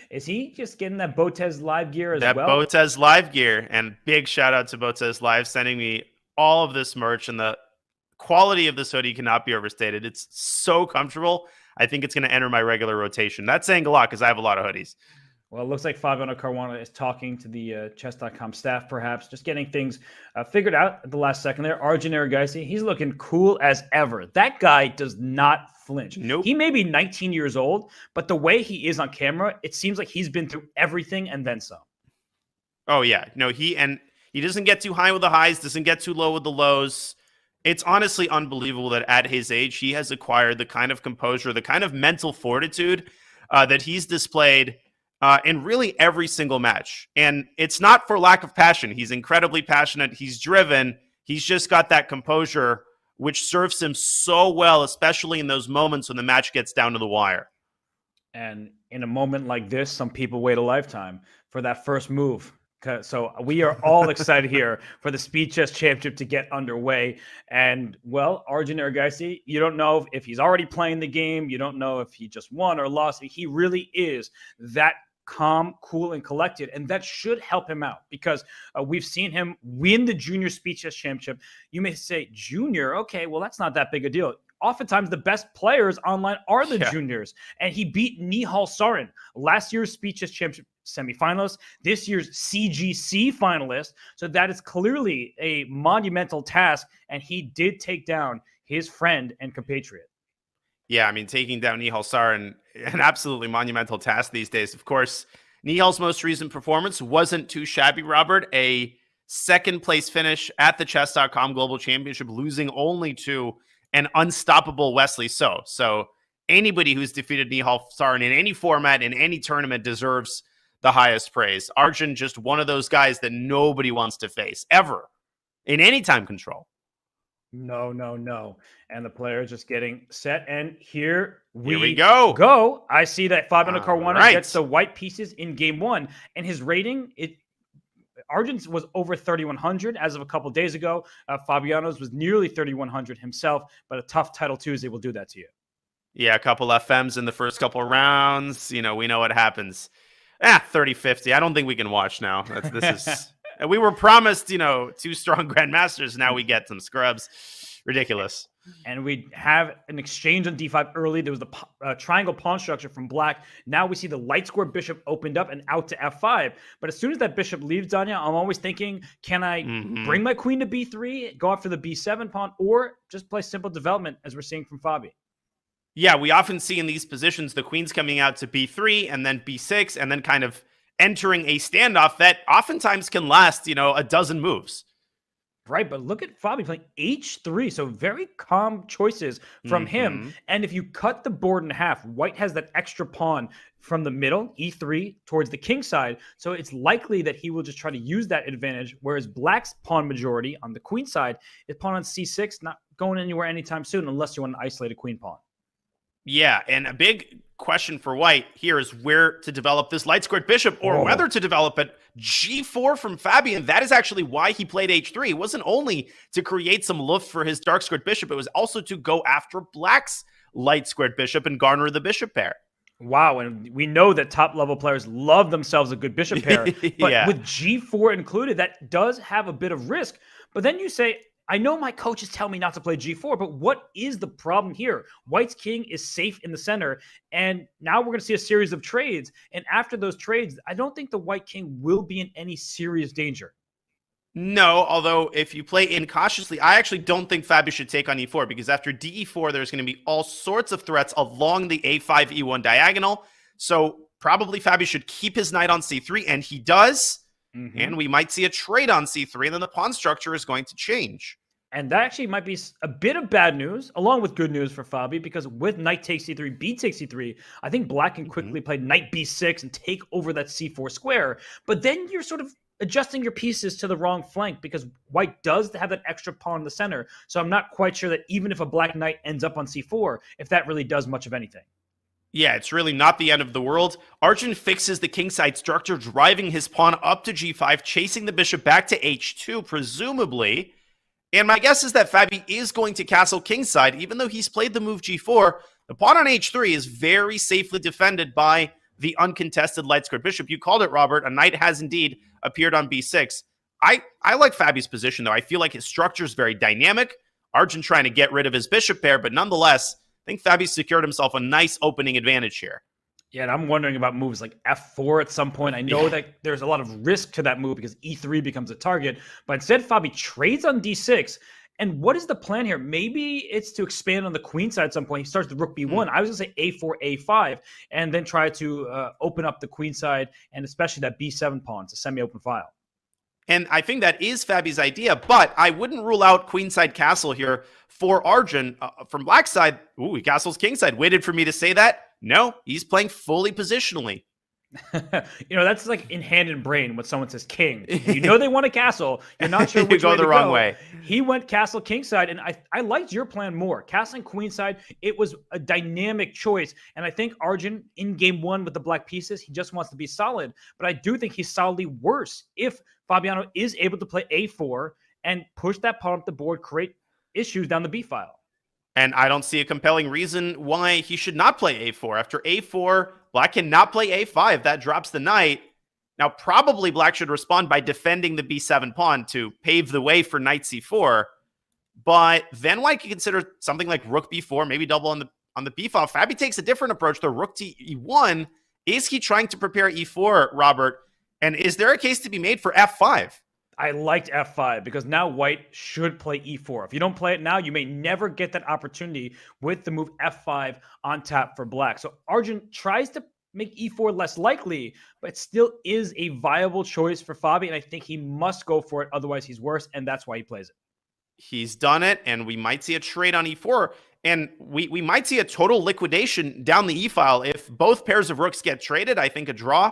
Is he just getting that Botez live gear as That well? Botez live gear, and big shout out to Botez Live sending me all of this merch, and the quality of this hoodie cannot be overstated. It's so comfortable. I think it's going to enter my regular rotation. That's saying a lot because I have a lot of hoodies. Well, it looks like Fabiano Caruana is talking to the chess.com staff, perhaps, just getting things figured out at the last second there. Arjun Erigaisi, he's looking cool as ever. That guy does not flinch. Nope. He may be 19 years old, but the way he is on camera, it seems like he's been through everything and then some. Oh, yeah. No, he doesn't get too high with the highs, doesn't get too low with the lows. It's honestly unbelievable that at his age, he has acquired the kind of composure, the kind of mental fortitude that he's displayed in really every single match. And it's not for lack of passion. He's incredibly passionate. He's driven. He's just got that composure, which serves him so well, especially in those moments when the match gets down to the wire. And in a moment like this, some people wait a lifetime for that first move. So we are all excited here for the Speed Chess Championship to get underway. And, well, Arjun Erigaisi, you don't know if he's already playing the game. You don't know if he just won or lost. He really is that calm, cool, and collected. And that should help him out because we've seen him win the Junior Speed Chess Championship. You may say, Junior? Okay, well, that's not that big a deal. Oftentimes, the best players online are the juniors. And he beat Nihal Sarin, last year's Speed Chess Championship semifinalist, this year's CGC finalist. So that is clearly a monumental task. And he did take down his friend and compatriot. Yeah, I mean, taking down Nihal Sarin, an absolutely monumental task these days. Of course, Nihal's most recent performance wasn't too shabby, Robert. A second-place finish at the Chess.com Global Championship, losing only to an unstoppable Wesley So. So anybody who's defeated Nihal Sarin in any format, in any tournament, deserves the highest praise. Arjun, just one of those guys that nobody wants to face, ever, in any time control. No. And the players just getting set. And here we go. I see that Fabiano Caruana gets the white pieces in game one. And his rating, Arjun's was over 3,100 as of a couple of days ago. Fabiano's was nearly 3,100 himself. But a tough Title Tuesday will do that to you. Yeah, a couple FMs in the first couple of rounds. You know, we know what happens. 30-50. I don't think we can watch now. This is... We were promised, two strong grandmasters. Now we get some scrubs. Ridiculous. And we have an exchange on d5 early. There was the triangle pawn structure from black. Now we see the light square bishop opened up and out to f5. But as soon as that bishop leaves, Danya, I'm always thinking, can I bring my queen to b3, go after the b7 pawn, or just play simple development as we're seeing from Fabi? Yeah, we often see in these positions the queen's coming out to b3 and then b6 and then kind of entering a standoff that oftentimes can last, a dozen moves. Right, but look at Fabi playing h3, so very calm choices from him. And if you cut the board in half, white has that extra pawn from the middle, e3, towards the king side. So it's likely that he will just try to use that advantage, whereas black's pawn majority on the queen side is pawn on c6, not going anywhere anytime soon unless you want to isolate a queen pawn. Yeah, and a big question for white here is where to develop this light squared bishop or whether to develop it. G4 from Fabian. That is actually why he played h3. It wasn't only to create some luft for his dark squared bishop. It was also to go after black's light squared bishop and garner the bishop pair. Wow, and we know that top-level players love themselves a good bishop pair. But with G4 included, that does have a bit of risk. But then you say, I know my coaches tell me not to play G4, but what is the problem here? White's king is safe in the center, and now we're going to see a series of trades. And after those trades, I don't think the white king will be in any serious danger. No, although if you play incautiously, I actually don't think Fabi should take on e4 because after de4, there's going to be all sorts of threats along the a5, e1 diagonal. So probably Fabi should keep his knight on c3, and he does. And we might see a trade on c3, and then the pawn structure is going to change. And that actually might be a bit of bad news, along with good news for Fabi, because with knight takes c3, b takes c3, I think black can quickly play knight b6 and take over that c4 square. But then you're sort of adjusting your pieces to the wrong flank because white does have that extra pawn in the center. So I'm not quite sure that even if a black knight ends up on c4, if that really does much of anything. Yeah, it's really not the end of the world. Arjun fixes the kingside structure, driving his pawn up to g5, chasing the bishop back to h2, presumably. And my guess is that Fabi is going to castle kingside, even though he's played the move g4. The pawn on h3 is very safely defended by the uncontested light squared bishop. You called it, Robert. A knight has indeed appeared on b6. I like Fabi's position, though. I feel like his structure is very dynamic. Arjun trying to get rid of his bishop pair, but nonetheless, I think Fabi secured himself a nice opening advantage here. Yeah, and I'm wondering about moves like f4 at some point. I know that there's a lot of risk to that move because e3 becomes a target, but instead Fabi trades on d6. And what is the plan here? Maybe it's to expand on the queen side at some point. He starts the rook b1. I was going to say a4, a5, and then try to open up the queen side, and especially that b7 pawn. It's a semi-open file. And I think that is Fabi's idea, but I wouldn't rule out queenside castle here for Arjun. From black side, ooh, he castles kingside. Waited for me to say that? No, he's playing fully positionally. That's like in hand and brain when someone says king. You know they want a castle. You're not sure which you way go the to wrong go. way. He went castle kingside, and I liked your plan more. Castling queenside, it was a dynamic choice, and I think Arjun in game one with the black pieces, he just wants to be solid. But I do think he's solidly worse if Fabiano is able to play a4 and push that pawn up the board, create issues down the b file. And I don't see a compelling reason why he should not play a4. After a4, black cannot play a5. That drops the knight. Now, probably black should respond by defending the b7 pawn to pave the way for knight c4. But then white can consider something like rook b4, maybe double on the b file. Fabi takes a different approach, the rook to e1. Is he trying to prepare e4, Robert? And is there a case to be made for f5? I liked f5 because now white should play e4. If you don't play it now, you may never get that opportunity with the move f5 on tap for black. So Arjun tries to make e4 less likely, but it still is a viable choice for Fabi, and I think he must go for it. Otherwise, he's worse, and that's why he plays it. He's done it, and we might see a trade on e4, and we might see a total liquidation down the e-file. If both pairs of rooks get traded, I think a draw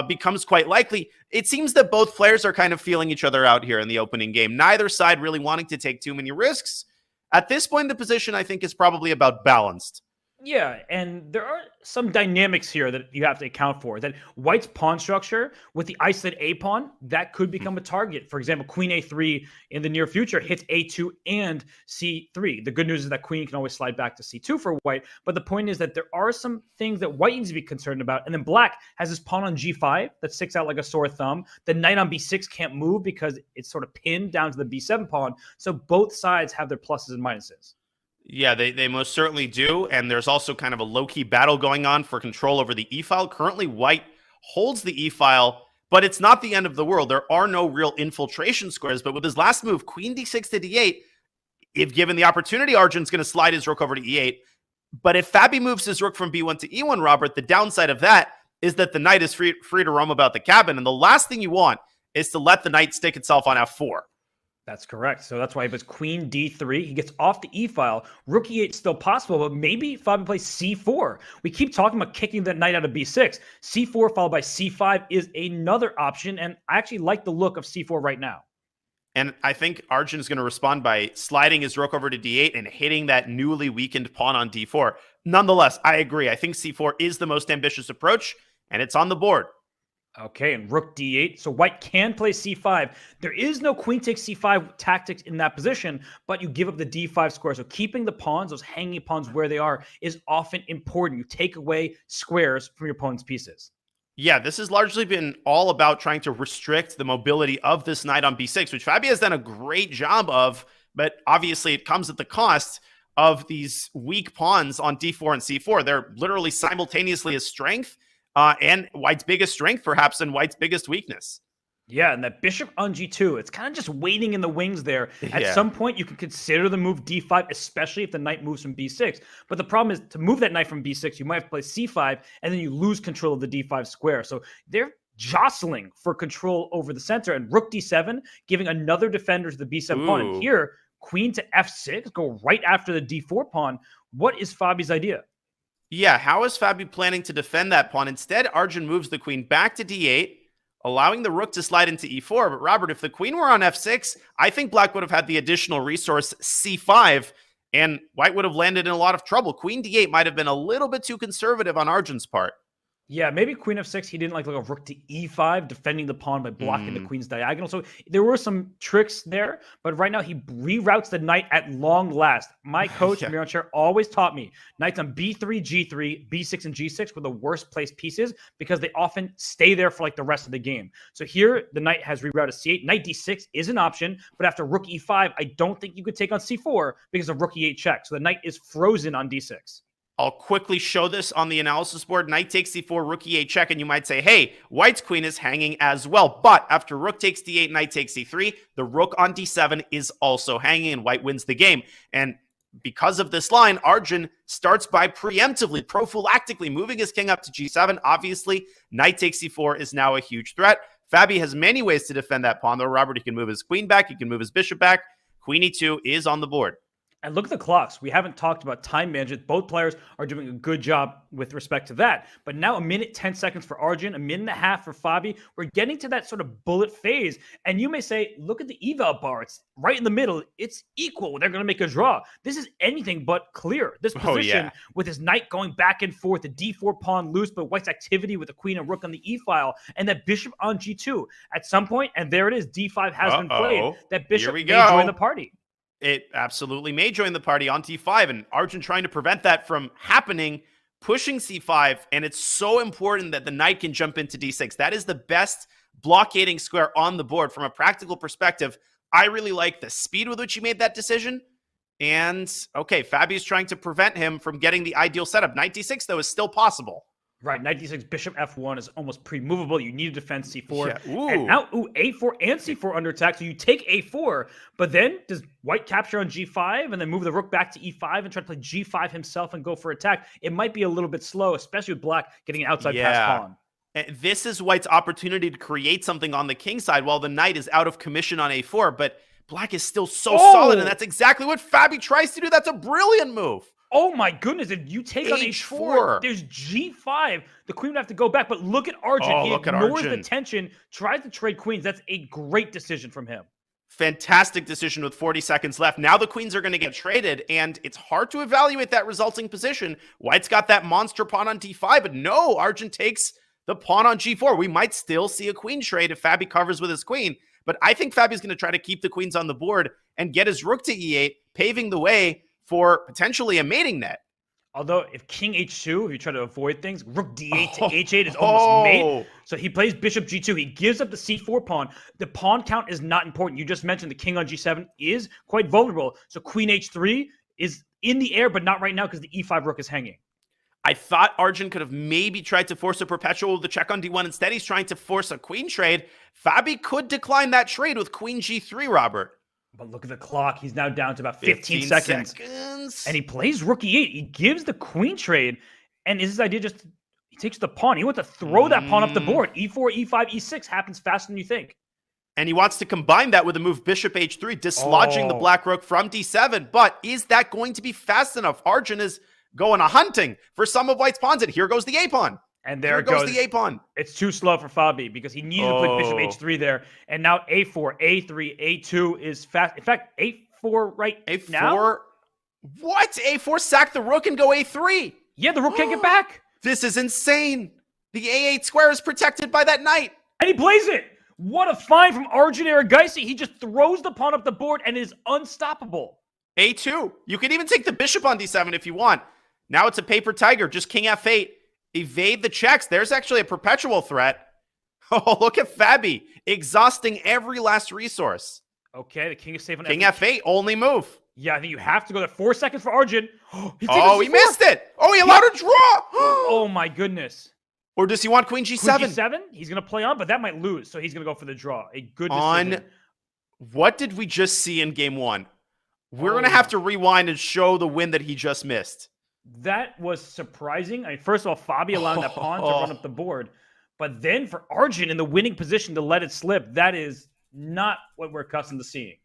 becomes quite likely. It seems that both players are kind of feeling each other out here in the opening game. Neither side really wanting to take too many risks. At this point, the position, I think, is probably about balanced. Yeah, and there are some dynamics here that you have to account for. That white's pawn structure with the isolated a pawn, that could become a target. For example, queen a3 in the near future hits a2 and c3. The good news is that queen can always slide back to c2 for white. But the point is that there are some things that white needs to be concerned about. And then black has his pawn on g5 that sticks out like a sore thumb. The knight on b6 can't move because it's sort of pinned down to the b7 pawn. So both sides have their pluses and minuses. Yeah, they most certainly do. And there's also kind of a low-key battle going on for control over the e-file. Currently, white holds the e-file, but it's not the end of the world. There are no real infiltration squares. But with his last move, queen d6 to d8, if given the opportunity, Arjun's going to slide his rook over to e8. But if Fabi moves his rook from b1 to e1, Robert, the downside of that is that the knight is free to roam about the cabin. And the last thing you want is to let the knight stick itself on f4. That's correct. So that's why if it's queen d3, he gets off the e-file. Rook e8 is still possible, but maybe Fabi plays c4. We keep talking about kicking that knight out of b6. c4 followed by c5 is another option, and I actually like the look of c4 right now. And I think Arjun is going to respond by sliding his rook over to d8 and hitting that newly weakened pawn on d4. Nonetheless, I agree. I think c4 is the most ambitious approach, and it's on the board. Okay, and rook d8. So white can play c5. There is no queen takes c5 tactics in that position, but you give up the d5 square. So keeping the pawns, those hanging pawns where they are, is often important. You take away squares from your opponent's pieces. Yeah, this has largely been all about trying to restrict the mobility of this knight on b6, which Fabi has done a great job of, but obviously it comes at the cost of these weak pawns on d4 and c4. They're literally simultaneously a strength, and white's biggest strength, perhaps, and white's biggest weakness. Yeah, and that bishop on g2, it's kind of just waiting in the wings there. At some point, you can consider the move d5, especially if the knight moves from b6. But the problem is, to move that knight from b6, you might have to play c5, and then you lose control of the d5 square. So they're jostling for control over the center, and rook d7, giving another defender to the b7 pawn. And here, queen to f6, go right after the d4 pawn. What is Fabi's idea? Yeah, how is Fabi planning to defend that pawn? Instead, Arjun moves the queen back to d8, allowing the rook to slide into e4. But Robert, if the queen were on f6, I think black would have had the additional resource c5, and white would have landed in a lot of trouble. Queen d8 might have been a little bit too conservative on Arjun's part. Yeah, maybe queen f6. He didn't like a rook to e5, defending the pawn by blocking the Mm. queen's diagonal. So there were some tricks there, but right now he reroutes the knight at long last. My coach, Yeah. Mirancher, always taught me knights on b3, g3, b6, and g6 were the worst placed pieces because they often stay there for like the rest of the game. So here, the knight has rerouted c8. Knight d6 is an option, but after rook e5, I don't think you could take on c4 because of rook e8 check. So the knight is frozen on d6. I'll quickly show this on the analysis board. Knight takes c4, rook e8 check, and you might say, hey, white's queen is hanging as well. But after rook takes d8, knight takes c3, the rook on d7 is also hanging, and white wins the game. And because of this line, Arjun starts by preemptively, prophylactically moving his king up to g7. Obviously, knight takes c4 is now a huge threat. Fabi has many ways to defend that pawn, though. Robert, he can move his queen back. He can move his bishop back. Queen e2 is on the board. And look at the clocks. We haven't talked about time management. Both players are doing a good job with respect to that. But now 1 minute, 10 seconds for Arjun, 1.5 minutes for Fabi. We're getting to that sort of bullet phase. And you may say, look at the eval bar. It's right in the middle. It's equal. They're going to make a draw. This is anything but clear. This position with his knight going back and forth, the d4 pawn loose, but white's activity with the queen and rook on the e file, and that bishop on g2. At some point, and there it is, d5 has been played. That bishop may join the party. It absolutely may join the party on t5, and Arjun trying to prevent that from happening, pushing c5, and it's so important that the knight can jump into d6. That is the best blockading square on the board from a practical perspective. I really like the speed with which he made that decision, and okay, Fabi's trying to prevent him from getting the ideal setup. Knight d6, though, is still possible. Right, knight d6, bishop f1 is almost pre-movable. You need to defend c4. Yeah. Ooh. And now, a4 and c4 under attack. So you take a4, but then does white capture on g5 and then move the rook back to e5 and try to play g5 himself and go for attack? It might be a little bit slow, especially with black getting an outside pass pawn. And this is white's opportunity to create something on the king side while the knight is out of commission on a4, but black is still so solid, and that's exactly what Fabi tries to do. That's a brilliant move. Oh my goodness, if you take on h4, there's g5. The queen would have to go back, but look at Arjun. He ignores the tension, tries to trade queens. That's a great decision from him. Fantastic decision with 40 seconds left. Now the queens are going to get traded, and it's hard to evaluate that resulting position. White's got that monster pawn on d5, but no, Arjun takes the pawn on g4. We might still see a queen trade if Fabi covers with his queen, but I think Fabi's going to try to keep the queens on the board and get his rook to e8, paving the way for potentially a mating net. Although if king h2, if you try to avoid things, rook d8 to h8 is almost mate. So he plays bishop g2. He gives up the c4 pawn. The pawn count is not important. You just mentioned the king on g7 is quite vulnerable. So queen h3 is in the air, but not right now because the e5 rook is hanging. I thought Arjun could have maybe tried to force a perpetual with the check on d1. Instead, he's trying to force a queen trade. Fabi could decline that trade with queen g3, Robert. But look at the clock. He's now down to about 15 seconds. And he plays rook e8. He gives the queen trade. And is his idea just, he takes the pawn. He wants to throw that pawn up the board. e4, e5, e6 happens faster than you think. And he wants to combine that with a move bishop h3, dislodging the black rook from d7. But is that going to be fast enough? Arjun is going a hunting for some of white's pawns. And here goes the a pawn. And there goes the a-pawn. It's too slow for Fabi because he needed to put bishop h3 there. And now a4, a3, a2 is fast. In fact, a4 right a4, now. What? a4 sack the rook and go a3. Yeah, the rook can't get back. This is insane. The a8 square is protected by that knight. And he plays it. What a find from Arjun Erigaisi. He just throws the pawn up the board and is unstoppable. a2. You can even take the bishop on d7 if you want. Now it's a paper tiger. Just king f8. Evade the checks. There's actually a perpetual threat. Oh, look at Fabi exhausting every last resource. Okay, the king is safe on king f8, only move. Yeah, I think you have to go there. 4 seconds for Arjun. He missed it. Oh, he allowed a draw. Oh my goodness. Or does he want queen g7? Queen g7? He's going to play on, but that might lose, so he's going to go for the draw. A good decision. What did we just see in game one? We're going to have to rewind and show the win that he just missed. That was surprising. I mean, first of all, Fabi allowing that pawn to run up the board. But then for Arjun in the winning position to let it slip, that is not what we're accustomed to seeing.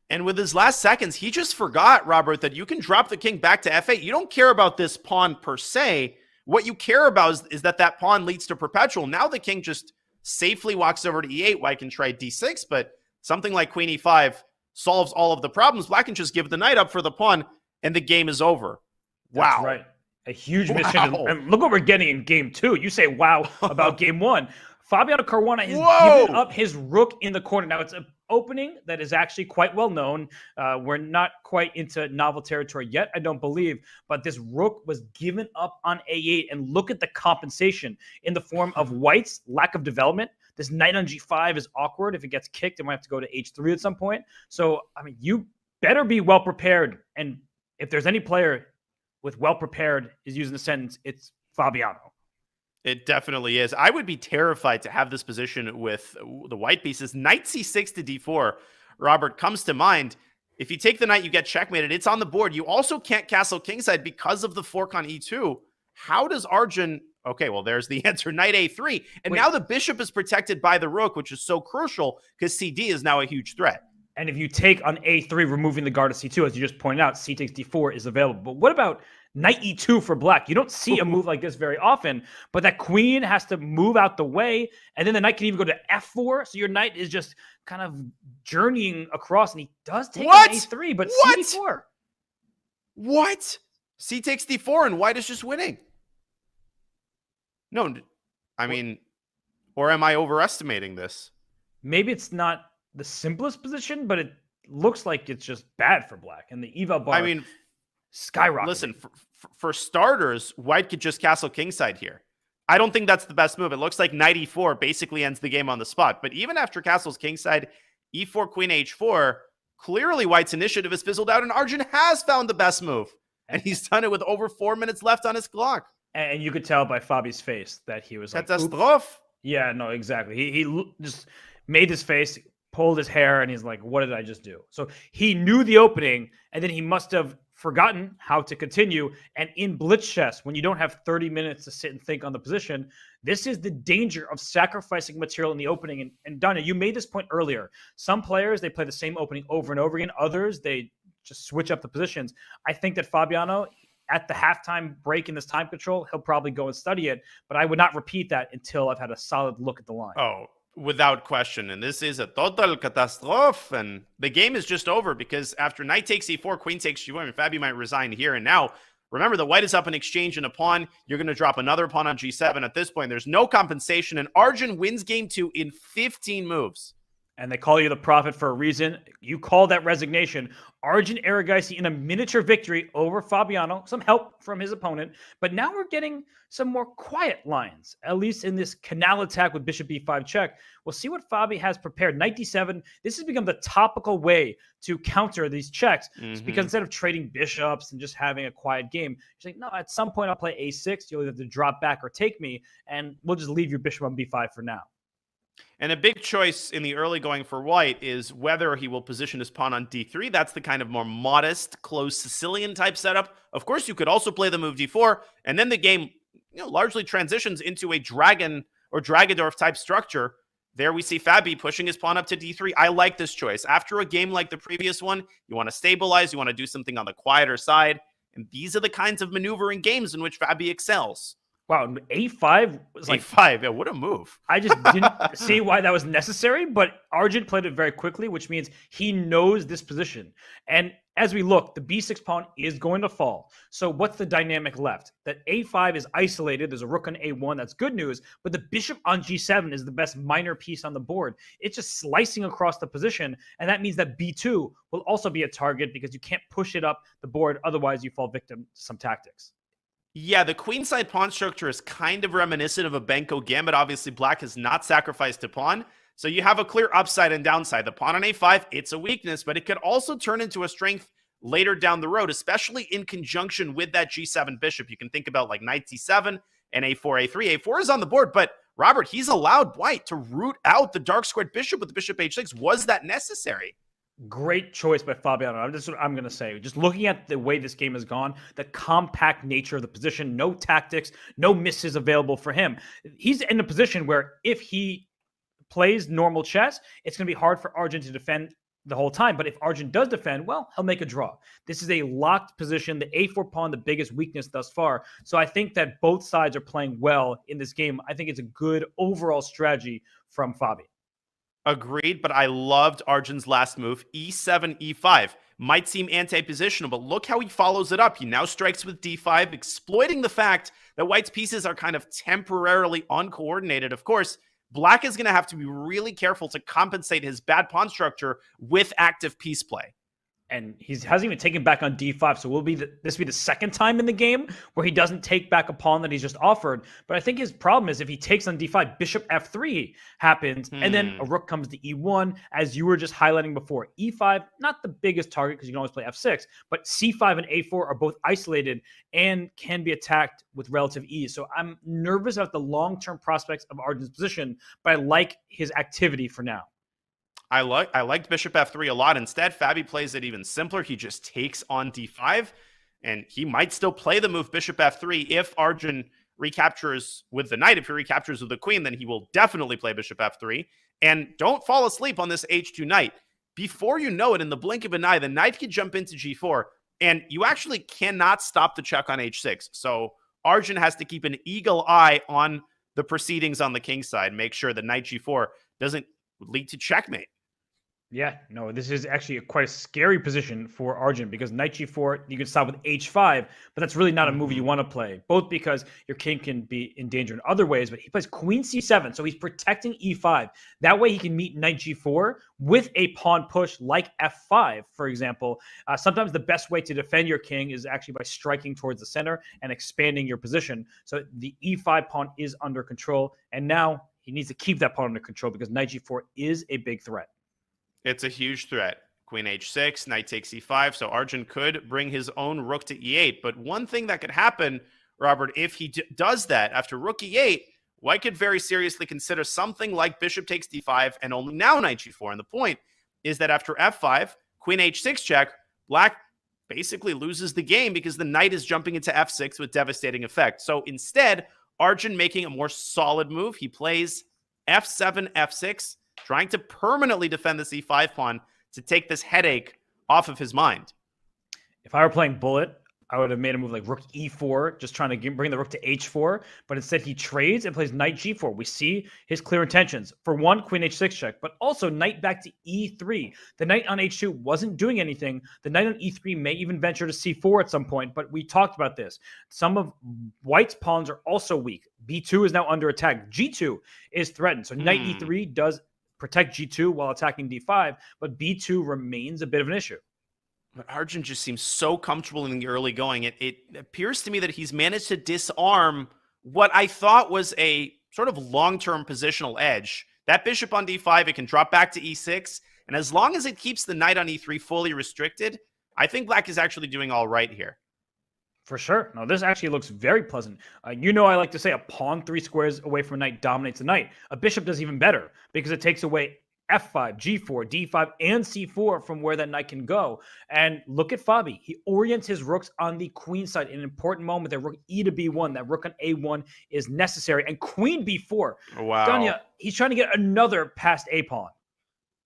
And with his last seconds, he just forgot, Robert, that you can drop the king back to f8. You don't care about this pawn per se. What you care about is that that pawn leads to perpetual. Now the king just safely walks over to e8. White can try d6, but something like queen e5 solves all of the problems. Black can just give the knight up for the pawn, and the game is over. That's right. A huge mission. And look what we're getting in game 2. You say wow about game 1. Fabiano Caruana has given up his rook in the corner. Now, it's an opening that is actually quite well known. We're not quite into novel territory yet, I don't believe. But this rook was given up on a8. And look at the compensation in the form of white's lack of development. This knight on g5 is awkward. If it gets kicked, it might have to go to h3 at some point. So, I mean, you better be well prepared. And if there's any player with well prepared is using the sentence, it's Fabiano. It definitely is. I would be terrified to have this position with the white pieces. Knight c6 to d4, Robert, comes to mind. If you take the knight, you get checkmated. It's on the board. You also can't castle kingside because of the fork on e2. How does Arjun... Okay, well, there's the answer. Knight a3. And now the bishop is protected by the rook, which is so crucial because cd is now a huge threat. And if you take on a3, removing the guard of c2, as you just pointed out, c takes d4 is available. But what about knight e2 for black? You don't see a move like this very often, but that queen has to move out the way, and then the knight can even go to f4, so your knight is just kind of journeying across, and he does take on a3, but c4. What? C takes d4, and white is just winning. No, I mean, or am I overestimating this? Maybe it's not the simplest position, but it looks like it's just bad for black, and the eval bar, I mean, skyrocketing. Listen, for starters, white could just castle kingside here. I don't think that's the best move. It looks like knight e4 basically ends the game on the spot. But even after castles kingside, e4, queen h4, clearly white's initiative has fizzled out, and Arjun has found the best move. And he's done it with over 4 minutes left on his clock. And you could tell by Fabi's face that he was like, catastrophe. Yeah, no, exactly. He just made his face, pulled his hair, and he's like, what did I just do? So he knew the opening, and then he must have forgotten how to continue. And in blitz chess, when you don't have 30 minutes to sit and think on the position, this is the danger of sacrificing material in the opening. And Danya, you made this point earlier. Some players, they play the same opening over and over again. Others, they just switch up the positions. I think that Fabiano, at the halftime break in this time control, he'll probably go and study it. But I would not repeat that until I've had a solid look at the line. Oh, without question. And this is a total catastrophe. And the game is just over because after knight takes e4, queen takes g1, and Fabi might resign here. And now, remember, the white is up in exchange and a pawn. You're going to drop another pawn on g7. At this point, there's no compensation. And Arjun wins game 2 in 15 moves. And they call you the prophet for a reason. You call that resignation. Arjun Erigaisi in a miniature victory over Fabiano. Some help from his opponent. But now we're getting some more quiet lines, at least in this canal attack with bishop b5 check. We'll see what Fabi has prepared. Knight d7. This has become the topical way to counter these checks. It's because instead of trading bishops and just having a quiet game, you're saying, no, at some point I'll play a6. You'll either have to drop back or take me, and we'll just leave your bishop on b5 for now. And a big choice in the early going for white is whether he will position his pawn on d3. That's the kind of more modest, closed Sicilian type setup. Of course, you could also play the move d4, and then the game, largely transitions into a dragon or Dragodorf type structure. There we see Fabi pushing his pawn up to d3. I like this choice. After a game like the previous one, you want to stabilize, you want to do something on the quieter side, and these are the kinds of maneuvering games in which Fabi excels. Wow, a5 was like a5. Yeah, what a move. I just didn't see why that was necessary, but Arjun played it very quickly, which means he knows this position. And as we look, the b6 pawn is going to fall. So what's the dynamic left? That a5 is isolated. There's a rook on a1. That's good news. But the bishop on g7 is the best minor piece on the board. It's just slicing across the position. And that means that b2 will also be a target because you can't push it up the board. Otherwise, you fall victim to some tactics. Yeah, the queenside pawn structure is kind of reminiscent of a Benko gambit. Obviously, black has not sacrificed a pawn. So you have a clear upside and downside. The pawn on a5, it's a weakness, but it could also turn into a strength later down the road, especially in conjunction with that g7 bishop. You can think about like knight c7 and a4, a3. a4 is on the board, but Robert, he's allowed white to root out the dark squared bishop with the bishop h6. Was that necessary? Great choice by Fabiano. That's what I'm going to say. Just looking at the way this game has gone, the compact nature of the position, no tactics, no misses available for him. He's in a position where if he plays normal chess, it's going to be hard for Arjun to defend the whole time. But if Arjun does defend, well, he'll make a draw. This is a locked position. The a4 pawn, the biggest weakness thus far. So I think that both sides are playing well in this game. I think it's a good overall strategy from Fabi. Agreed, but I loved Arjun's last move, e7, e5. might seem anti-positional, but look how he follows it up. He now strikes with d5, exploiting the fact that white's pieces are kind of temporarily uncoordinated. Of course, black is going to have to be really careful to compensate his bad pawn structure with active piece play. And he hasn't even taken back on d5, so this will be the second time in the game where he doesn't take back a pawn that he's just offered. But I think his problem is if he takes on d5, bishop f3 happens, and then a rook comes to e1, as you were just highlighting before. e5, not the biggest target because you can always play f6, but c5 and a4 are both isolated and can be attacked with relative ease. So I'm nervous about the long-term prospects of Arjun's position, but I like his activity for now. I liked bishop f3 a lot. Instead, Fabi plays it even simpler. He just takes on d5, and he might still play the move bishop f3 if Arjun recaptures with the knight. If he recaptures with the queen, then he will definitely play bishop f3. And don't fall asleep on this h2 knight. Before you know it, in the blink of an eye, the knight could jump into g4, and you actually cannot stop the check on h6. So Arjun has to keep an eagle eye on the proceedings on the king side, make sure the knight g4 doesn't lead to checkmate. Yeah, no, this is actually quite a scary position for Arjun because knight g4, you can stop with h5, but that's really not a move you want to play, both because your king can be in danger in other ways, but he plays queen c7, so he's protecting e5. That way he can meet knight g4 with a pawn push like f5, for example. Sometimes the best way to defend your king is actually by striking towards the center and expanding your position. So the e5 pawn is under control, and now he needs to keep that pawn under control because knight g4 is a big threat. It's a huge threat. Queen h6, knight takes e5, so Arjun could bring his own rook to e8. But one thing that could happen, Robert, if he does that after rook e8, white could very seriously consider something like bishop takes d5 and only now knight g4. And the point is that after f5, queen h6 check, black basically loses the game because the knight is jumping into f6 with devastating effect. So instead, Arjun making a more solid move. He plays f7, f6, trying to permanently defend the c5 pawn to take this headache off of his mind. If I were playing bullet, I would have made a move like rook e4, just trying to bring the rook to h4. But instead, he trades and plays knight g4. We see his clear intentions. For one, queen h6 check, but also knight back to e3. The knight on h2 wasn't doing anything. The knight on e3 may even venture to c4 at some point, but we talked about this. Some of white's pawns are also weak. b2 is now under attack. g2 is threatened. So knight e3 does protect g2 while attacking d5, but b2 remains a bit of an issue. But Arjun just seems so comfortable in the early going. It appears to me that he's managed to disarm what I thought was a sort of long-term positional edge. That bishop on d5, it can drop back to e6, and as long as it keeps the knight on e3 fully restricted, I think black is actually doing all right here. For sure. No, this actually looks very pleasant. I like to say a pawn 3 squares away from a knight dominates the knight. A bishop does even better because it takes away f5, g4, d5, and c4 from where that knight can go. And look at Fabi. He orients his rooks on the queen side in an important moment. That rook e to b1, that rook on a1 is necessary. And queen b4. Wow. Danya, he's trying to get another past a pawn.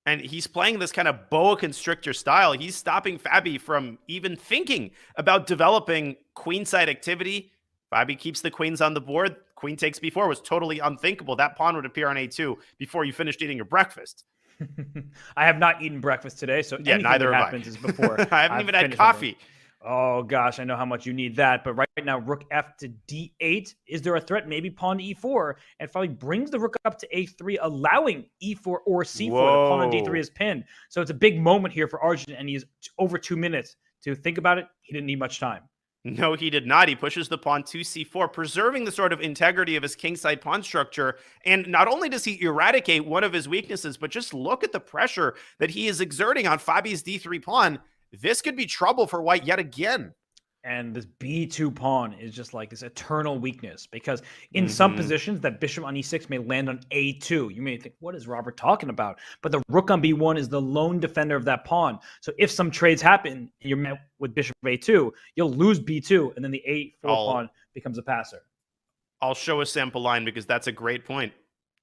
And he's playing this kind of boa constrictor style. He's stopping Fabi from even thinking about developing queenside activity. Fabi keeps the queens on the board. Queen takes b4 was totally unthinkable. That pawn would appear on a2 before you finished eating your breakfast. I have not eaten breakfast today, so yeah, neither have happens is before. I haven't even had coffee. Oh, gosh, I know how much you need that. But right now, rook f to d8. Is there a threat? Maybe pawn to e4. And finally brings the rook up to a3, allowing e4 or c4. Whoa. The pawn on d3 is pinned. So it's a big moment here for Arjun, and he has over 2 minutes to think about it. He didn't need much time. No, he did not. He pushes the pawn to c4, preserving the sort of integrity of his kingside pawn structure. And not only does he eradicate one of his weaknesses, but just look at the pressure that he is exerting on Fabi's d3 pawn. This could be trouble for white yet again. And this b2 pawn is just like this eternal weakness because in some positions that bishop on e6 may land on a2. You may think, what is Robert talking about? But the rook on b1 is the lone defender of that pawn. So if some trades happen and you're met with bishop a2, you'll lose b2 and then the a4 pawn becomes a passer. I'll show a sample line because that's a great point.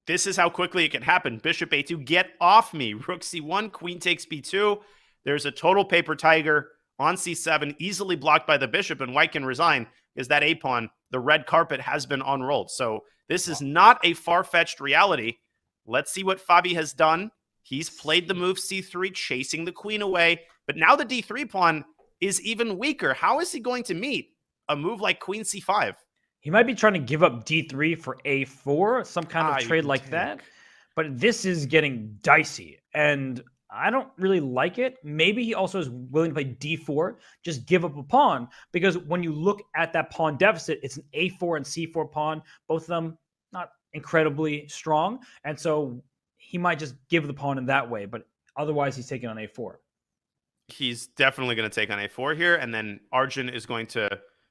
This is how quickly it can happen. Bishop a2, get off me. Rook c1, queen takes b2. There's a total paper tiger on c7, easily blocked by the bishop, and white can resign because that a-pawn, the red carpet, has been unrolled. So this is not a far-fetched reality. Let's see what Fabi has done. He's played the move c3, chasing the queen away. But now the d3 pawn is even weaker. How is he going to meet a move like queen c5? He might be trying to give up d3 for a4, some kind of You trade can like take. that. But this is getting dicey, and I don't really like it. Maybe he also is willing to play d4, just give up a pawn, because when you look at that pawn deficit, it's an a4 and c4 pawn, both of them not incredibly strong, and so he might just give the pawn in that way, but otherwise he's taking on a4. He's definitely going to take on a4 here, and then Arjun is going to,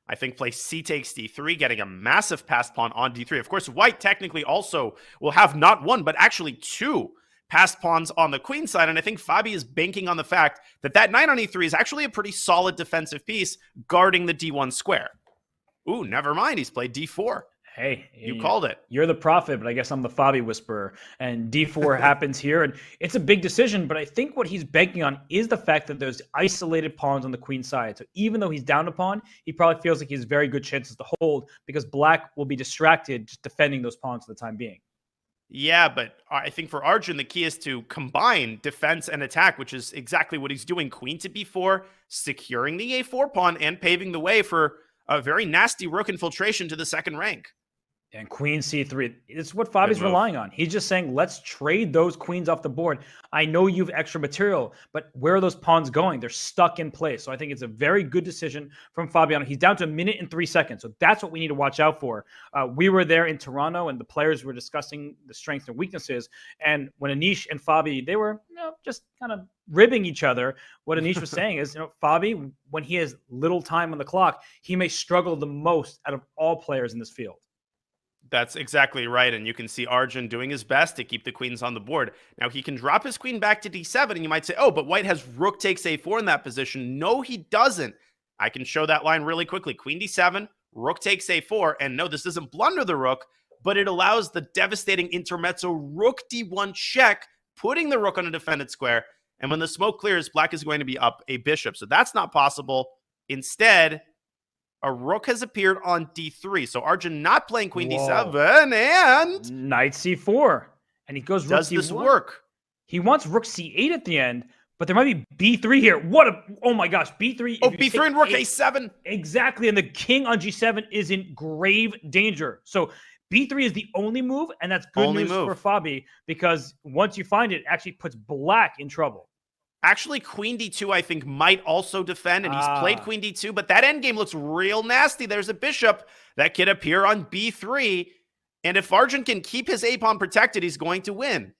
I think, play c takes d3, getting a massive passed pawn on d3. Of course, white technically also will have not one, but actually two passed pawns on the queen side, and I think Fabi is banking on the fact that that knight on e3 is actually a pretty solid defensive piece guarding the d1 square. Ooh, never mind. He's played d4. Hey, You called it. You're the prophet, but I guess I'm the Fabi whisperer. And d4 happens here, and it's a big decision. But I think what he's banking on is the fact that there's isolated pawns on the queen side. So even though he's down a pawn, he probably feels like he has very good chances to hold because black will be distracted just defending those pawns for the time being. Yeah, but I think for Arjun, the key is to combine defense and attack, which is exactly what he's doing. Queen to b4, securing the a4 pawn, and paving the way for a very nasty rook infiltration to the second rank. And queen c3, it's what Fabi's relying on. He's just saying, let's trade those queens off the board. I know you've extra material, but where are those pawns going? They're stuck in place. So I think it's a very good decision from Fabiano. He's down to 1 minute and 3 seconds. So that's what we need to watch out for. We were there in Toronto, and the players were discussing the strengths and weaknesses. And when Anish and Fabi, they were just kind of ribbing each other. What Anish was saying is, Fabi, when he has little time on the clock, he may struggle the most out of all players in this field. That's exactly right. And you can see Arjun doing his best to keep the queens on the board. Now, he can drop his queen back to d7, and you might say, oh, but white has rook takes a4 in that position. No, he doesn't. I can show that line really quickly. Queen d7, rook takes a4, and no, this doesn't blunder the rook, but it allows the devastating intermezzo rook d1 check, putting the rook on a defended square. And when the smoke clears, black is going to be up a bishop. So that's not possible. Instead, a rook has appeared on d3. So Arjun not playing queen d7 and knight c4. And he goes rook does c1. this work? He wants rook c8 at the end, but there might be b3 here. Oh my gosh, b3. Oh, b3 and rook a7. Exactly, and the king on g7 is in grave danger. So b3 is the only move, and that's good news for Fabi, because once you find it, it actually puts black in trouble. Actually, queen d2, I think, might also defend, and he's played queen d2, but that endgame looks real nasty. There's a bishop that could appear on b3, and if Arjun can keep his a-pawn protected, he's going to win.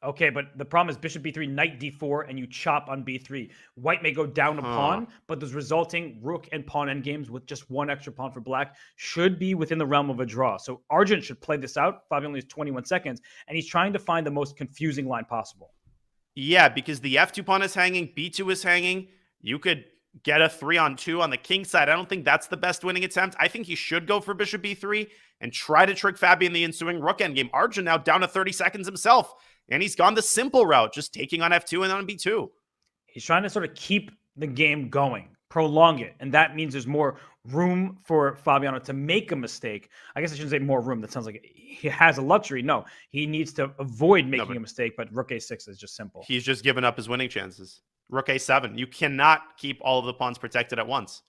Okay, but the problem is bishop b3, knight d4, and you chop on b3. White may go down a pawn, but those resulting rook and pawn endgames with just one extra pawn for black should be within the realm of a draw. So Arjun should play this out. Fabi only has 21 seconds, and he's trying to find the most confusing line possible. Yeah, because the f2 pawn is hanging, b2 is hanging. You could get a 3-on-2 on the king side. I don't think that's the best winning attempt. I think he should go for bishop b3 and try to trick Fabi in the ensuing rook endgame. Arjun now down to 30 seconds himself, and he's gone the simple route, just taking on f2 and on b2. He's trying to sort of keep the game going, prolong it, and that means there's more room for Fabiano to make a mistake. I guess I shouldn't say more room. That sounds like he has a luxury. No, he needs to avoid making a mistake, but rook a6 is just simple. He's just given up his winning chances. Rook a7. You cannot keep all of the pawns protected at once.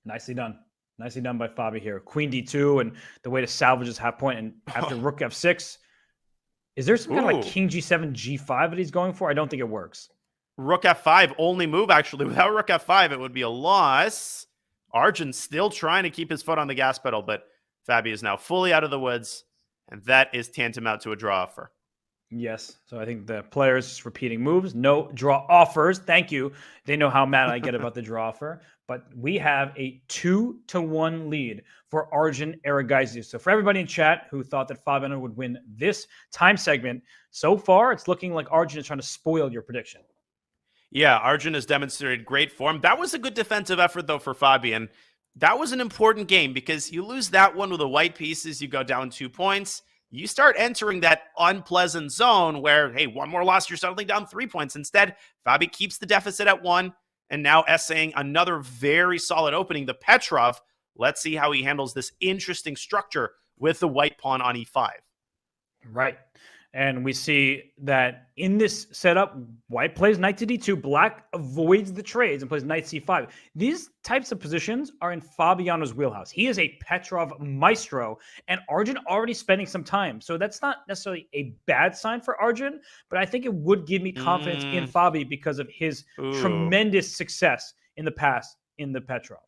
Nicely done. Nicely done by Fabi here. Queen d2, and the way to salvage his half point, and after rook f6, is there some kind of like king g7, g5 that he's going for? I don't think it works. Rook f5, only move, actually. Without rook f5, it would be a loss. Arjun's still trying to keep his foot on the gas pedal, but Fabi is now fully out of the woods, and that is tantamount to a draw offer. Yes. So I think the players just repeating moves, no draw offers. Thank you. They know how mad I get about the draw offer. But we have a 2-1 lead for Arjun Erigaisi. So for everybody in chat who thought that Fabiano would win this time segment, so far it's looking like Arjun is trying to spoil your prediction. Yeah, Arjun has demonstrated great form. That was a good defensive effort, though, for Fabi. And that was an important game because you lose that one with the white pieces, you go down 2 points. You start entering that unpleasant zone where, hey, one more loss, you're suddenly down 3 points. Instead, Fabi keeps the deficit at 1 and now essaying another very solid opening, the Petrov. Let's see how he handles this interesting structure with the white pawn on e5. Right. And we see that in this setup, white plays knight to d2, black avoids the trades and plays knight c5. These types of positions are in Fabiano's wheelhouse. He is a Petrov maestro, and Arjun already spending some time. So that's not necessarily a bad sign for Arjun, but I think it would give me confidence in Fabi because of his tremendous success in the past in the Petrov.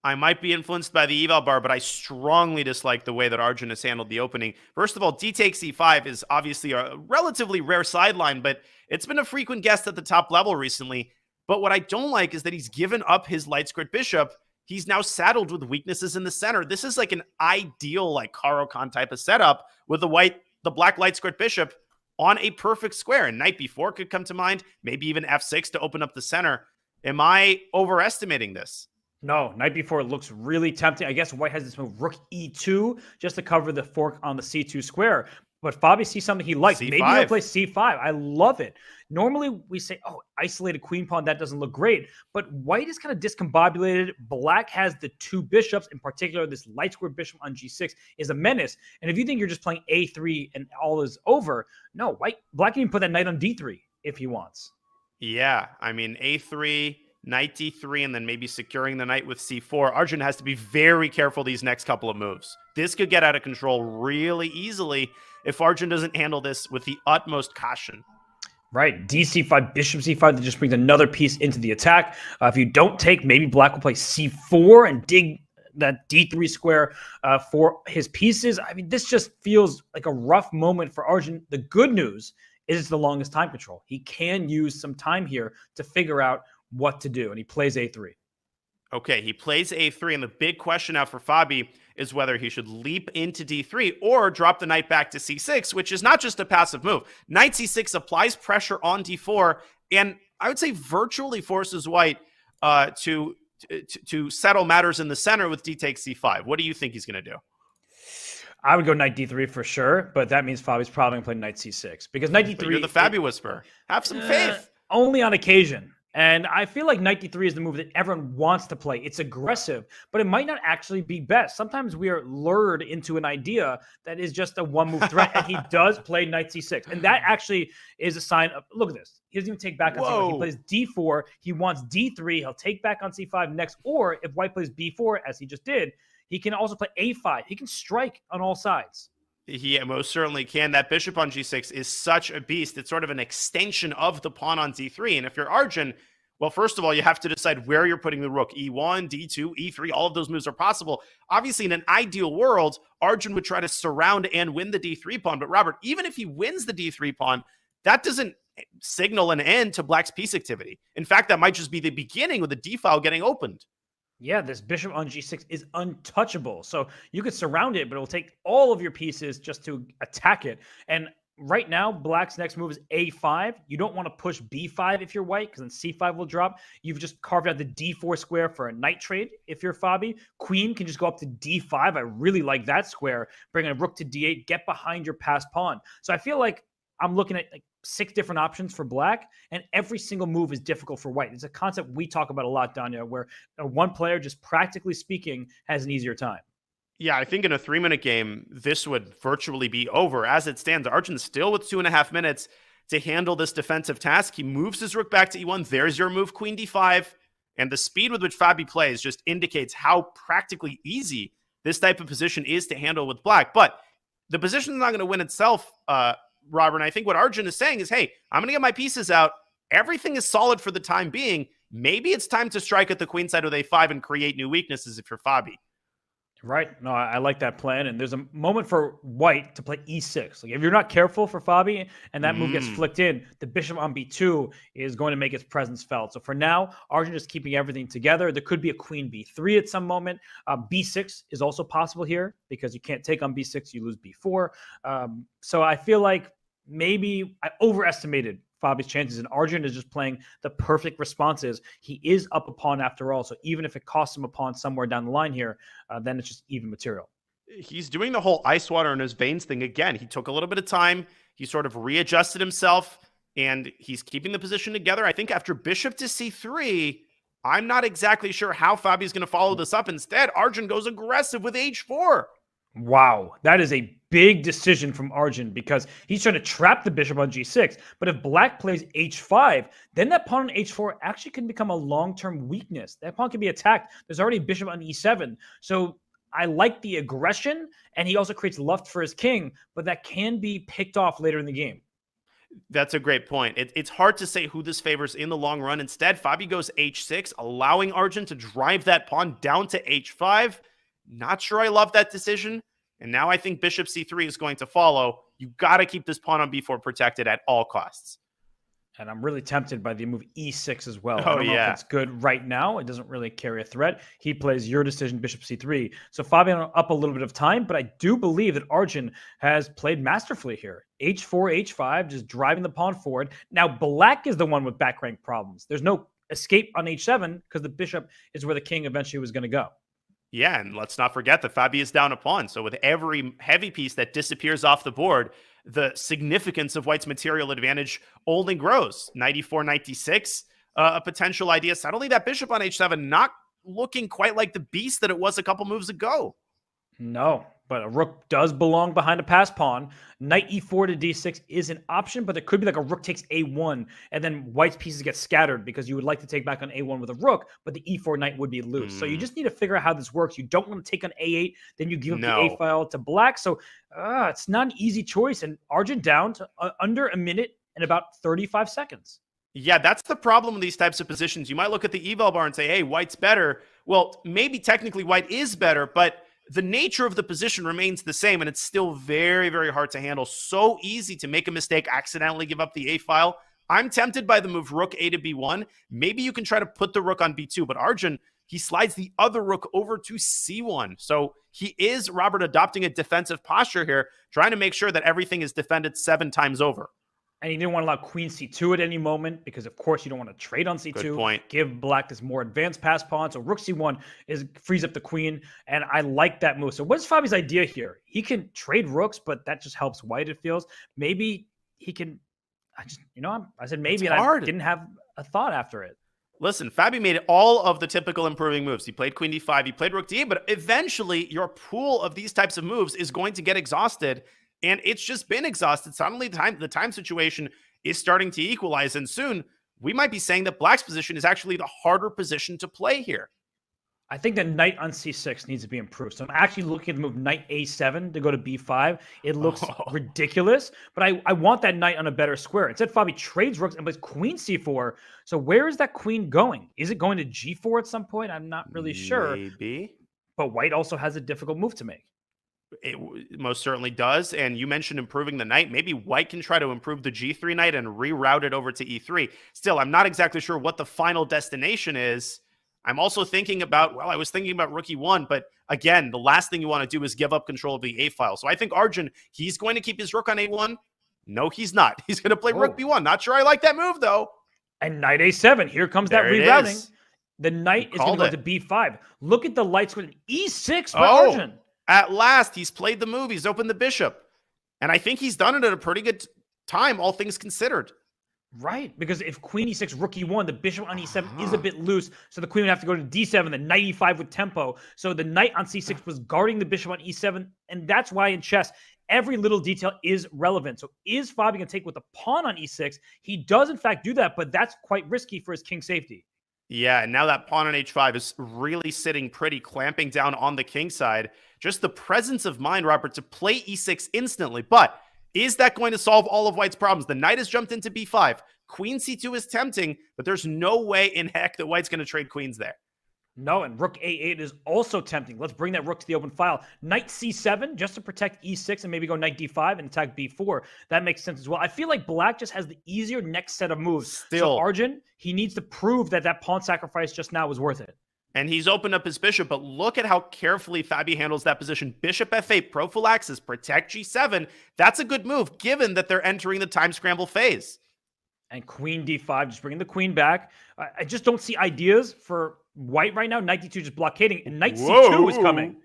I might be influenced by the eval bar, but I strongly dislike the way that Arjun has handled the opening. First of all, d takes e5 is obviously a relatively rare sideline, but it's been a frequent guest at the top level recently. But what I don't like is that he's given up his light squared bishop. He's now saddled with weaknesses in the center. This is like an ideal like Caro-Kann type of setup with the black light squared bishop on a perfect square. And knight b4 could come to mind, maybe even f6 to open up the center. Am I overestimating this? No, knight b4 looks really tempting. I guess white has this move, rook e2, just to cover the fork on the c2 square. But Fabi sees something he likes. C5. Maybe he'll play c5. I love it. Normally, we say, oh, isolated queen pawn, that doesn't look great. But white is kind of discombobulated. Black has the two bishops. In particular, this light square bishop on g6 is a menace. And if you think you're just playing a3 and all is over, no, black can even put that knight on d3 if he wants. Yeah, I mean, a3... knight d3, and then maybe securing the knight with c4. Arjun has to be very careful these next couple of moves. This could get out of control really easily if Arjun doesn't handle this with the utmost caution. Right, dc5, bishop c5, that just brings another piece into the attack. If you don't take, maybe black will play c4 and dig that d3 square for his pieces. I mean, this just feels like a rough moment for Arjun. The good news is it's the longest time control. He can use some time here to figure out what to do, and he plays a3. Okay, he plays a3, and the big question now for Fabi is whether he should leap into d3 or drop the knight back to c6, which is not just a passive move. Knight c6 applies pressure on d4, and I would say virtually forces white to settle matters in the center with d takes c5. What do you think he's going to do? I would go knight d3 for sure, but that means Fabi's probably going to play knight c6 because knight d3. But you're the Fabi whisperer. Have some faith. Only on occasion. And I feel like knight d3 is the move that everyone wants to play. It's aggressive, but it might not actually be best. Sometimes we are lured into an idea that is just a one-move threat, and he does play knight c6. And that actually is a sign of, look at this. He doesn't even take back on c5. He plays d4. He wants d3. He'll take back on c5 next. Or if white plays b4, as he just did, he can also play a5. He can strike on all sides. He most certainly can. That bishop on g6 is such a beast. It's sort of an extension of the pawn on d3. And if you're Arjun, well, first of all, you have to decide where you're putting the rook. e1, d2, e3, all of those moves are possible. Obviously, in an ideal world, Arjun would try to surround and win the d3 pawn. But Robert, even if he wins the d3 pawn, that doesn't signal an end to black's piece activity. In fact, that might just be the beginning with the d file getting opened. Yeah, this bishop on g6 is untouchable. So you could surround it, but it will take all of your pieces just to attack it. And right now, black's next move is a5. You don't want to push b5 if you're white, because then c5 will drop. You've just carved out the d4 square for a knight trade if you're Fabi. Queen can just go up to d5. I really like that square. Bring a rook to d8, get behind your passed pawn. So I feel like I'm looking at like 6 different options for black, and every single move is difficult for white. It's a concept we talk about a lot, Danya, where one player, just practically speaking, has an easier time. Yeah, I think in a 3-minute game, this would virtually be over. As it stands, Arjun's still with 2.5 minutes to handle this defensive task. He moves his rook back to e1. There's your move, queen d5. And the speed with which Fabi plays just indicates how practically easy this type of position is to handle with black. But the position is not going to win itself, Robert. And I think what Arjun is saying is, hey, I'm going to get my pieces out. Everything is solid for the time being. Maybe it's time to strike at the queen side with a5 and create new weaknesses if you're Fabi. Right. No, I like that plan. And there's a moment for white to play e6. Like if you're not careful for Fabi and that move gets flicked in, the bishop on b2 is going to make its presence felt. So for now, Arjun is keeping everything together. There could be a queen b3 at some moment. B6 is also possible here because you can't take on b6. You lose b4. So I feel like maybe I overestimated Fabi's chances, and Arjun is just playing the perfect responses. He is up a pawn after all, so even if it costs him a pawn somewhere down the line here, then it's just even material. He's doing the whole ice water in his veins thing again. He took a little bit of time. He sort of readjusted himself, and he's keeping the position together. I think after bishop to c3, I'm not exactly sure how Fabi's going to follow this up. Instead, Arjun goes aggressive with h4. Wow, that is a big decision from Arjun because he's trying to trap the bishop on g6. But if black plays h5, then that pawn on h4 actually can become a long-term weakness. That pawn can be attacked. There's already a bishop on e7. So I like the aggression, and he also creates luft for his king, but that can be picked off later in the game. That's a great point. It's hard to say who this favors in the long run. Instead, Fabi goes h6, allowing Arjun to drive that pawn down to h5. Not sure I love that decision. And now I think bishop c3 is going to follow. You got to keep this pawn on b4 protected at all costs. And I'm really tempted by the move e6 as well. Oh, I don't know if it's good right now. It doesn't really carry a threat. He plays your decision, bishop c3. So Fabian up a little bit of time, but I do believe that Arjun has played masterfully here. h4, h5, just driving the pawn forward. Now, black is the one with back rank problems. There's no escape on h7 because the bishop is where the king eventually was going to go. Yeah, and let's not forget that Fabi is down a pawn. So with every heavy piece that disappears off the board, the significance of white's material advantage only grows. 94, 96, a potential idea. Suddenly that bishop on h7 not looking quite like the beast that it was a couple moves ago. No, but a rook does belong behind a pass pawn. Knight e4 to d6 is an option, but it could be like a rook takes a1, and then white's pieces get scattered because you would like to take back on a1 with a rook, but the e4 knight would be loose. So you just need to figure out how this works. You don't want to take on a8, then you give up the a file to black. So it's not an easy choice, and Arjun down to under a minute and about 35 seconds. Yeah, that's the problem with these types of positions. You might look at the eval bar and say, hey, white's better. Well, maybe technically white is better, but the nature of the position remains the same, and it's still very, very hard to handle. So easy to make a mistake, accidentally give up the A file. I'm tempted by the move rook A to B1. Maybe you can try to put the rook on B2, but Arjun, he slides the other rook over to C1. So he is, Robert, adopting a defensive posture here, trying to make sure that everything is defended 7 times over. And he didn't want to allow queen c2 at any moment because, of course, you don't want to trade on c2. Good point. Give black this more advanced pass pawn. So rook c1 frees up the queen, and I like that move. So what's Fabi's idea here? He can trade rooks, but that just helps white, it feels. Maybe he can – I said maybe, and I didn't have a thought after it. Listen, Fabi made all of the typical improving moves. He played queen d5, he played rook d8, but eventually your pool of these types of moves is going to get exhausted. And it's just been exhausted. Suddenly, the time situation is starting to equalize. And soon, we might be saying that black's position is actually the harder position to play here. I think that knight on c6 needs to be improved. So I'm actually looking at the move knight a7 to go to b5. It looks ridiculous, but I want that knight on a better square. Instead, Fabi trades rooks and plays queen c4. So where is that queen going? Is it going to g4 at some point? I'm not really sure. Maybe. But white also has a difficult move to make. It most certainly does. And you mentioned improving the knight. Maybe white can try to improve the g3 knight and reroute it over to e3. Still, I'm not exactly sure what the final destination is. I'm also thinking about, I was thinking about rook e1, but again, the last thing you want to do is give up control of the a file. So I think Arjun, he's going to keep his rook on a1. No, he's not. He's going to play rook b1. Not sure I like that move, though. And knight a7. Here comes that rerouting. The knight is going to go to b5. Look at the light switch. e6 by Arjun. At last, he's played the move. He's opened the bishop. And I think he's done it at a pretty good time, all things considered. Right, because if queen e6, rook e1, the bishop on e7 is a bit loose, so the queen would have to go to d7, the knight e5 with tempo. So the knight on c6 was guarding the bishop on e7, and that's why in chess, every little detail is relevant. So is Fabi going to take with the pawn on e6? He does, in fact, do that, but that's quite risky for his king safety. Yeah, and now that pawn on h5 is really sitting pretty, clamping down on the king side. Just the presence of mind, Robert, to play e6 instantly. But is that going to solve all of white's problems? The knight has jumped into b5. Queen c2 is tempting, but there's no way in heck that white's going to trade queens there. No, and rook a8 is also tempting. Let's bring that rook to the open file. Knight c7 just to protect e6 and maybe go knight d5 and attack b4. That makes sense as well. I feel like black just has the easier next set of moves. So Arjun, he needs to prove that that pawn sacrifice just now was worth it. And he's opened up his bishop, but look at how carefully Fabi handles that position. Bishop f8, prophylaxis, protect g7. That's a good move, given that they're entering the time scramble phase. And queen d5, just bringing the queen back. I just don't see ideas for white right now. Knight d2 just blockading, and knight c2 is coming.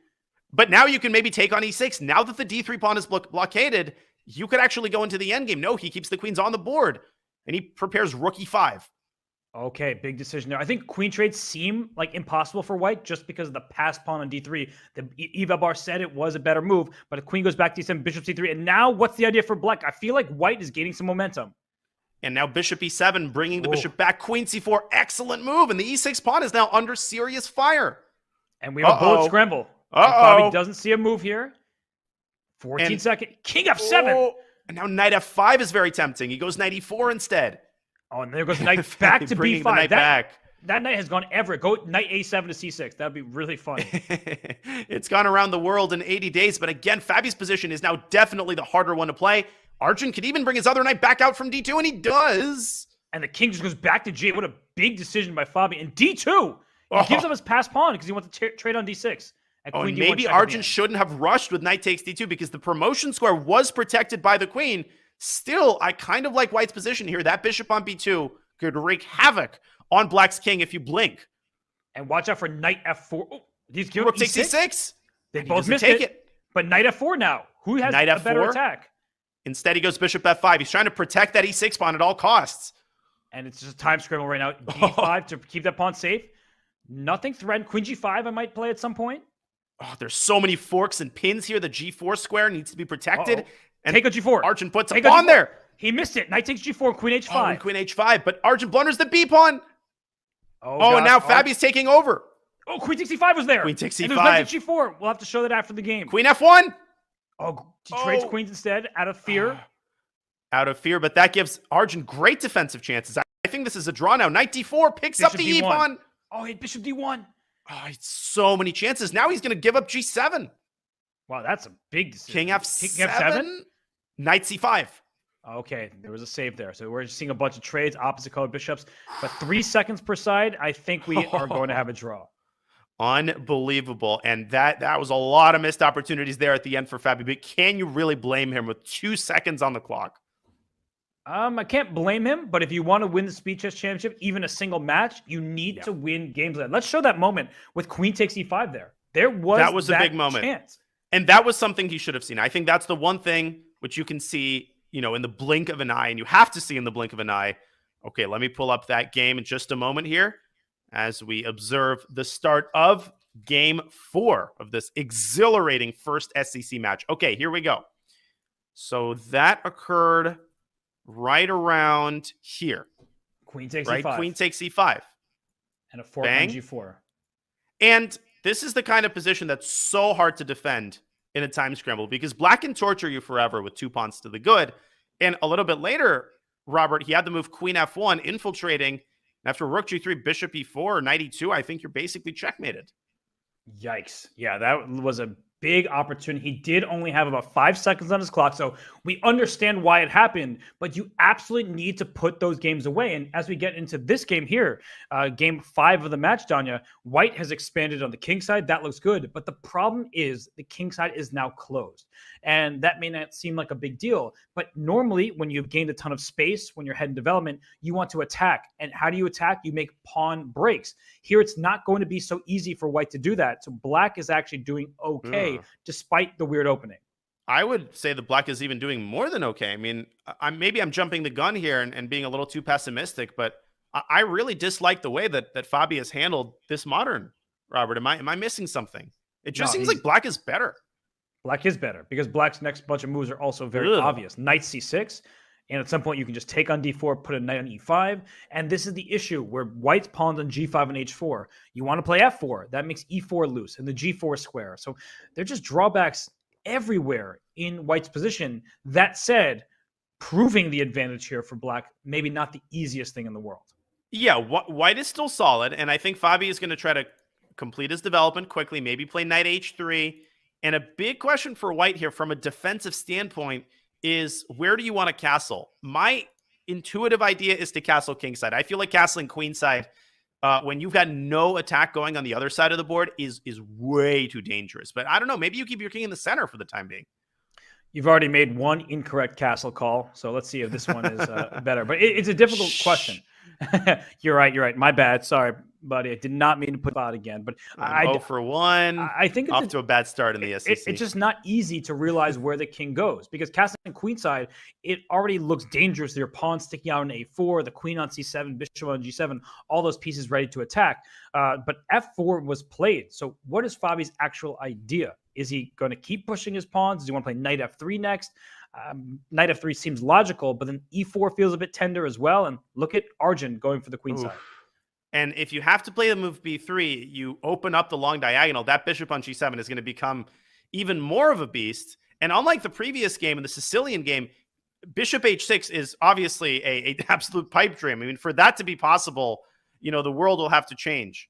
But now you can maybe take on e6. Now that the d3 pawn is blockaded, you could actually go into the endgame. No, he keeps the queens on the board, and he prepares rook e5. Okay, big decision there. I think queen trades seem like impossible for white just because of the pass pawn on d3. The Eva bar said it was a better move, but if queen goes back to d7, bishop c3, and now what's the idea for black? I feel like white is gaining some momentum. And now bishop e7, bringing the bishop back. Queen c4, excellent move. And the e6 pawn is now under serious fire. And we have a bullet scramble. Fabi doesn't see a move here. 14 seconds. King f7. And now knight f5 is very tempting. He goes knight e4 instead. Oh, and there goes knight back to b5. The knight back. That knight has gone ever. Go knight a7 to c6. That would be really fun. It's gone around the world in 80 days. But again, Fabi's position is now definitely the harder one to play. Arjun could even bring his other knight back out from d2, and he does. And the king just goes back to g8. What a big decision by Fabi. And d2. He gives up his pass pawn because he wants to trade on d6. And maybe Arjun shouldn't have rushed with knight takes d2 because the promotion square was protected by the queen. Still, I kind of like white's position here. That bishop on b2 could wreak havoc on black's king if you blink. And watch out for knight f4. Oh, he's Rook takes e6. They both missed it. But knight f4 now. Who has knight a f4? better attack? Instead, he goes bishop f5. He's trying to protect that e6 pawn at all costs. And it's just a time scramble right now. d5 to keep that pawn safe. Nothing threatened. Queen g5 I might play at some point. Oh, there's so many forks and pins here. The g4 square needs to be protected. And take a g4. Arjun puts a pawn there. He missed it. Knight takes g4, queen h5. Oh, and queen h5, but Arjun blunders the b pawn. Oh, and now Fabi's taking over. Oh, queen takes c5 was there. Queen takes c5. And there's knight takes g4. We'll have to show that after the game. Queen f1. Oh, he trades queens instead out of fear. Out of fear, but that gives Arjun great defensive chances. I think this is a draw now. Knight d4 picks up the e pawn. Oh, he had bishop d1. Oh, so many chances. Now he's going to give up g7. Wow, that's a big decision. King f7. Knight c5. Okay, there was a save there. So we're just seeing a bunch of trades, opposite colored bishops. But 3 seconds per side, I think we are going to have a draw. Unbelievable. And that was a lot of missed opportunities there at the end for Fabi. But can you really blame him with 2 seconds on the clock? I can't blame him, but if you want to win the Speed Chess Championship, even a single match, you need to win games like that. Let's show that moment with queen takes e5 there. That was a big moment. Chance. And that was something he should have seen. I think that's the one thing which you can see, in the blink of an eye, and you have to see in the blink of an eye. Okay, let me pull up that game in just a moment here as we observe the start of game 4 of this exhilarating first SEC match. Okay, here we go. So that occurred right around here. Queen takes e5. Queen takes e5. And a fork on g4. And this is the kind of position that's so hard to defend in a time scramble because black can torture you forever with 2 pawns to the good. And a little bit later, Robert, he had the move queen f1, infiltrating. After rook g3, bishop e4, knight e2, I think you're basically checkmated. Yikes. Yeah, that was a big opportunity. He did only have about 5 seconds on his clock, so we understand why it happened, but you absolutely need to put those games away. And as we get into this game here, game 5 of the match, Danya, white has expanded on the king side. That looks good, but the problem is the king side is now closed. And that may not seem like a big deal, but normally when you've gained a ton of space, when you're head in development, you want to attack. And how do you attack? You make pawn breaks. Here, it's not going to be so easy for white to do that. So black is actually doing okay, despite the weird opening. I would say the black is even doing more than okay. I mean, maybe I'm jumping the gun here and being a little too pessimistic, but I really dislike the way that Fabi has handled this modern. Robert, am I missing something? It just seems like black is better. Black is better because black's next bunch of moves are also very obvious. Knight c6, and at some point you can just take on d4, put a knight on e5, and this is the issue where white's pawns on g5 and h4. You want to play f4, that makes e4 loose and the g4 square. So they're just drawbacks everywhere in white's position. That said, proving the advantage here for black, maybe not the easiest thing in the world. Yeah, white is still solid, and I think Fabi is going to try to complete his development quickly, maybe play knight h3. And a big question for white here from a defensive standpoint is, where do you want to castle? My intuitive idea is to castle kingside. I feel like castling queenside when you've got no attack going on the other side of the board is way too dangerous. But I don't know. Maybe you keep your king in the center for the time being. You've already made one incorrect castle call, so let's see if this one is better. But it's a difficult question. You're right. My bad. Sorry. buddy. I did not mean to put spot again, but I'm 0 for 1. I think off to a bad start in the SEC. It's just not easy to realize where the king goes because castling queenside, it already looks dangerous. Your pawn sticking out on A4, the queen on C7, bishop on G7, all those pieces ready to attack. But F4 was played. So what is Fabi's actual idea? Is he going to keep pushing his pawns? Does he want to play knight F3 next? Knight F3 seems logical, but then E4 feels a bit tender as well. And look at Arjun going for the queenside. And if you have to play the move B3, you open up the long diagonal. That bishop on G7 is going to become even more of a beast. And unlike the previous game, in the Sicilian game, bishop H6 is obviously an absolute pipe dream. I mean, for that to be possible, the world will have to change.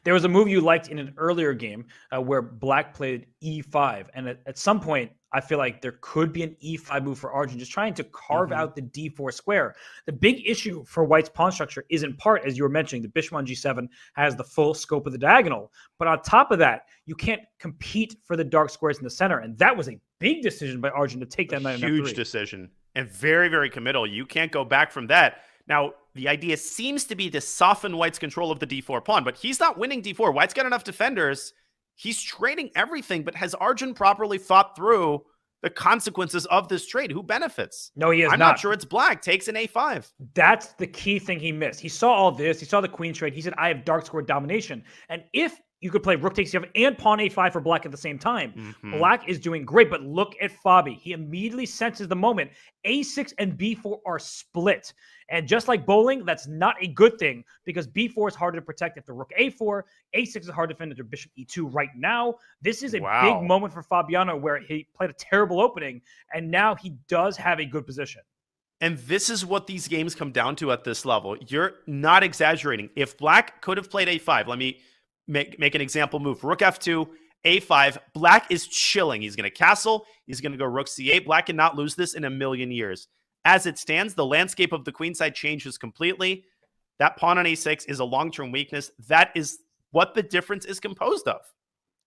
There was a move you liked in an earlier game where Black played E5. And at some point, I feel like there could be an E5 move for Arjun, just trying to carve out the D4 square. The big issue for White's pawn structure is in part, as you were mentioning, the bishop on G7 has the full scope of the diagonal. But on top of that, you can't compete for the dark squares in the center. And that was a big decision by Arjun to take that knight on F3. Huge decision. And very, very committal. You can't go back from that. Now, the idea seems to be to soften White's control of the D4 pawn, but he's not winning D4. White's got enough defenders. He's trading everything, but has Arjun properly thought through the consequences of this trade? Who benefits? No, he has I'm not sure it's Black. Takes an A5. That's the key thing he missed. He saw all this. He saw the queen trade. He said, I have dark square domination. And if you could play rook takes C7 and pawn A5 for Black at the same time, Black is doing great. But look at Fabi. He immediately senses the moment. A6 and B4 are split. And just like bowling, that's not a good thing because B4 is harder to protect after rook A4. A6 is hard to defend after bishop E2 right now. This is a big moment for Fabiano where he played a terrible opening, and now he does have a good position. And this is what these games come down to at this level. You're not exaggerating. If Black could have played A5, let me make an example move. Rook F2, A5. Black is chilling. He's going to castle. He's going to go rook C8. Black cannot lose this in a million years. As it stands, the landscape of the queenside changes completely. That pawn on A6 is a long-term weakness. That is what the difference is composed of.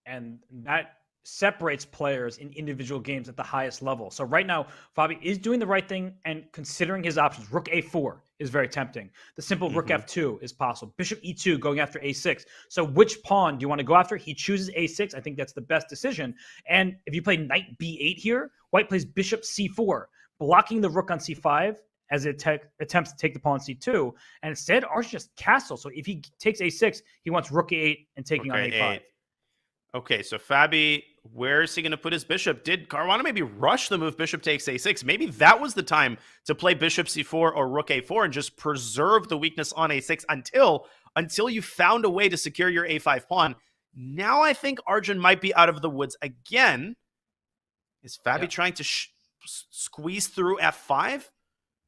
And that separates players in individual games at the highest level. So right now, Fabi is doing the right thing and considering his options. Rook A4 is very tempting. The simple rook F2 is possible. Bishop E2 going after A6. So which pawn do you want to go after? He chooses A6. I think that's the best decision. And if you play knight B8 here, White plays bishop C4, blocking the rook on C5 as it attempts to take the pawn on C2. And instead, Arjun just castles. So if he takes A6, he wants rook A8 and taking on A5. Okay, so Fabi, where is he going to put his bishop? Did Caruana maybe rush the move bishop takes A6? Maybe that was the time to play bishop C4 or rook A4 and just preserve the weakness on A6 until you found a way to secure your A5 pawn. Now I think Arjun might be out of the woods again. Is Fabi trying to squeeze through F5?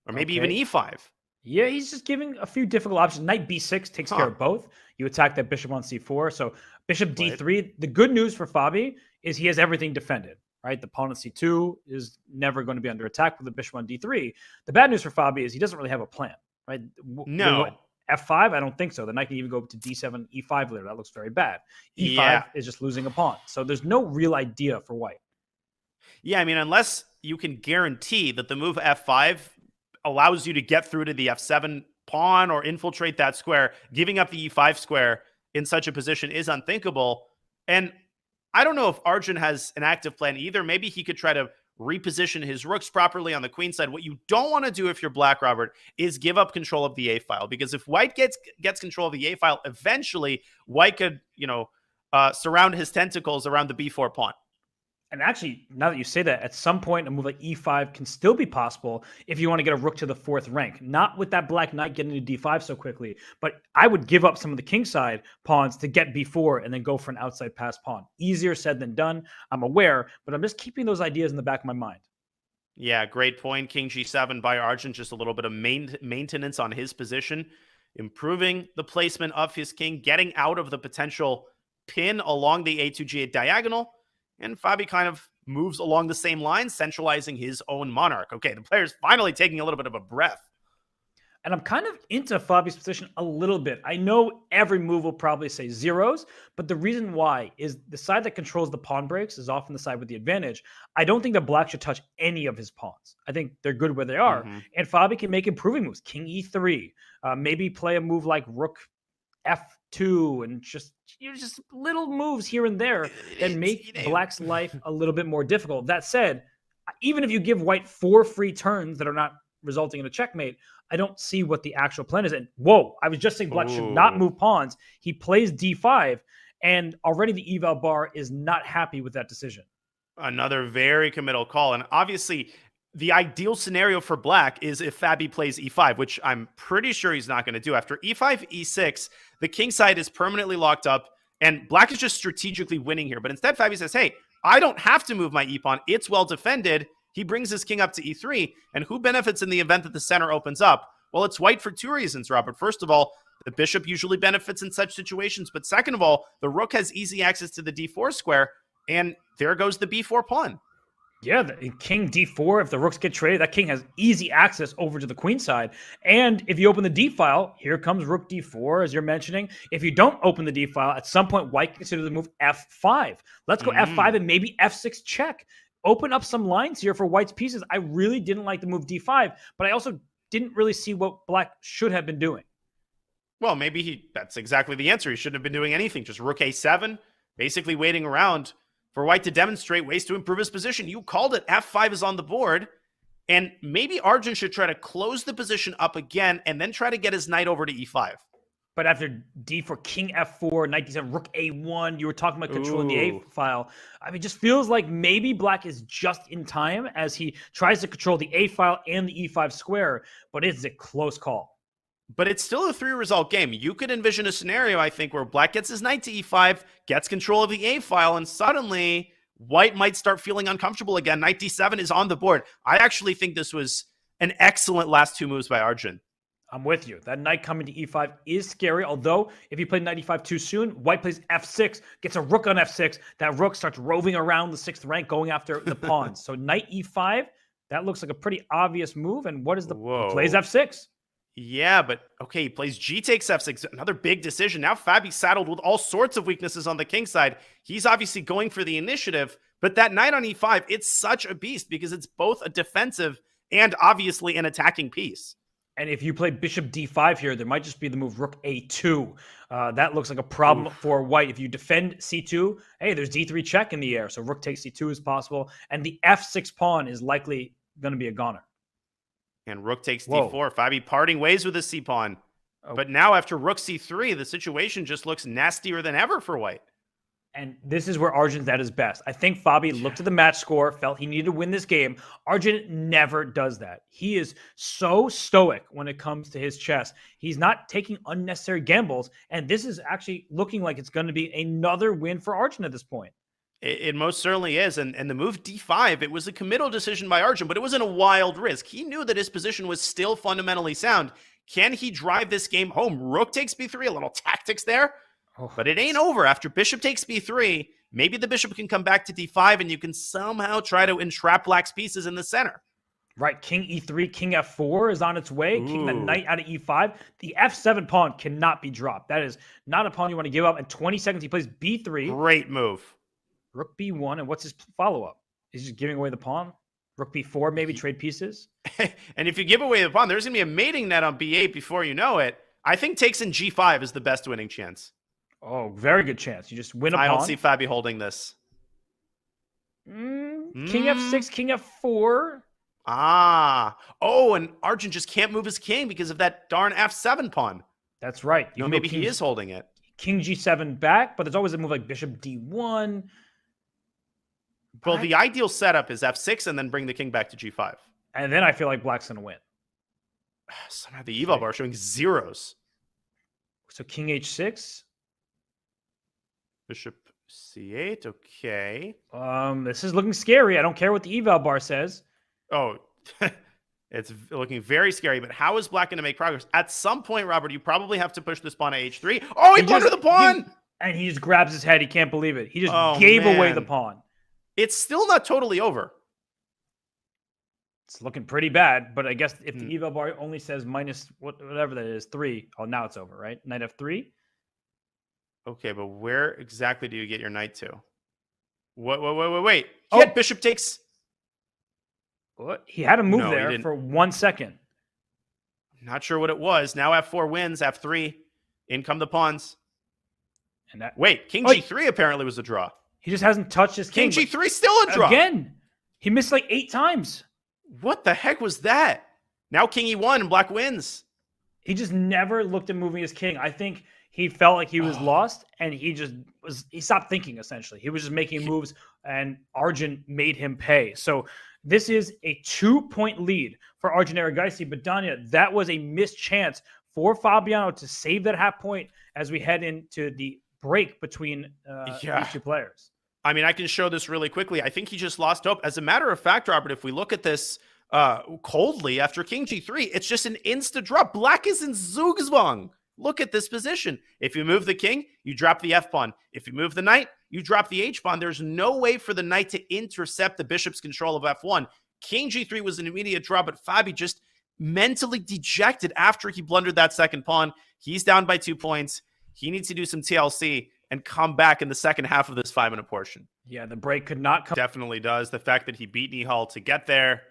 Or maybe even E5? Yeah, he's just giving a few difficult options. Knight B6 takes care of both. You attack that bishop on C4. So bishop D3. The good news for Fabi is he has everything defended, right? The pawn on C2 is never going to be under attack with the bishop on D3. The bad news for Fabi is he doesn't really have a plan, right? No. F5? I don't think so. The knight can even go up to D7, E5 later. That looks very bad. E5 is just losing a pawn. So there's no real idea for White. Yeah, I mean, unless you can guarantee that the move F5 allows you to get through to the F7 pawn or infiltrate that square, giving up the E5 square in such a position is unthinkable. And I don't know if Arjun has an active plan either. Maybe he could try to reposition his rooks properly on the queen side. What you don't want to do if you're Black, Robert, is give up control of the A file, because if White gets control of the A file, eventually White could, surround his tentacles around the B4 pawn. And actually, now that you say that, at some point, a move like E5 can still be possible if you want to get a rook to the 4th rank. Not with that Black knight getting to D5 so quickly, but I would give up some of the kingside pawns to get B4 and then go for an outside pass pawn. Easier said than done, I'm aware, but I'm just keeping those ideas in the back of my mind. Yeah, great point. King G7 by Arjun, just a little bit of maintenance on his position, improving the placement of his king, getting out of the potential pin along the A2G8 diagonal. And Fabi kind of moves along the same line, centralizing his own monarch. Okay, the player's finally taking a little bit of a breath. And I'm kind of into Fabi's position a little bit. I know every move will probably say zeros, but the reason why is the side that controls the pawn breaks is often the side with the advantage. I don't think that Black should touch any of his pawns. I think they're good where they are. And Fabi can make improving moves. King E3, maybe play a move like Rook f2 and just little moves here and there that make black's life a little bit more difficult. That said, even if you give white 4 free turns that are not resulting in a checkmate, I don't see what the actual plan is. And whoa, I was just saying black should not move pawns. He plays d5, and already the eval bar is not happy with that decision. Another very committal call. And obviously, the ideal scenario for black is if Fabi plays e5, which I'm pretty sure he's not going to do. After e5, e6, the king side is permanently locked up, and black is just strategically winning here. But instead, Fabi says, hey, I don't have to move my e-pawn. It's well defended. He brings his king up to e3, and who benefits in the event that the center opens up? Well, it's white for 2 reasons, Robert. First of all, the bishop usually benefits in such situations, but second of all, the rook has easy access to the d4 square, and there goes the b4 pawn. Yeah, the king d4, if the rooks get traded, that king has easy access over to the queen side. And if you open the d file, here comes rook d4, as you're mentioning. If you don't open the d file, at some point, white can consider the move f5. Let's go f5 and maybe f6 check. Open up some lines here for white's pieces. I really didn't like the move d5, but I also didn't really see what black should have been doing. Well, maybe that's exactly the answer. He shouldn't have been doing anything. Just rook a7, basically waiting around for white to demonstrate ways to improve his position. You called it. F5 is on the board. And maybe Arjun should try to close the position up again and then try to get his knight over to e5. But after d4, king f4, knight d7, rook a1, you were talking about controlling the a file. I mean, it just feels like maybe black is just in time as he tries to control the a file and the e5 square, but it's a close call. But it's still a 3-result game. You could envision a scenario, I think, where black gets his knight to e5, gets control of the a file, and suddenly white might start feeling uncomfortable again. Knight d7 is on the board. I actually think this was an excellent last 2 moves by Arjun. I'm with you. That knight coming to e5 is scary, although if you play knight e5 too soon, white plays f6, gets a rook on f6. That rook starts roving around the 6th rank, going after the pawns. So knight e5, that looks like a pretty obvious move. And what is the... He plays f6. Yeah, but okay, he plays g takes f6, another big decision. Now Fabi's saddled with all sorts of weaknesses on the king side. He's obviously going for the initiative, but that knight on e5, it's such a beast because it's both a defensive and obviously an attacking piece. And if you play bishop d5 here, there might just be the move rook a2. That looks like a problem for white. If you defend c2, hey, there's d3 check in the air, so rook takes c2 is possible, and the f6 pawn is likely going to be a goner. And rook takes d4. Fabi parting ways with his c-pawn. But now after rook c3, the situation just looks nastier than ever for white. And this is where Arjun's at his best. I think Fabi looked at the match score, felt he needed to win this game. Arjun never does that. He is so stoic when it comes to his chess. He's not taking unnecessary gambles. And this is actually looking like it's going to be another win for Arjun at this point. It most certainly is. And the move d5, it was a committal decision by Arjun, but it wasn't a wild risk. He knew that his position was still fundamentally sound. Can he drive this game home? Rook takes b3, a little tactics there. But it ain't over. After bishop takes b3, maybe the bishop can come back to d5 and you can somehow try to entrap black's pieces in the center. Right, king e3, king f4 is on its way. Kicking the knight out of e5. The f7 pawn cannot be dropped. That is not a pawn you want to give up. In 20 seconds, he plays b3. Great move. Rook b1, and what's his follow-up? Is he just giving away the pawn? Rook b4, maybe trade pieces? And if you give away the pawn, there's going to be a mating net on b8 before you know it. I think takes in g5 is the best winning chance. Oh, very good chance. You just win a pawn. I don't see Fabi holding this. King f6, king f4. Oh, and Arjun just can't move his king because of that darn f7 pawn. That's right. No, maybe he is holding it. King g7 back, but there's always a move like bishop d1. Well, the ideal setup is f6 and then bring the king back to g5. And then I feel like black's going to win. Somehow the eval bar showing zeros. So king h6. Bishop c8, okay. This is looking scary. I don't care what the eval bar says. Oh, it's looking very scary, but how is black going to make progress? At some point, Robert, you probably have to push this pawn to h3. Oh, he blundered the pawn! And he just grabs his head. He can't believe it. He just gave away the pawn. It's still not totally over. It's looking pretty bad, but I guess if the eval bar only says minus whatever that is, 3, oh, now it's over, right? Knight f3? Okay, but where exactly do you get your knight to? Wait. Yet bishop takes... What? He had a move there for 1 second. Not sure what it was. Now f4 wins, f3. In come the pawns. And that, Wait, king g3 apparently was a draw. He just hasn't touched his king. King g3 still a draw. Again, he missed like 8 times. What the heck was that? Now king e1 and black wins. He just never looked at moving his king. I think he felt like he was lost, and he stopped thinking, essentially. He was just making moves, and Arjun made him pay. So this is a 2-point lead for Arjun Erigaisi. But Danya, that was a missed chance for Fabiano to save that half point as we head into the break between these two players. I mean, I can show this really quickly. I think he just lost hope. As a matter of fact, Robert, if we look at this coldly after king g3, it's just an insta drop. Black is in Zugzwang. Look at this position. If you move the king, you drop the f pawn. If you move the knight, you drop the h pawn. There's no way for the knight to intercept the bishop's control of f1. King g3 was an immediate draw, but Fabi just mentally dejected after he blundered that second pawn. He's down by 2 points. He needs to do some TLC and come back in the second half of this 5-minute portion. Yeah, the break could not come. Definitely does. The fact that he beat Nihal to get there.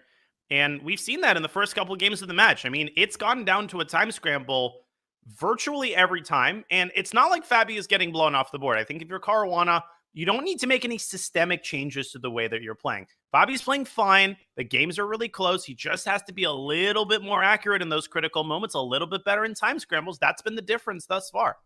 And we've seen that in the first couple of games of the match. I mean, it's gone down to a time scramble virtually every time. And it's not like Fabi is getting blown off the board. I think if you're Caruana, you don't need to make any systemic changes to the way that you're playing. Fabi's playing fine. The games are really close. He just has to be a little bit more accurate in those critical moments, a little bit better in time scrambles. That's been the difference thus far.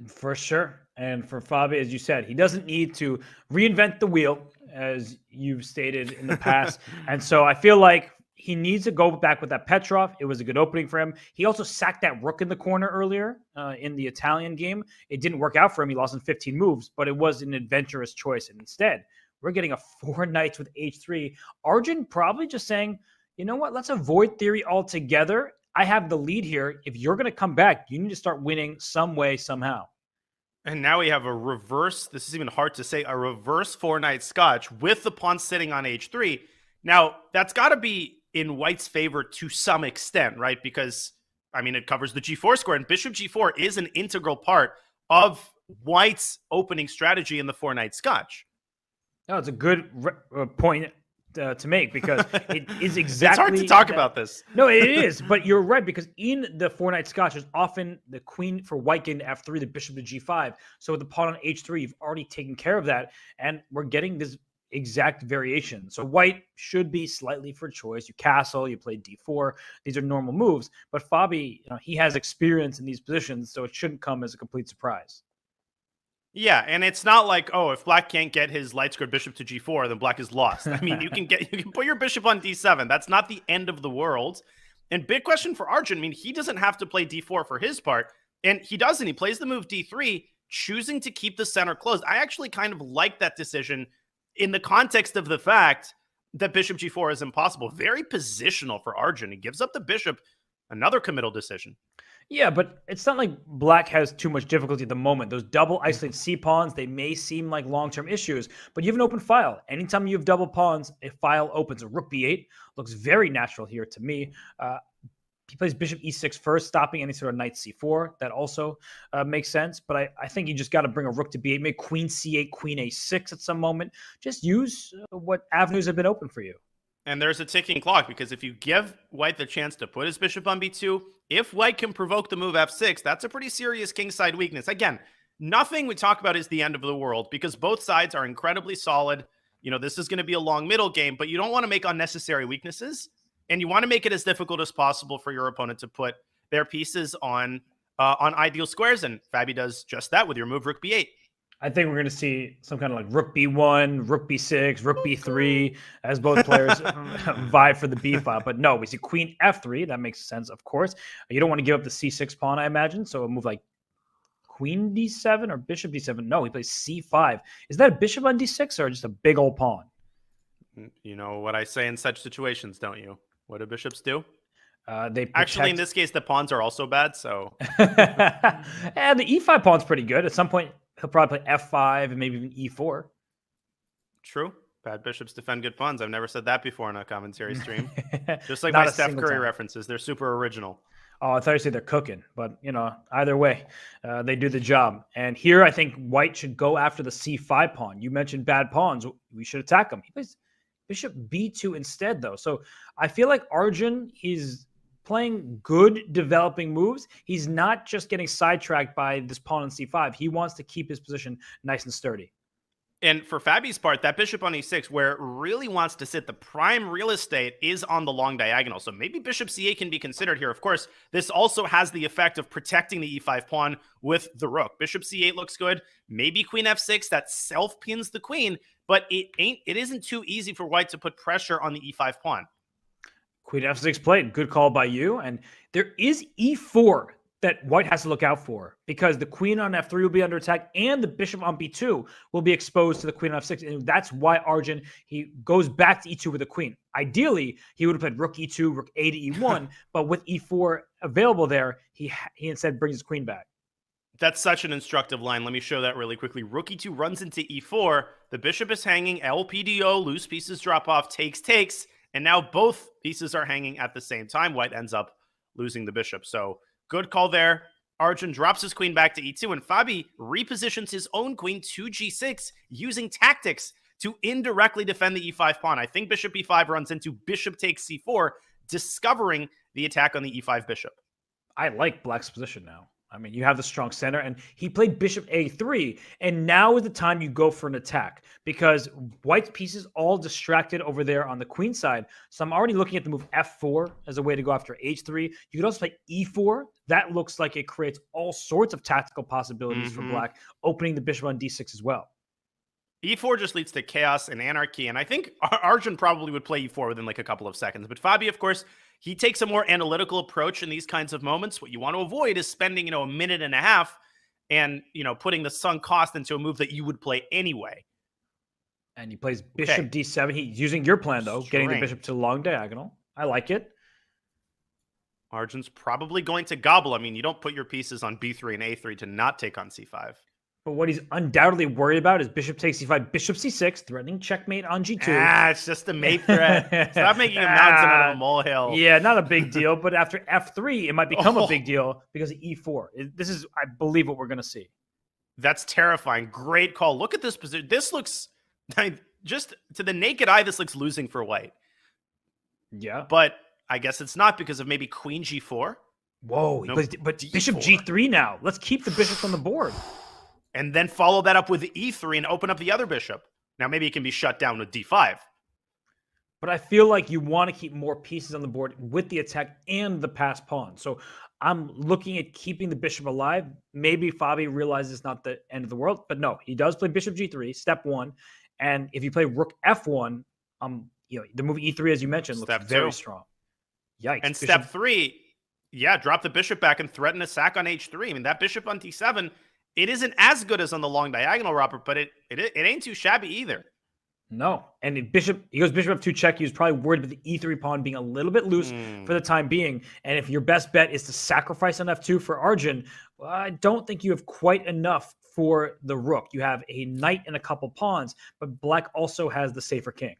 For sure. And for Fabi, as you said, he doesn't need to reinvent the wheel, as you've stated in the past. And so I feel like he needs to go back with that Petrov. It was a good opening for him. He also sacked that rook in the corner earlier in the Italian game. It didn't work out for him. He lost in 15 moves, but it was an adventurous choice. And instead, we're getting a 4 knights with h3. Arjun probably just saying, you know what, let's avoid theory altogether. I have the lead here. If you're going to come back, you need to start winning some way, somehow. And now we have a reverse, this is even hard to say, a reverse 4-knight Scotch with the pawn sitting on h3. Now, that's got to be in White's favor to some extent, right? Because, I mean, it covers the g4 square, and bishop g4 is an integral part of White's opening strategy in the 4-knight Scotch. No, it's a good point to make, because it is exactly... It's hard to talk about this. No, it is, but you're right, because in the 4-knight Scotch, there's often the queen for White getting to f3, the bishop to g5. So with the pawn on h3, you've already taken care of that, and we're getting this exact variation. So White should be slightly for choice. You castle, you play d4. These are normal moves, but Fabi, he has experience in these positions, so it shouldn't come as a complete surprise. Yeah, and it's not like, oh, if Black can't get his light squared bishop to g4, then Black is lost. I mean, you can put your bishop on d7. That's not the end of the world. And big question for Arjun. I mean, he doesn't have to play d4 for his part, and he doesn't. He plays the move d3, choosing to keep the center closed. I actually kind of like that decision in the context of the fact that bishop g4 is impossible. Very positional for Arjun. He gives up the bishop, another committal decision. Yeah, but it's not like Black has too much difficulty at the moment. Those double isolated c-pawns, they may seem like long-term issues, but you have an open file. Anytime you have double pawns, a file opens. A rook b8 looks very natural here to me. He plays bishop e6 first, stopping any sort of knight c4. That also makes sense, but I think you just got to bring a rook to b8, maybe queen c8, queen a6 at some moment. Just use what avenues have been open for you. And there's a ticking clock, because if you give White the chance to put his bishop on b2, if White can provoke the move f6, that's a pretty serious kingside weakness. Again, nothing we talk about is the end of the world, because both sides are incredibly solid. This is going to be a long middle game, but you don't want to make unnecessary weaknesses, and you want to make it as difficult as possible for your opponent to put their pieces on ideal squares, and Fabi does just that with your move rook b8. I think we're going to see some kind of like rook b1, rook b6, rook b3 as both players vie for the b file. But no, we see queen f3. That makes sense, of course. You don't want to give up the c6 pawn, I imagine. So a move like queen d7 or bishop d7. No, he plays c5. Is that a bishop on d6 or just a big old pawn? You know what I say in such situations, don't you? What do bishops do? They protect... Actually, in this case, the pawns are also bad. So, and the e5 pawn's pretty good. At some point, he'll probably play f5 and maybe even e4. True. Bad bishops defend good pawns. I've never said that before in a commentary stream. Just like my Steph Curry references. They're super original. Oh, I thought you said they're cooking. But, either way, they do the job. And here, I think White should go after the c5 pawn. You mentioned bad pawns. We should attack him. He plays bishop b2 instead, though. So I feel like Arjun, he's playing good developing moves. He's not just getting sidetracked by this pawn on c5. He wants to keep his position nice and sturdy. And for Fabi's part, that bishop on e6, where it really wants to sit, the prime real estate is on the long diagonal. So maybe bishop c8 can be considered here. Of course, this also has the effect of protecting the e5 pawn with the rook. Bishop c8 looks good. Maybe queen f6, that self-pins the queen, but it isn't too easy for white to put pressure on the e5 pawn. Queen f6 played. Good call by you. And there is e4 that white has to look out for, because the queen on f3 will be under attack and the bishop on b2 will be exposed to the queen on f6. And that's why Arjun, he goes back to e2 with the queen. Ideally, he would have played rook e2, rook a to e1, but with e4 available there, he instead brings his queen back. That's such an instructive line. Let me show that really quickly. Rook e2 runs into e4. The bishop is hanging. LPDO, loose pieces drop off, takes. And now both pieces are hanging at the same time. White ends up losing the bishop. So good call there. Arjun drops his queen back to e2, and Fabi repositions his own queen to g6 using tactics to indirectly defend the e5 pawn. I think bishop e5 runs into bishop takes c4, discovering the attack on the e5 bishop. I like black's position now. I mean, you have the strong center, and he played bishop a3, and now is the time you go for an attack, because white's pieces all distracted over there on the queen side. So I'm already looking at the move f4 as a way to go after h3. You could also play e4. That looks like it creates all sorts of tactical possibilities for black, opening the bishop on d6 as well. e4 just leads to chaos and anarchy, and I think Arjun probably would play e4 within like a couple of seconds. But Fabi, of course, he takes a more analytical approach in these kinds of moments. What you want to avoid is spending, a minute and a half and, putting the sunk cost into a move that you would play anyway. And he plays bishop d7. He's using your plan, though, getting the bishop to the long diagonal. I like it. Arjun's probably going to gobble. I mean, you don't put your pieces on b3 and a3 to not take on c5. But what he's undoubtedly worried about is bishop takes c5, bishop c6, threatening checkmate on g2. It's just a mate threat. Stop making a mountain out of a molehill. Yeah, not a big deal. But after f3, it might become a big deal because of e4. This is, I believe, what we're going to see. That's terrifying. Great call. Look at this position. This looks, just to the naked eye, this looks losing for white. Yeah. But I guess it's not because of maybe queen g4. Whoa. But bishop g3 now. Let's keep the bishops on the board. And then follow that up with e3 and open up the other bishop. Now, maybe it can be shut down with d5. But I feel like you want to keep more pieces on the board with the attack and the passed pawn. So I'm looking at keeping the bishop alive. Maybe Fabi realizes it's not the end of the world. But no, he does play bishop g3, step one. And if you play rook f1, the move e3, as you mentioned, looks very strong. Yikes. And step three, drop the bishop back and threaten a sack on h3. I mean, that bishop on d7... it isn't as good as on the long diagonal, Robert, but it ain't too shabby either. No. And he goes bishop f2 check. He was probably worried about the e3 pawn being a little bit loose for the time being. And if your best bet is to sacrifice on f2 for Arjun, well, I don't think you have quite enough for the rook. You have a knight and a couple pawns, but black also has the safer king.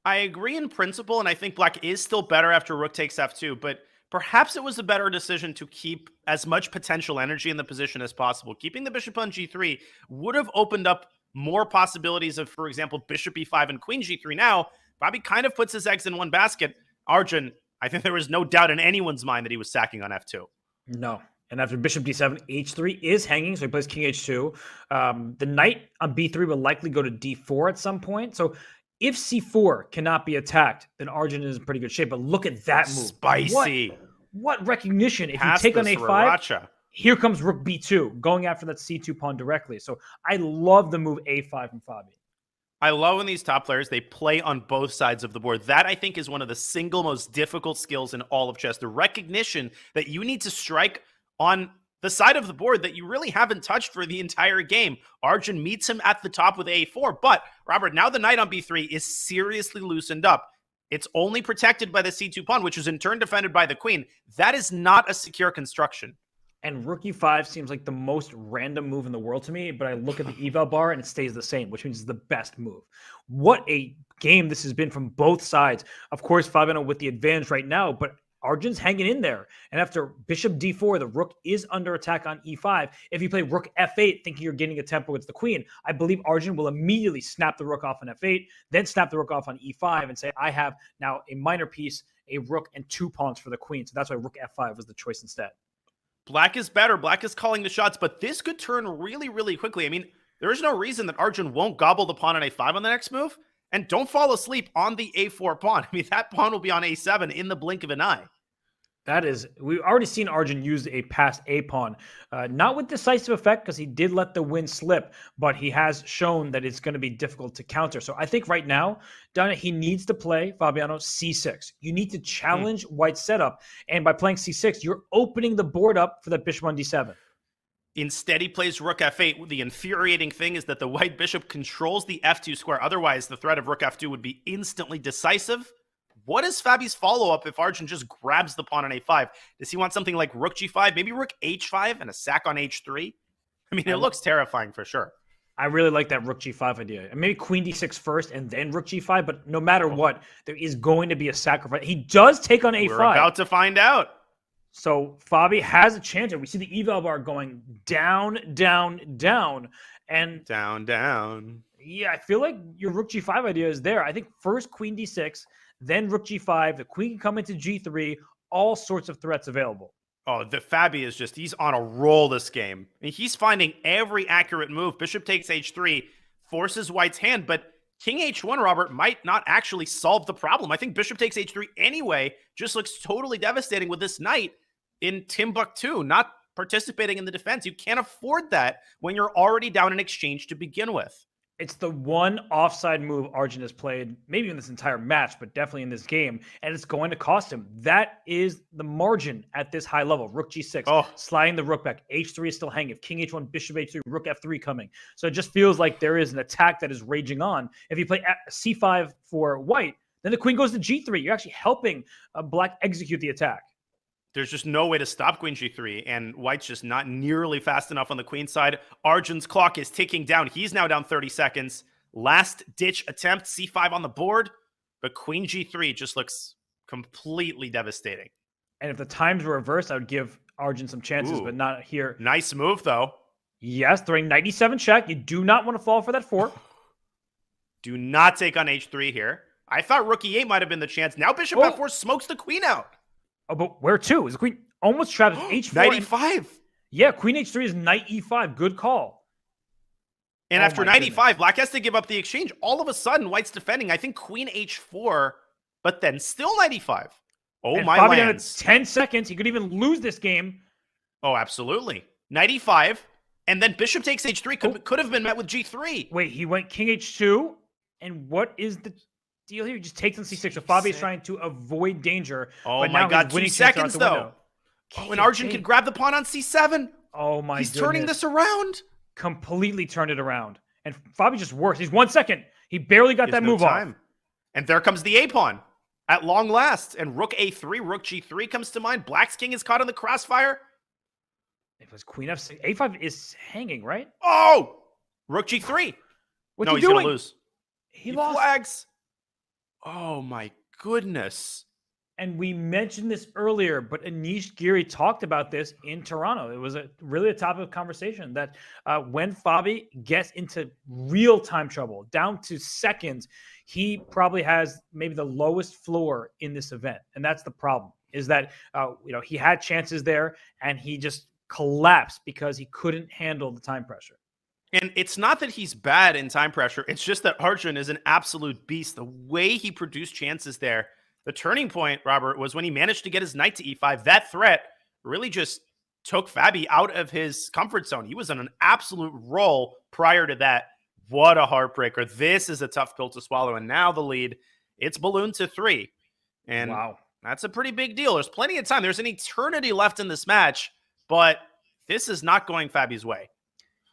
I agree in principle, and I think black is still better after rook takes f2, but perhaps it was a better decision to keep as much potential energy in the position as possible. Keeping the bishop on g3 would have opened up more possibilities of, for example, bishop e5 and queen g3. Now, Fabi kind of puts his eggs in one basket. Arjun, I think there was no doubt in anyone's mind that he was sacking on f2. No. And after bishop d7, h3 is hanging, so he plays king h2. The knight on b3 will likely go to d4 at some point. So if c4 cannot be attacked, then Arjun is in pretty good shape. But look at that move. Spicy. What recognition. If you take on a5, here comes rook b2, going after that c2 pawn directly. So I love the move a5 from Fabi. I love when these top players, they play on both sides of the board. That, I think, is one of the single most difficult skills in all of chess. The recognition that you need to strike on the side of the board that you really haven't touched for the entire game. Arjun meets him at the top with a4. But, Robert, now the knight on b3 is seriously loosened up. It's only protected by the c2 pawn, which is in turn defended by the queen. That is not a secure construction. And rook e5 seems like the most random move in the world to me, but I look at the eval bar and it stays the same, which means it's the best move. What a game this has been from both sides. Of course, Fabiano with the advantage right now, but Arjun's hanging in there. And after bishop d4, the rook is under attack on e5. If you play rook f8, thinking you're gaining a tempo with the queen, I believe Arjun will immediately snap the rook off on f8, then snap the rook off on e5 and say, I have now a minor piece, a rook and 2 pawns for the queen. So that's why rook f5 was the choice instead. Black is better. Black is calling the shots, but this could turn really, really quickly. I mean, there is no reason that Arjun won't gobble the pawn on a5 on the next move. And don't fall asleep on the a4 pawn. I mean, that pawn will be on a7 in the blink of an eye. We've already seen Arjun use a passed a pawn, not with decisive effect because he did let the win slip, but he has shown that it's going to be difficult to counter. So I think right now, Donna, he needs to play Fabiano c6. You need to challenge White's setup, and by playing c6, you're opening the board up for the bishop on d7. Instead, he plays rook f8. The infuriating thing is that the white bishop controls the f2 square. Otherwise, the threat of rook f2 would be instantly decisive. What is Fabi's follow-up if Arjun just grabs the pawn on a5? Does he want something like rook g5, maybe rook h5 and a sack on h3? I mean, it looks terrifying for sure. I really like that rook g5 idea. And maybe queen d6 first and then rook g5, but no matter what, there is going to be a sacrifice. He does take on a5. We're about to find out. So Fabi has a chance. We see the eval bar going down, down, down. And down, down. Yeah, I feel like your rook g5 idea is there. I think first queen d6, then rook g5. The queen can come into g3. All sorts of threats available. Oh, the Fabi is he's on a roll this game. I mean, he's finding every accurate move. Bishop takes h3, forces White's hand, but king h1, Robert, might not actually solve the problem. I think bishop takes h3 anyway just looks totally devastating with this knight in Timbuktu, not participating in the defense. You can't afford that when you're already down in exchange to begin with. It's the one offside move Arjun has played, maybe in this entire match, but definitely in this game, and it's going to cost him. That is the margin at this high level. Rook g6, sliding the rook back. h3 is still hanging. If king h1, bishop h3, rook f3 coming. So it just feels like there is an attack that is raging on. If you play c5 for White, then the queen goes to g3. You're actually helping Black execute the attack. There's just no way to stop queen g3, and White's just not nearly fast enough on the queen side. Arjun's clock is ticking down. He's now down 30 seconds. Last-ditch attempt, c5 on the board, but queen g3 just looks completely devastating. And if the times were reversed, I would give Arjun some chances, but not here. Nice move, though. Yes, throwing 97 check. You do not want to fall for that fork. Do not take on h3 here. I thought rook e8 might have been the chance. Now bishop f4 smokes the queen out. Oh, but where to? Is the queen almost trapped? h4. 95. Yeah, queen h3 is knight e5. Good call. And after 95, Black has to give up the exchange. All of a sudden, White's defending. I think queen h4, but then still 95. Oh, and my Fabi lands. 10 seconds. He could even lose this game. Oh, absolutely. 95. And then bishop takes h3 could have been met with g3. Wait, he went king h2. And what is the deal here? He just takes on c6. So Fabi is trying to avoid danger. Oh my God, 2 seconds though. Oh, and Arjun can grab the pawn on c7. Oh my He's turning this around. Completely turned it around. And Fabi just works. He's 1 second. He barely got that move off. And there comes the a-pawn at long last. And rook a3, rook g3 comes to mind. Black's king is caught in the crossfire. It was queen f6. a5 is hanging, right? Oh! Rook g3. What's he he's doing? Gonna lose. He lost. Flags. Oh my goodness. And we mentioned this earlier, but Anish Giri talked about this in Toronto. It was really a topic of conversation that when Fabi gets into real-time trouble, down to seconds, he probably has maybe the lowest floor in this event. And that's the problem, is that he had chances there, and he just collapsed because he couldn't handle the time pressure. And it's not that he's bad in time pressure. It's just that Arjun is an absolute beast. The way he produced chances there, the turning point, Robert, was when he managed to get his knight to e5. That threat really just took Fabi out of his comfort zone. He was on an absolute roll prior to that. What a heartbreaker. This is a tough pill to swallow. And now the lead, it's ballooned to 3. And wow, that's a pretty big deal. There's plenty of time. There's an eternity left in this match, but this is not going Fabi's way.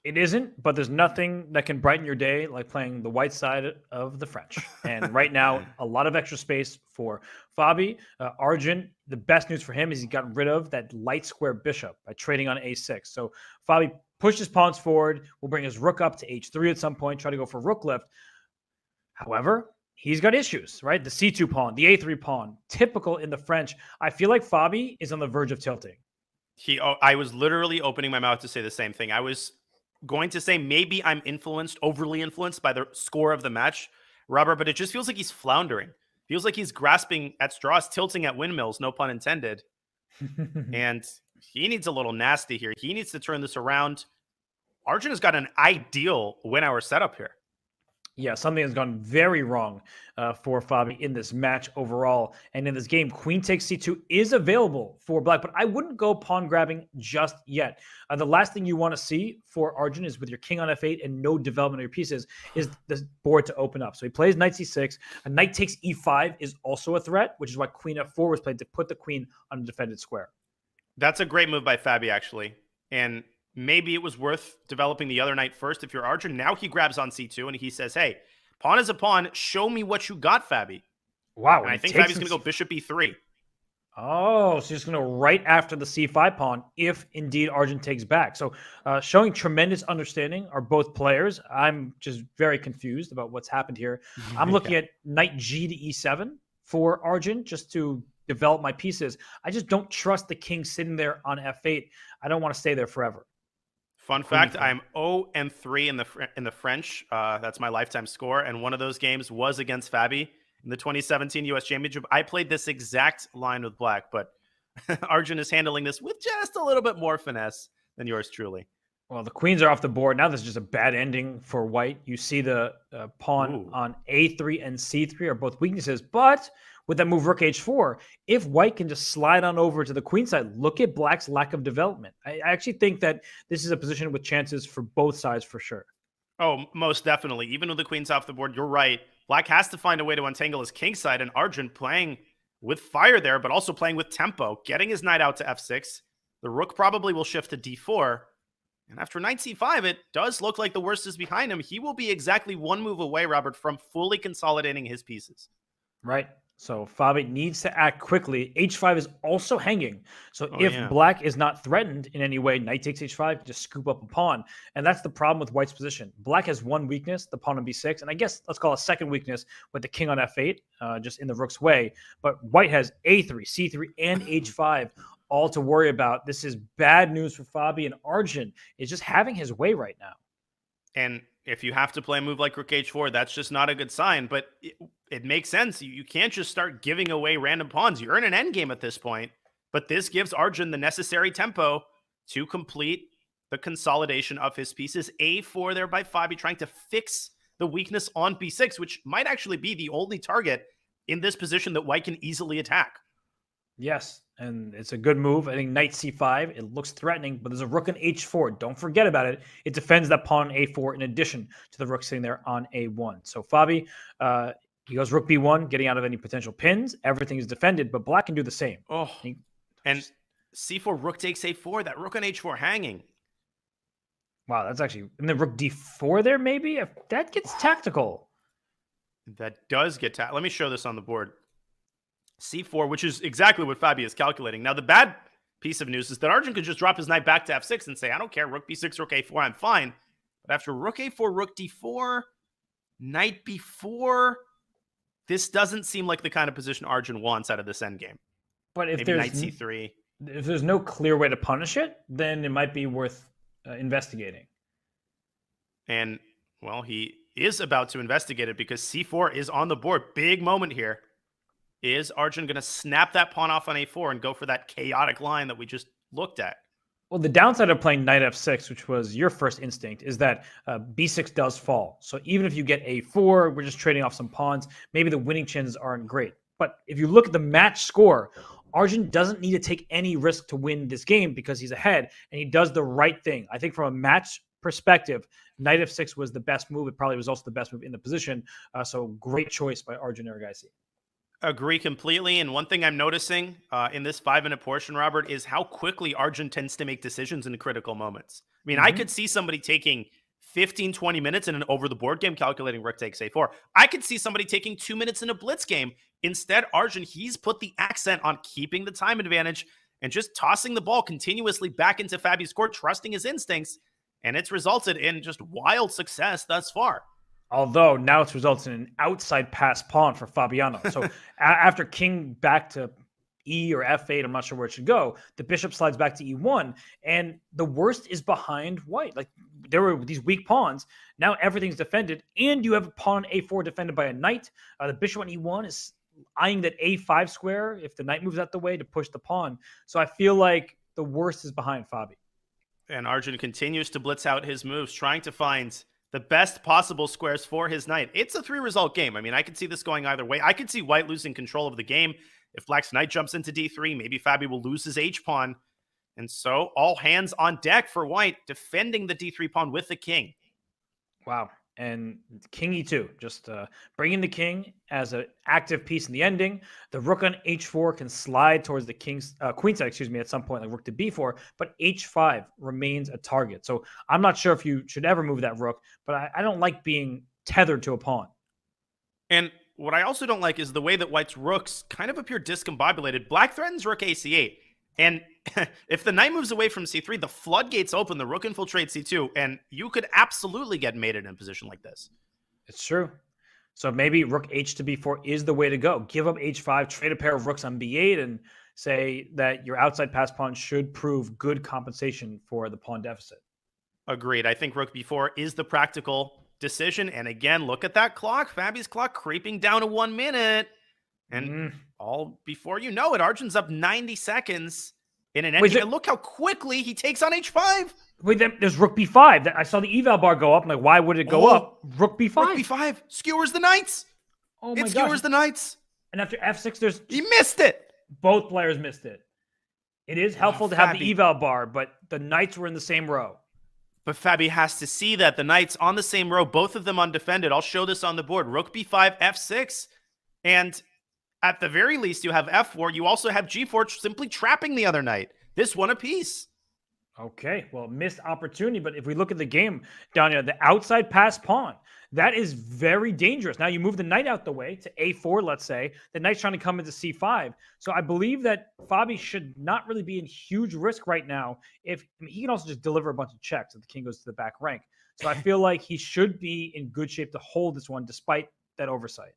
It isn't, but there's nothing that can brighten your day like playing the white side of the French. And right now, a lot of extra space for Fabi. Arjun, the best news for him is he got rid of that light square bishop by trading on a6. So Fabi pushed his pawns forward, will bring his rook up to h3 at some point, try to go for rook lift. However, he's got issues, right? The c2 pawn, the a3 pawn, typical in the French. I feel like Fabi is on the verge of tilting. I was literally opening my mouth to say the same thing. I was going to say maybe I'm overly influenced by the score of the match, Robert, but it just feels like he's floundering. Feels like he's grasping at straws, tilting at windmills, no pun intended. And he needs a little nasty here. He needs to turn this around. Arjun has got an ideal win-hour setup here. Yeah, something has gone very wrong for Fabi in this match overall. And in this game, queen takes c2 is available for black, but I wouldn't go pawn grabbing just yet. The last thing you want to see for Arjun is with your king on f8 and no development of your pieces is the board to open up. So he plays knight c6. A knight takes e5 is also a threat, which is why queen f4 was played to put the queen on a defended square. That's a great move by Fabi, actually. And maybe it was worth developing the other knight first if you're Arjun. Now he grabs on c2 and he says, hey, pawn is a pawn. Show me what you got, Fabi. Wow. And I think Fabi's going to go bishop e3. Oh, so he's going to right after the c5 pawn if indeed Arjun takes back. So showing tremendous understanding are both players. I'm just very confused about what's happened here. I'm looking at knight g to e7 for Arjun just to develop my pieces. I just don't trust the king sitting there on f8. I don't want to stay there forever. Fun fact, I'm 0-3 in the French. That's my lifetime score. And one of those games was against Fabi in the 2017 U.S. Championship. I played this exact line with black, but Arjun is handling this with just a little bit more finesse than yours truly. Well, the queens are off the board. Now this is just a bad ending for white. You see the pawn on a3 and c3 are both weaknesses, but with that move rook h4, if white can just slide on over to the queen side, look at black's lack of development. I actually think that this is a position with chances for both sides for sure. Oh, most definitely. Even with the queens off the board, you're right. Black has to find a way to untangle his king side, and Arjun playing with fire there, but also playing with tempo, getting his knight out to f6. The rook probably will shift to d4. And after knight c5, it does look like the worst is behind him. He will be exactly one move away, Robert, from fully consolidating his pieces. Right. So Fabi needs to act quickly. h5 is also hanging. So if black is not threatened in any way, knight takes h5, just scoop up a pawn. And that's the problem with white's position. Black has one weakness, the pawn on b6. And I guess let's call a second weakness with the king on f8, just in the rook's way. But white has a3, c3, and h5 all to worry about. This is bad news for Fabi, and Arjun is just having his way right now. And if you have to play a move like rook h4, that's just not a good sign. But it makes sense. You can't just start giving away random pawns. You're in an endgame at this point. But this gives Arjun the necessary tempo to complete the consolidation of his pieces. a4 there by Fabi, trying to fix the weakness on b6, which might actually be the only target in this position that white can easily attack. Yes, and it's a good move. I think knight c5, it looks threatening, but there's a rook on h4. Don't forget about it. It defends that pawn on a4 in addition to the rook sitting there on a1. So Fabi, he goes rook b1, getting out of any potential pins. Everything is defended, but black can do the same. Oh, and c4, rook takes a4, that rook on h4 hanging. Wow, that's actually... And then rook d4 there, maybe? If that gets tactical. That does get Let me show this on the board. c4, which is exactly what Fabi is calculating. Now, the bad piece of news is that Arjun could just drop his knight back to f6 and say, I don't care, rook b6, rook a4, I'm fine. But after rook a4, rook d4, knight b4, this doesn't seem like the kind of position Arjun wants out of this endgame. But if maybe there's knight c3. If there's no clear way to punish it, then it might be worth investigating. And, well, he is about to investigate it because c4 is on the board. Big moment here. Is Arjun going to snap that pawn off on a4 and go for that chaotic line that we just looked at? Well, the downside of playing knight f6, which was your first instinct, is that b6 does fall. So even if you get a4, we're just trading off some pawns. Maybe the winning chances aren't great. But if you look at the match score, Arjun doesn't need to take any risk to win this game because he's ahead, and he does the right thing. I think from a match perspective, knight f6 was the best move. It probably was also the best move in the position. So great choice by Arjun Erigaisi. Agree completely. And one thing I'm noticing in this 5-minute portion, Robert, is how quickly Arjun tends to make decisions in critical moments. I mean, I could see somebody taking 15, 20 minutes in an over-the-board game calculating rook takes a4. I could see somebody taking 2 minutes in a blitz game. Instead, Arjun, he's put the accent on keeping the time advantage and just tossing the ball continuously back into Fabi's court, trusting his instincts. And it's resulted in just wild success thus far. Although now it's resulted in an outside pass pawn for Fabiano. So after king back to E or f8, I'm not sure where it should go, the bishop slides back to e1, and the worst is behind white. Like, there were these weak pawns. Now everything's defended, and you have a pawn a4 defended by a knight. The bishop on e1 is eyeing that a5 square if the knight moves out the way to push the pawn. So I feel like the worst is behind Fabi. And Arjun continues to blitz out his moves, trying to find the best possible squares for his knight. It's a 3-result game. I mean, I could see this going either way. I could see white losing control of the game. If black's knight jumps into d3, maybe Fabi will lose his h-pawn. And so all hands on deck for white, defending the d3 pawn with the king. Wow. And king e2, just bringing the king as an active piece in the ending. The rook on h4 can slide towards the king's queen side, at some point, like rook to b4, but h5 remains a target. So I'm not sure if you should ever move that rook, but I don't like being tethered to a pawn. And what I also don't like is the way that white's rooks kind of appear discombobulated. Black threatens rook ac8. And if the knight moves away from c3, the floodgates open, the rook infiltrates c2, and you could absolutely get mated in a position like this. It's true. So maybe rook h to b4 is the way to go. Give up h5, trade a pair of rooks on b8, and say that your outside pass pawn should prove good compensation for the pawn deficit. Agreed. I think rook b4 is the practical decision. And again, look at that clock. Fabi's clock creeping down to 1 minute. And all before you know it, Arjun's up 90 seconds in an ending. And look how quickly he takes on h5. Wait, there's rook b5. I saw the eval bar go up. I'm like, why would it go up? Rook b5. Rook b5 skewers the knights. Oh my gosh. It skewers the knights. And after f6, he missed it. Both players missed it. It is helpful to have the eval bar, but the knights were in the same row. But Fabi has to see that the knights on the same row, both of them undefended. I'll show this on the board. Rook b5, f6, and at the very least, you have f4. You also have g4 simply trapping the other knight. This one apiece. Okay, well, missed opportunity. But if we look at the game, Danya, the outside pass pawn, that is very dangerous. Now you move the knight out the way to a4, let's say. The knight's trying to come into c5. So I believe that Fabi should not really be in huge risk right now. He can also just deliver a bunch of checks if the king goes to the back rank. So I feel like he should be in good shape to hold this one despite that oversight.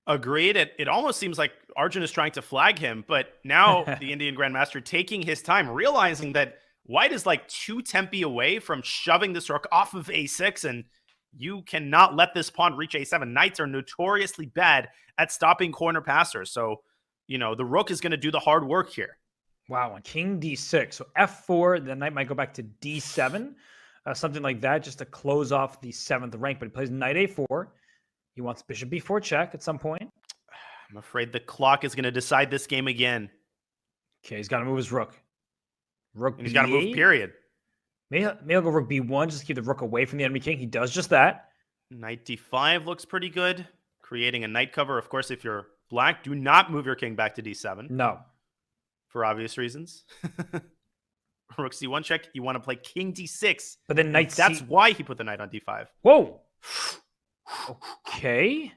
Agreed. It almost seems like Arjun is trying to flag him, but now the Indian Grandmaster taking his time, realizing that white is like 2 tempi away from shoving this rook off of a6, and you cannot let this pawn reach a7. Knights are notoriously bad at stopping corner passers, so, the rook is going to do the hard work here. Wow, and king d6. So f4, the knight might go back to d7, something like that, just to close off the 7th rank, but he plays knight a4. He wants bishop b4 check at some point. I'm afraid the clock is going to decide this game again. Okay, he's got to move his rook. And he's got to move, period. Maybe he'll go rook b1 just to keep the rook away from the enemy king. He does just that. Knight d5 looks pretty good. Creating a knight cover. Of course, if you're black, do not move your king back to d7. No. For obvious reasons. Rook c1 check. You want to play king d6. But then knight That's why he put the knight on d5. Whoa. Okay.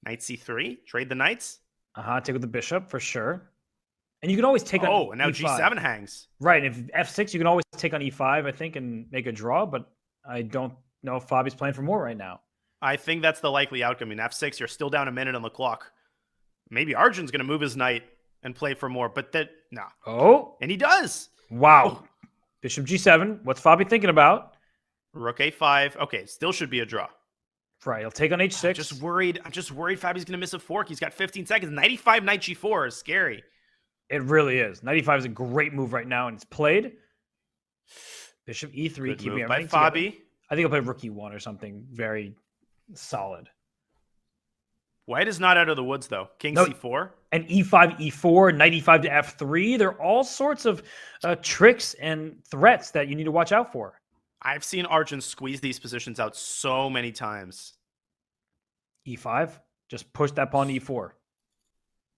Knight c3. Trade the knights. Take with the bishop for sure. And you can always take on Oh, and now e5. g7 hangs. Right. If f6, you can always take on e5, I think, and make a draw. But I don't know if Fabi's playing for more right now. I think that's the likely outcome. In f6, you're still down a minute on the clock. Maybe Arjun's going to move his knight and play for more, but no. Oh. And he does. Wow. Oh. Bishop g7. What's Fabi thinking about? Rook a5. Okay, still should be a draw. Right, he'll take on h6. I'm just worried Fabi's going to miss a fork. He's got 15 seconds. 95 knight g4 is scary. It really is. 95 is a great move right now, and it's played. Bishop e3, Good keeping move by everything Fabi. together. I think he'll play rook e1 or something very solid. White is not out of the woods, though. King c4. And e5, e4, knight e5 to f3. There are all sorts of tricks and threats that you need to watch out for. I've seen Arjun squeeze these positions out so many times. e5, just push that pawn to e4.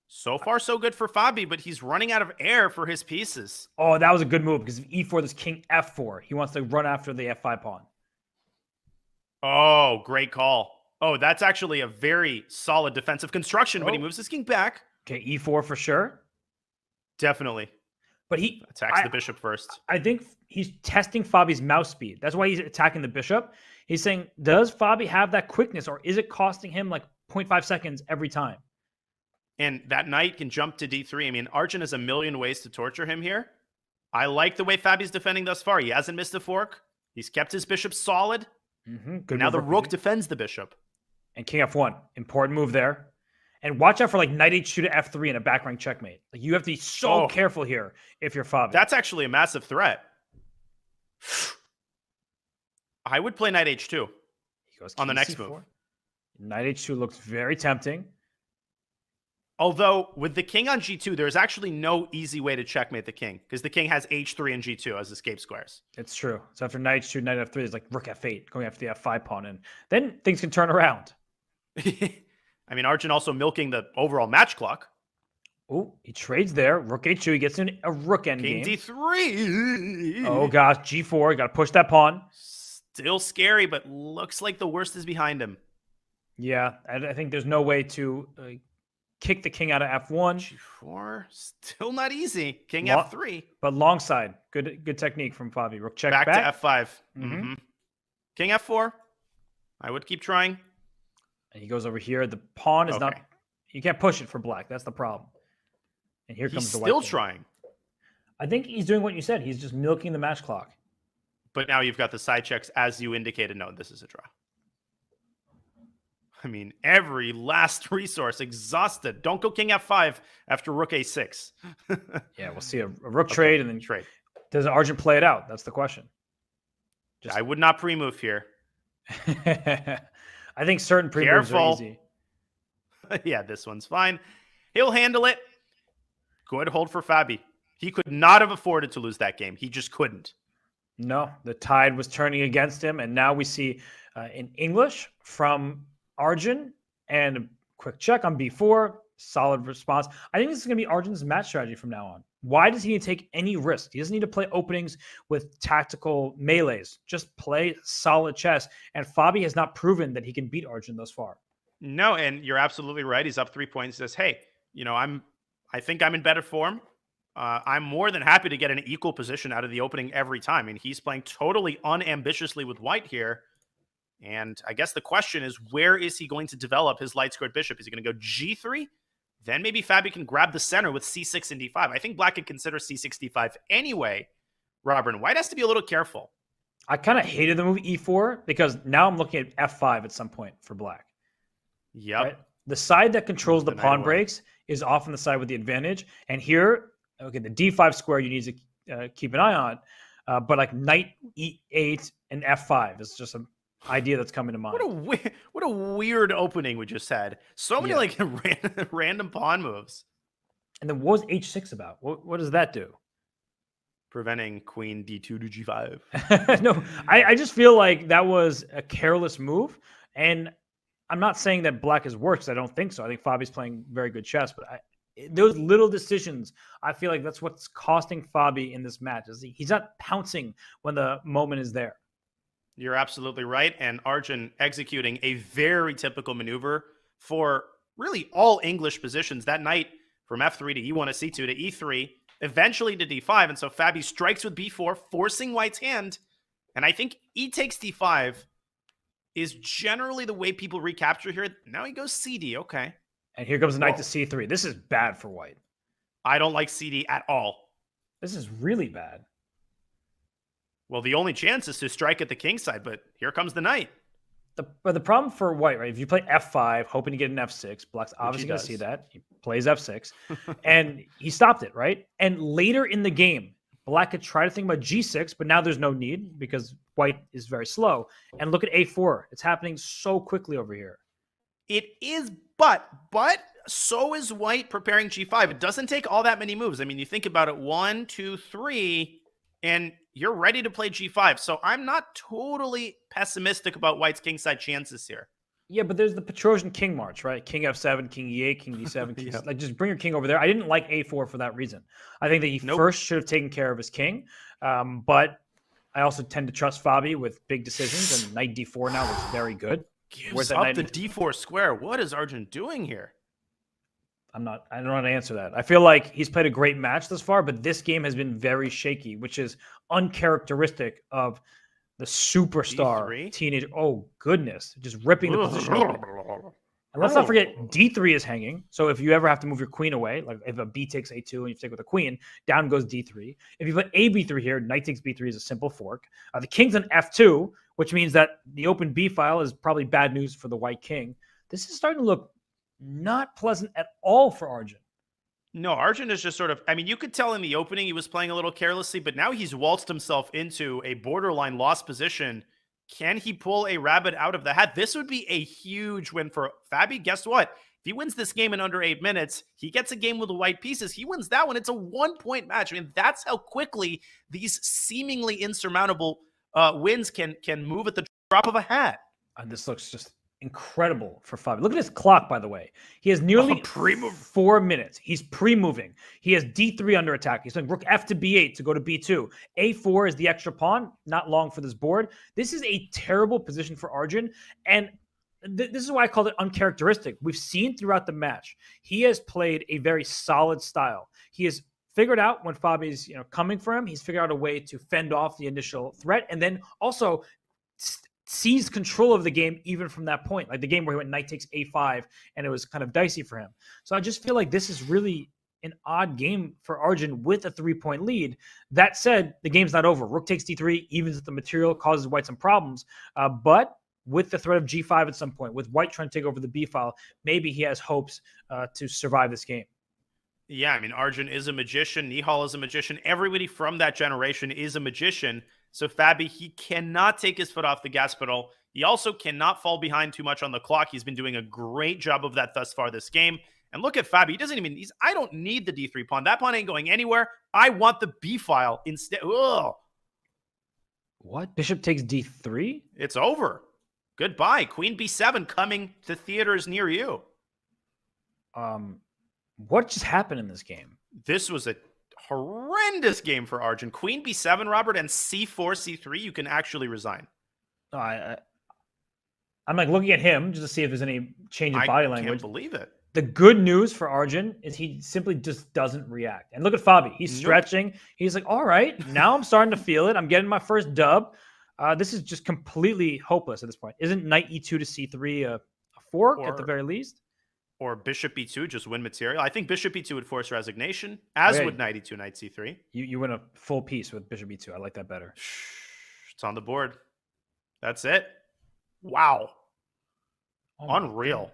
So far, so good for Fabi, but he's running out of air for his pieces. Oh, that was a good move because if e4, there's king f4. He wants to run after the f5 pawn. Oh, great call. Oh, that's actually a very solid defensive construction, but he moves his king back. Okay, e4 for sure. Definitely. But he attacks the bishop first. I think he's testing Fabi's mouse speed. That's why he's attacking the bishop. He's saying, does Fabi have that quickness, or is it costing him like 0.5 seconds every time? And that knight can jump to d3. I mean, Arjun has a million ways to torture him here. I like the way Fabi's defending thus far. He hasn't missed a fork. He's kept his bishop solid. Good now move, the rook defends the bishop. And king f1. Important move there. And watch out for like knight h2 to f3 and a back rank checkmate. Like you have to be so careful here if you're Fabi. That's actually a massive threat. I would play knight h2 on the next move. Knight h2 looks very tempting. Although with the king on g2, there's actually no easy way to checkmate the king because the king has h3 and g2 as escape squares. It's true. So after knight h2, knight f3 is like rook f8, going after the f5 pawn, and then things can turn around. I mean, Arjun also milking the overall match clock. Oh, he trades there. Rook h2, he gets in a rook endgame. King d3. Oh gosh, g4, you got to push that pawn. Still scary, but looks like the worst is behind him. Yeah, I think there's no way to kick the king out of f1. G4, still not easy. King f3. But long side. Good technique from Fabi. Rook check back. Back to f5. Mm-hmm. King f4. I would keep trying. And he goes over here. The pawn is not... You can't push it for black. That's the problem. And here comes the white. He's still trying. I think he's doing what you said. He's just milking the match clock. But now you've got the side checks as you indicated. No, this is a draw. I mean, every last resource exhausted. Don't go king f5 after rook a6. Yeah, we'll see a rook trade and then trade. Does Arjun play it out? That's the question. I would not pre-move here. I think certain pre-moves are easy. Yeah, this one's fine. He'll handle it. Good hold for Fabi. He could not have afforded to lose that game. He just couldn't. No, the tide was turning against him. And now we see in English from Arjun and a quick check on b4. Solid response. I think this is going to be Arjun's match strategy from now on. Why does he need to take any risk? He doesn't need to play openings with tactical melees. Just play solid chess. And Fabi has not proven that he can beat Arjun thus far. No, and you're absolutely right. He's up 3 points. He says, hey, I think I'm in better form. I'm more than happy to get an equal position out of the opening every time. I mean, he's playing totally unambitiously with white here. And I guess the question is, where is he going to develop his light squared bishop? Is he going to go g3? Then maybe Fabi can grab the center with c6 and d5. I think black could consider c6, d5 anyway, Robert. And white has to be a little careful. I kind of hated the move e4 because now I'm looking at f5 at some point for black. Yep. Right? The side that controls the pawn breaks is often the side with the advantage. And here, okay, the d5 square you need to keep an eye on. But like knight e8 and f5 is just an idea that's coming to mind. What a weird opening we just had. So many like random pawn moves. And then what was h6 about? What does that do? Preventing queen d2 to g5. No, I just feel like that was a careless move. And I'm not saying that black is worse. I don't think so. I think Fabi's playing very good chess. But those little decisions, I feel like that's what's costing Fabi in this match. Is he's not pouncing when the moment is there. You're absolutely right. And Arjun executing a very typical maneuver for really all English positions. That knight from f3 to e1 to c2 to e3, eventually to d5. And so Fabi strikes with b4, forcing white's hand. And I think e takes d5 is generally the way people recapture here. Now he goes cd. Okay. And here comes the knight to c3. This is bad for white. I don't like cd at all. This is really bad. Well, the only chance is to strike at the king side, but here comes the knight. But the problem for white, right? If you play f5, hoping to get an f6, black's obviously going to see that. He plays f6, and he stopped it, right? And later in the game, black could try to think about g6, but now there's no need because white is very slow. And look at a4. It's happening so quickly over here. It is, but so is white preparing g5. It doesn't take all that many moves. I mean, you think about it, 1, 2, 3, and you're ready to play g5. So I'm not totally pessimistic about white's kingside chances here. Yeah, but there's the Petrosian king march, right? King f7, king e8, king d7. King like just bring your king over there. I didn't like a4 for that reason. I think that he first should have taken care of his king. But I also tend to trust Fabi with big decisions, and knight d4 now looks very good. Gives up the d4 square. What is Arjun doing here? I don't know how to answer that. I feel like he's played a great match thus far, but this game has been very shaky, which is uncharacteristic of the superstar D3? teenager. Oh, goodness. Just ripping the position open. And let's not forget, d3 is hanging. So if you ever have to move your queen away, like if a b takes a2 and you stick with a queen, down goes d3. If you put a b3 here, knight takes b3 is a simple fork. The king's on f2, which means that the open b file is probably bad news for the white king. This is starting to look not pleasant at all for Arjun. No, Arjun is just sort of, I mean, you could tell in the opening he was playing a little carelessly, but now he's waltzed himself into a borderline lost position. Can he pull a rabbit out of the hat? This would be a huge win for Fabi. Guess what? If he wins this game in under 8 minutes, he gets a game with the white pieces. He wins that one. It's a 1-point match. I mean, that's how quickly these seemingly insurmountable wins can move at the drop of a hat. And this looks just incredible for Fabi. Look at his clock, by the way. He has nearly 4 minutes. He's pre-moving. He has D3 under attack. He's doing rook F to B8 to go to B2. A4 is the extra pawn. Not long for this board. This is a terrible position for Arjun. And this is why I called it uncharacteristic. We've seen throughout the match, he has played a very solid style. He has figured out when Fabi's coming for him, he's figured out a way to fend off the initial threat, and then also seized control of the game even from that point, like the game where he went knight takes a5 and it was kind of dicey for him. So I just feel like this is really an odd game for Arjun with a 3-point lead. That said, the game's not over. Rook takes d3, evens the material, causes white some problems, but with the threat of g5 at some point, with white trying to take over the b file, maybe he has hopes to survive this game. Yeah, I mean, Arjun is a magician. Nihal is a magician. Everybody from that generation is a magician. So Fabi, he cannot take his foot off the gas pedal. He also cannot fall behind too much on the clock. He's been doing a great job of that thus far this game. And look at Fabi. He doesn't even, I don't need the d3 pawn. That pawn ain't going anywhere. I want the b file instead. Ugh. What? Bishop takes d3? It's over. Goodbye. Queen b7 coming to theaters near you. What just happened in this game? This was a horrendous game for Arjun. Queen b7, Robert, and c4, c3, you can actually resign. I'm like looking at him just to see if there's any change in body language. I can't believe it. The good news for Arjun is he simply just doesn't react. And look at Fabi. He's stretching. He's like, all right, now I'm starting to feel it. I'm getting my first dub. This is just completely hopeless at this point. Isn't knight e2 to c3 a fork at the very least? Or bishop b2, just win material. I think bishop b2 would force resignation, as would knight e2, knight c3. You win a full piece with bishop b2. I like that better. It's on the board. That's it. Wow. Unreal.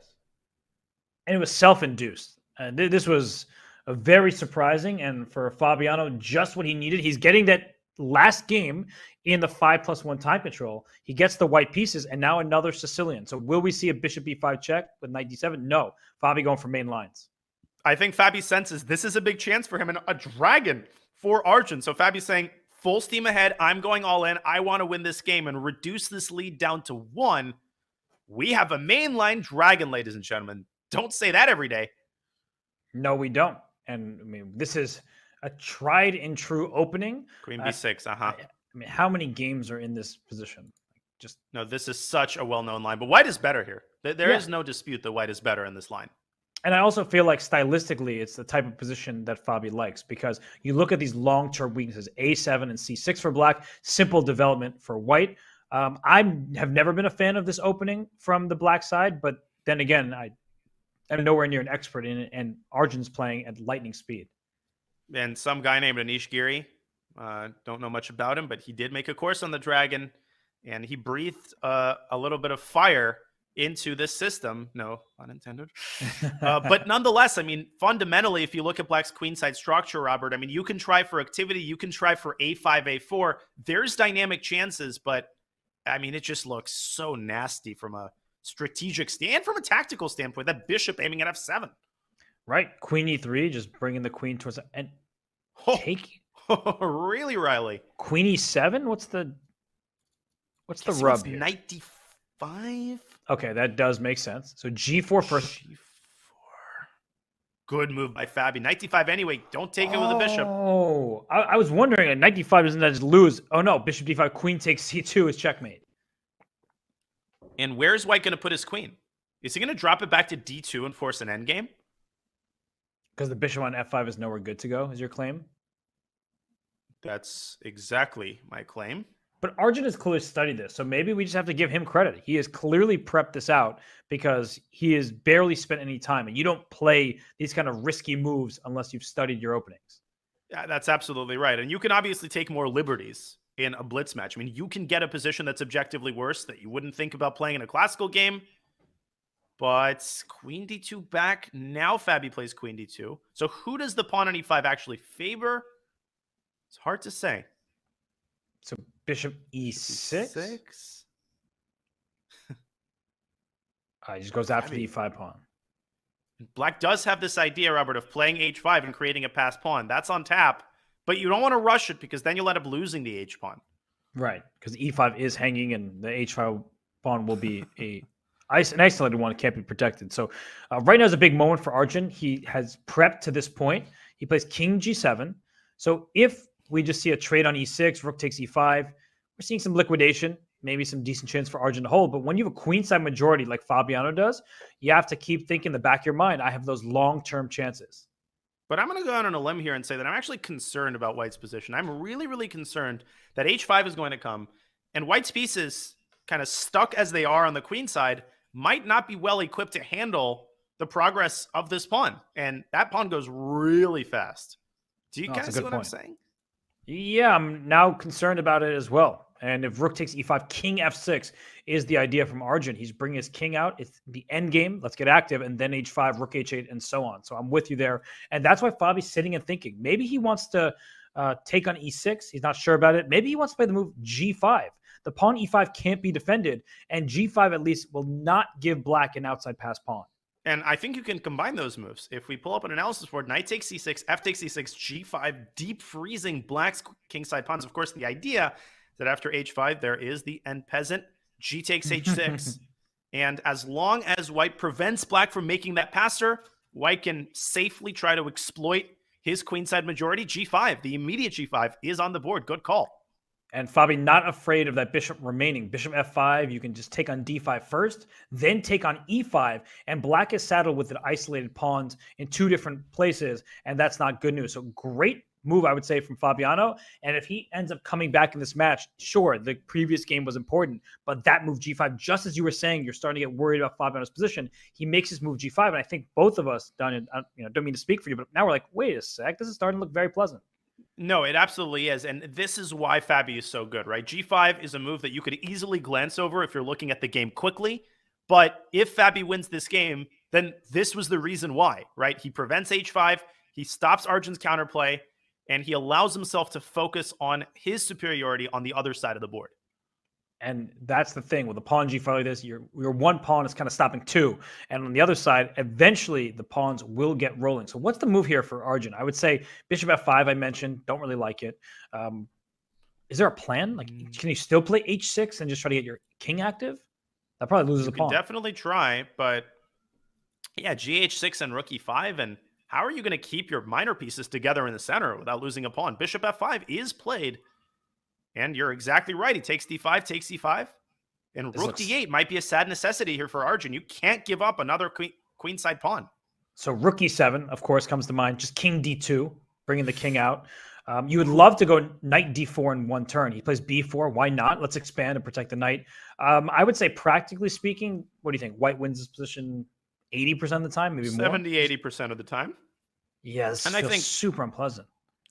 And it was self-induced. This was a very surprising, and for Fabiano, just what he needed. He's getting that last game in the 5+1 time control. He gets the white pieces, and now another Sicilian. So will we see a bishop b5 check with knight d7? No. Fabi going for main lines. I think Fabi senses this is a big chance for him and a dragon for Arjun. So Fabi's saying, full steam ahead. I'm going all in. I want to win this game and reduce this lead down to 1. We have a mainline dragon, ladies and gentlemen. Don't say that every day. No, we don't. And I mean, this is a tried and true opening. Queen b6, I mean, how many games are in this position? No, this is such a well-known line. But white is better here. There is no dispute that white is better in this line. And I also feel like stylistically, it's the type of position that Fabi likes, because you look at these long-term weaknesses, a7 and c6 for black, simple development for white. I have never been a fan of this opening from the black side, but then again, I'm nowhere near an expert in it, and Arjun's playing at lightning speed. And some guy named Anish Giri, don't know much about him, but he did make a course on the dragon, and he breathed a little bit of fire into this system. No pun intended. But nonetheless, I mean, fundamentally, if you look at black's queenside structure, Robert, I mean, you can try for activity. You can try for a5, a4. There's dynamic chances, but I mean, it just looks so nasty from a strategic and from a tactical standpoint. That bishop aiming at f7. Right. Queen e3, just bringing the queen towards and take. Really, Riley? Queen e7? What's the rub here? Knight d5? Okay, that does make sense. So g4 first. G4. Good move by Fabi. Knight d5 anyway. Don't take it with a bishop. Oh, I was wondering, a knight d5 doesn't just lose. Oh no, bishop d5, queen takes c2 is checkmate. And where's white going to put his queen? Is he going to drop it back to d2 and force an endgame? Because the bishop on f5 is nowhere good to go, is your claim? That's exactly my claim. But Arjun has clearly studied this, so maybe we just have to give him credit. He has clearly prepped this out because he has barely spent any time, and you don't play these kind of risky moves unless you've studied your openings. Yeah, that's absolutely right. And you can obviously take more liberties in a blitz match. I mean, you can get a position that's objectively worse that you wouldn't think about playing in a classical game. But queen d2 back. Now Fabi plays queen d2. So who does the pawn on e5 actually favor? It's hard to say. So bishop e6. He just goes after the e5 pawn. Black does have this idea, Robert, of playing h5 and creating a passed pawn. That's on tap, but you don't want to rush it because then you'll end up losing the h pawn. Right, because e5 is hanging and the h5 pawn will be an isolated one. It can't be protected. So right now is a big moment for Arjun. He has prepped to this point. He plays king g7. So if we just see a trade on e6, rook takes e5, we're seeing some liquidation, maybe some decent chance for Arjun to hold. But when you have a queenside majority like Fabiano does, you have to keep thinking in the back of your mind, I have those long-term chances. But I'm going to go out on a limb here and say that I'm actually concerned about White's position. I'm really, really concerned that h5 is going to come, and White's pieces, kind of stuck as they are on the queen side, might not be well equipped to handle the progress of this pawn. And that pawn goes really fast. Do you kind of see what I'm saying? Yeah, I'm now concerned about it as well. And if rook takes e5, king f6 is the idea from Arjun. He's bringing his king out. It's the end game. Let's get active. And then h5, rook h8, and so on. So I'm with you there. And that's why Fabi's sitting and thinking. Maybe he wants to take on e6. He's not sure about it. Maybe he wants to play the move g5. The pawn e5 can't be defended. And g5 at least will not give black an outside pass pawn. And I think you can combine those moves. If we pull up an analysis board, knight takes c6, f takes e6, g5, deep freezing black's kingside pawns. Of course, the idea that after h5, there is the end peasant. G takes h6. And as long as white prevents black from making that passer, white can safely try to exploit his queenside majority. G5, the immediate g5, is on the board. Good call. And Fabi, not afraid of that bishop remaining. Bishop f5, you can just take on d5 first, then take on e5, and black is saddled with an isolated pawns in two different places, and that's not good news. So great move, I would say, from Fabiano. And if he ends up coming back in this match, sure, the previous game was important, but that move g5, just as you were saying, you're starting to get worried about Fabiano's position. He makes his move g5, and I think both of us, don't mean to speak for you, but now we're like, wait a sec, this is starting to look very pleasant. No, it absolutely is. And this is why Fabi is so good, right? G5 is a move that you could easily glance over if you're looking at the game quickly. But if Fabi wins this game, then this was the reason why, right? He prevents h5, he stops Arjun's counterplay, and he allows himself to focus on his superiority on the other side of the board. And that's the thing with the pawn g5 like this, your one pawn is kind of stopping two. And on the other side, eventually the pawns will get rolling. So what's the move here for Arjun? I would say bishop f5, I mentioned, don't really like it. Is there a plan? Like, can you still play h6 and just try to get your king active? That probably loses a pawn. You can definitely try, but yeah, gh6 and rook e5. And how are you going to keep your minor pieces together in the center without losing a pawn? Bishop f5 is played. And you're exactly right. He takes d5, takes e5. And rook d8 might be a sad necessity here for Arjun. You can't give up another queenside pawn. So rook e7, of course, comes to mind. Just king d2, bringing the king out. You would love to go knight d4 in one turn. He plays b4. Why not? Let's expand and protect the knight. I would say, practically speaking, what do you think? White wins this position 80% of the time, maybe more? 70-80% of the time. Yes, and I think super unpleasant.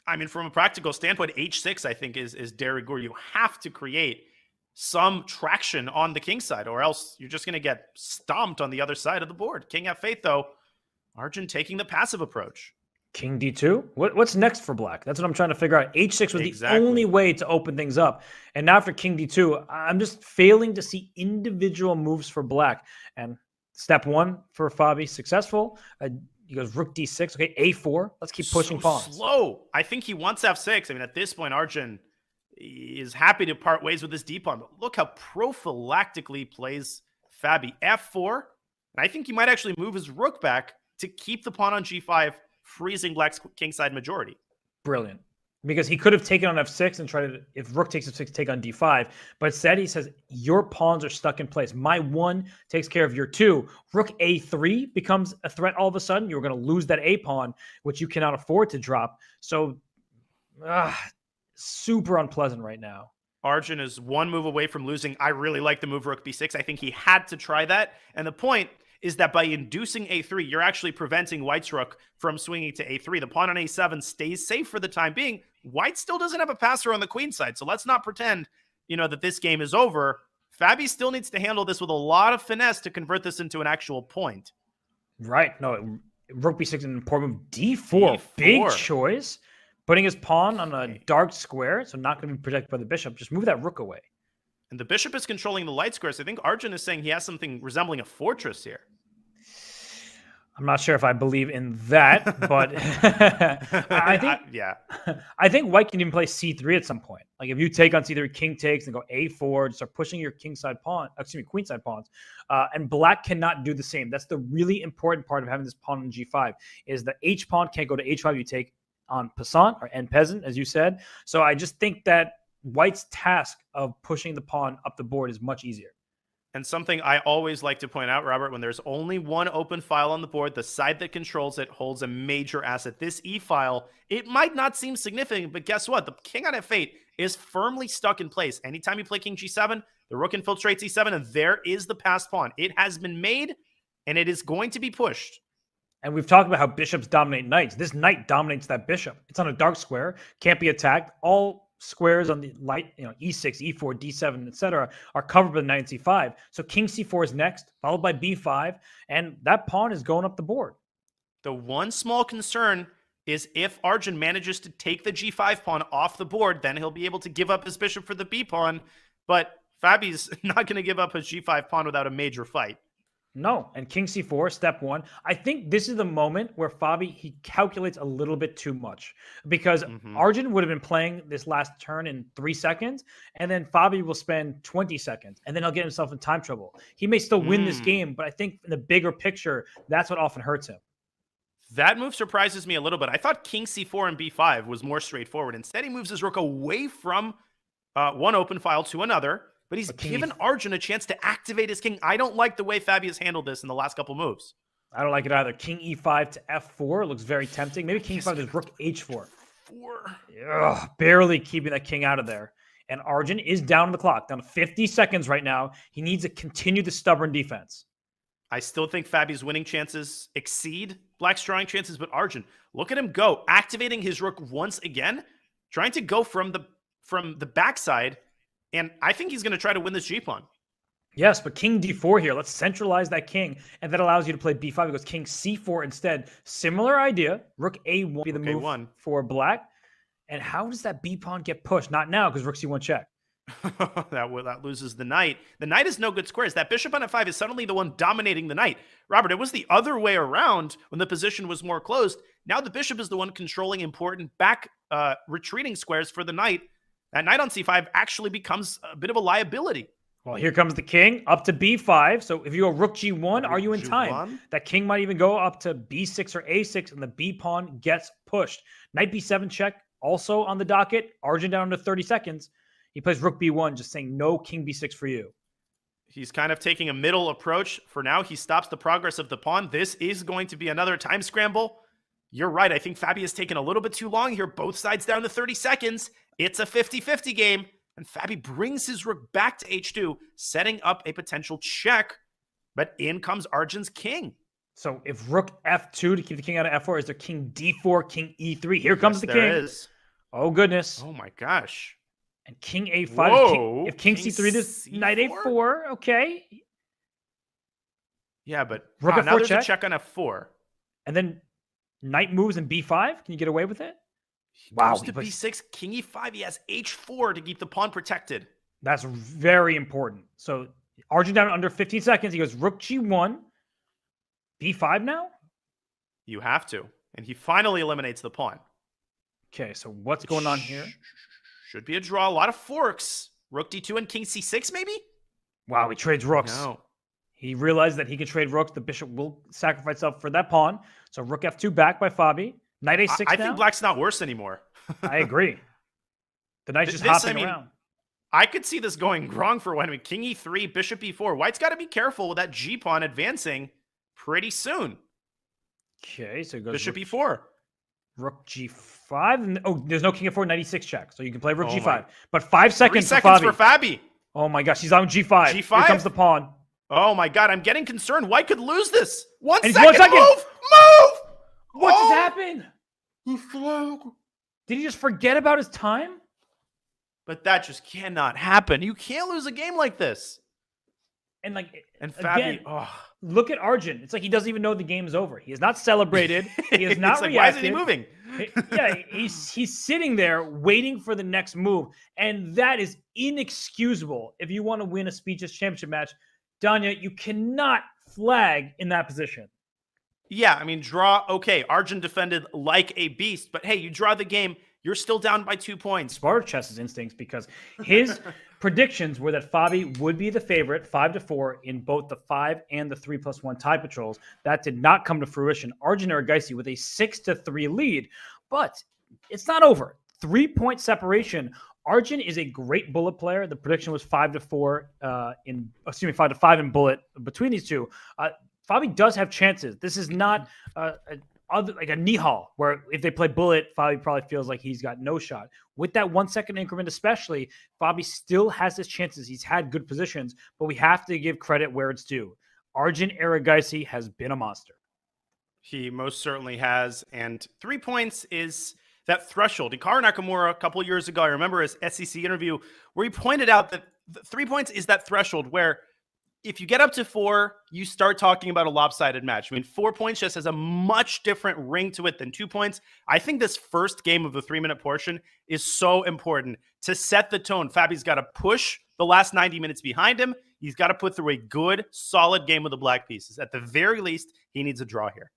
I mean, from a practical standpoint, h6, I think, is de rigueur. You have to create some traction on the king side, or else you're just going to get stomped on the other side of the board. King f8, though, Arjun taking the passive approach. King d2? What's next for black? That's what I'm trying to figure out. h6 was the only way to open things up. And now for king d2, I'm just failing to see individual moves for black. And step one for Fabi, successful. He goes rook d6. Okay, a4. Let's keep pushing pawns. Slow. I think he wants f6. I mean, at this point, Arjun is happy to part ways with his d pawn. But look how prophylactically plays Fabi. f4. And I think he might actually move his rook back to keep the pawn on g5, freezing black's kingside majority. Brilliant. Because he could have taken on f6 and tried to, if rook takes f6, take on d5. But instead, he says, your pawns are stuck in place. My one takes care of your two. Rook a3 becomes a threat all of a sudden. You're going to lose that a pawn, which you cannot afford to drop. So, super unpleasant right now. Arjun is one move away from losing. I really like the move rook b6. I think he had to try that. And the point is that by inducing a3, you're actually preventing white's rook from swinging to a3. The pawn on a7 stays safe for the time being. White still doesn't have a passer on the queen side, so let's not pretend, that this game is over. Fabi still needs to handle this with a lot of finesse to convert this into an actual point. Right. No, rook b6 is an important move. D4, big choice. Putting his pawn on a dark square, so not going to be protected by the bishop. Just move that rook away. And the bishop is controlling the light squares. I think Arjun is saying he has something resembling a fortress here. I'm not sure if I believe in that, but I think white can even play c3 at some point. Like if you take on c3, king takes, and go a4, just start pushing your queenside pawns. And black cannot do the same. That's the really important part of having this pawn on g5, is the h pawn can't go to h5. You take on passant and peasant, as you said. So I just think that white's task of pushing the pawn up the board is much easier. And something I always like to point out, Robert, when there's only one open file on the board, the side that controls it holds a major asset. This E file, it might not seem significant, but guess what? The king on F8 is firmly stuck in place. Anytime you play king G7, the rook infiltrates E7, and there is the passed pawn. It has been made, and it is going to be pushed. And we've talked about how bishops dominate knights. This knight dominates that bishop. It's on a dark square, can't be attacked. All squares on the light, e6, e4, d7, etc., are covered by the knight and c5. So king c4 is next, followed by b5, and that pawn is going up the board. The one small concern is if Arjun manages to take the g5 pawn off the board, then he'll be able to give up his bishop for the b pawn. But Fabi's not going to give up his g5 pawn without a major fight. No, and king c4, step one. I think this is the moment where Fabi, he calculates a little bit too much, because Arjun would have been playing this last turn in 3 seconds, and then Fabi will spend 20 seconds, and then he'll get himself in time trouble. He may still win this game, but I think in the bigger picture, that's what often hurts him. That move surprises me a little bit. I thought king c4 and b5 was more straightforward. Instead, he moves his rook away from one open file to another. But he's given Arjun a chance to activate his king. I don't like the way Fabi has handled this in the last couple moves. I don't like it either. King e5 to f4 looks very tempting. Maybe king e5 to rook h4. Ugh, barely keeping that king out of there. And Arjun is down on the clock, down to 50 seconds right now. He needs to continue the stubborn defense. I still think Fabi's winning chances exceed Black's drawing chances, but Arjun, look at him go, activating his rook once again, trying to go from the backside. And I think he's going to try to win this g-pawn. Yes, but king d4 here. Let's centralize that king, and that allows you to play b5. It goes king c4 instead. Similar idea. Rook a1 will be the move for black. And how does that b-pawn get pushed? Not now, because rook c1 check. that loses the knight. The knight is no good squares. That bishop on f5 is suddenly the one dominating the knight. Robert, it was the other way around when the position was more closed. Now the bishop is the one controlling important back retreating squares for the knight. That knight on c5 actually becomes a bit of a liability. Well, here comes the king up to b5. So if you go rook g1, are you in time? That king might even go up to b6 or a6, and the b pawn gets pushed. Knight b7 check also on the docket. Arjun down to 30 seconds. He plays rook b1, just saying no king b6 for you. He's kind of taking a middle approach. For now, he stops the progress of the pawn. This is going to be another time scramble. You're right. I think Fabi has taken a little bit too long here. Both sides down to 30 seconds. It's a 50-50 game. And Fabi brings his rook back to h2, setting up a potential check. But in comes Arjun's king. So if rook f2 to keep the king out of f4, is there king d4, king e3? Here comes the king. There is. Oh, goodness. Oh, my gosh. And king a5. If king c3, this knight a4. Okay. Yeah, but rook f4 now there's a check on f4. And then knight moves in b5. Can you get away with it? Wow. Goes to b6, king e5. He has h4 to keep the pawn protected. That's very important. So Arjun down under 15 seconds. He goes rook g1. b5 now? You have to. And he finally eliminates the pawn. Okay, so what's going on here? Should be a draw. A lot of forks. Rook d2 and king c6, maybe? Wow, he trades rooks. No. He realized that he can trade rooks. The bishop will sacrifice itself for that pawn. So rook f2 back by Fabi. Knight a6 I think black's not worse anymore. I agree. The knight's just hopping around. I could see this going wrong for white. I mean, king e3, bishop e4. White's got to be careful with that g-pawn advancing pretty soon. Okay, so it goes bishop e4. Rook g5. And, there's no king f4, knight e6 check. So you can play rook g5. But 5 seconds, 3 seconds for Fabi. Oh my gosh, he's on g5. G5? Here comes the pawn. Oh my god, I'm getting concerned. White could lose this. One second. Move! What just happened? He flew. Did he just forget about his time? But that just cannot happen. You can't lose a game like this. And like And again, Fabi, oh. look at Arjun. It's like he doesn't even know the game's over. He has not celebrated. He has not like, reacted. why isn't he moving? Yeah, he's sitting there waiting for the next move, and that is inexcusable. If you want to win a speechless championship match, Danya, you cannot flag in that position. Yeah, I mean, draw. Okay, Arjun defended like a beast, but hey, you draw the game. You're still down by 2 points. Sparta Chess's instincts, because his predictions were that Fabi would be the favorite 5-4 in both the 5 and the 3+1 tie patrols. That did not come to fruition. Arjun Erigaisi with a 6-3 lead, but it's not over. 3-point separation. Arjun is a great bullet player. The prediction was 5-5 in bullet between these two. Fabi does have chances. This is not like a Nihal, where if they play bullet, Fabi probably feels like he's got no shot. With that 1 second increment especially, Fabi still has his chances. He's had good positions, but we have to give credit where it's due. Arjun Erigaisi has been a monster. He most certainly has, and 3 points is that threshold. Hikaru Nakamura, a couple of years ago, I remember his SEC interview where he pointed out that 3 points is that threshold where if you get up to 4, you start talking about a lopsided match. I mean, 4 points just has a much different ring to it than 2 points. I think this first game of the 3-minute portion is so important to set the tone. Fabi's got to push the last 90 minutes behind him. He's got to put through a good, solid game with the black pieces. At the very least, he needs a draw here.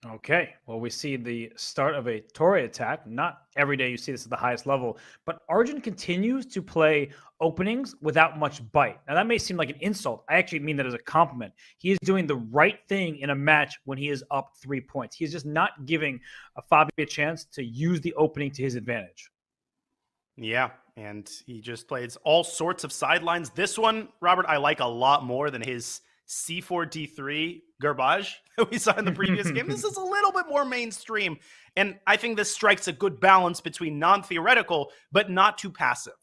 Okay, well, we see the start of a Torii attack. Not every day you see this at the highest level, but Arjun continues to play openings without much bite. Now, that may seem like an insult. I actually mean that as a compliment. He is doing the right thing in a match when he is up 3 points. He is just not giving Fabi a chance to use the opening to his advantage. Yeah, and he just plays all sorts of sidelines. This one, Robert, I like a lot more than his C4 D3 garbage that we saw in the previous game. This is a little bit more mainstream, and I think this strikes a good balance between non-theoretical but not too passive.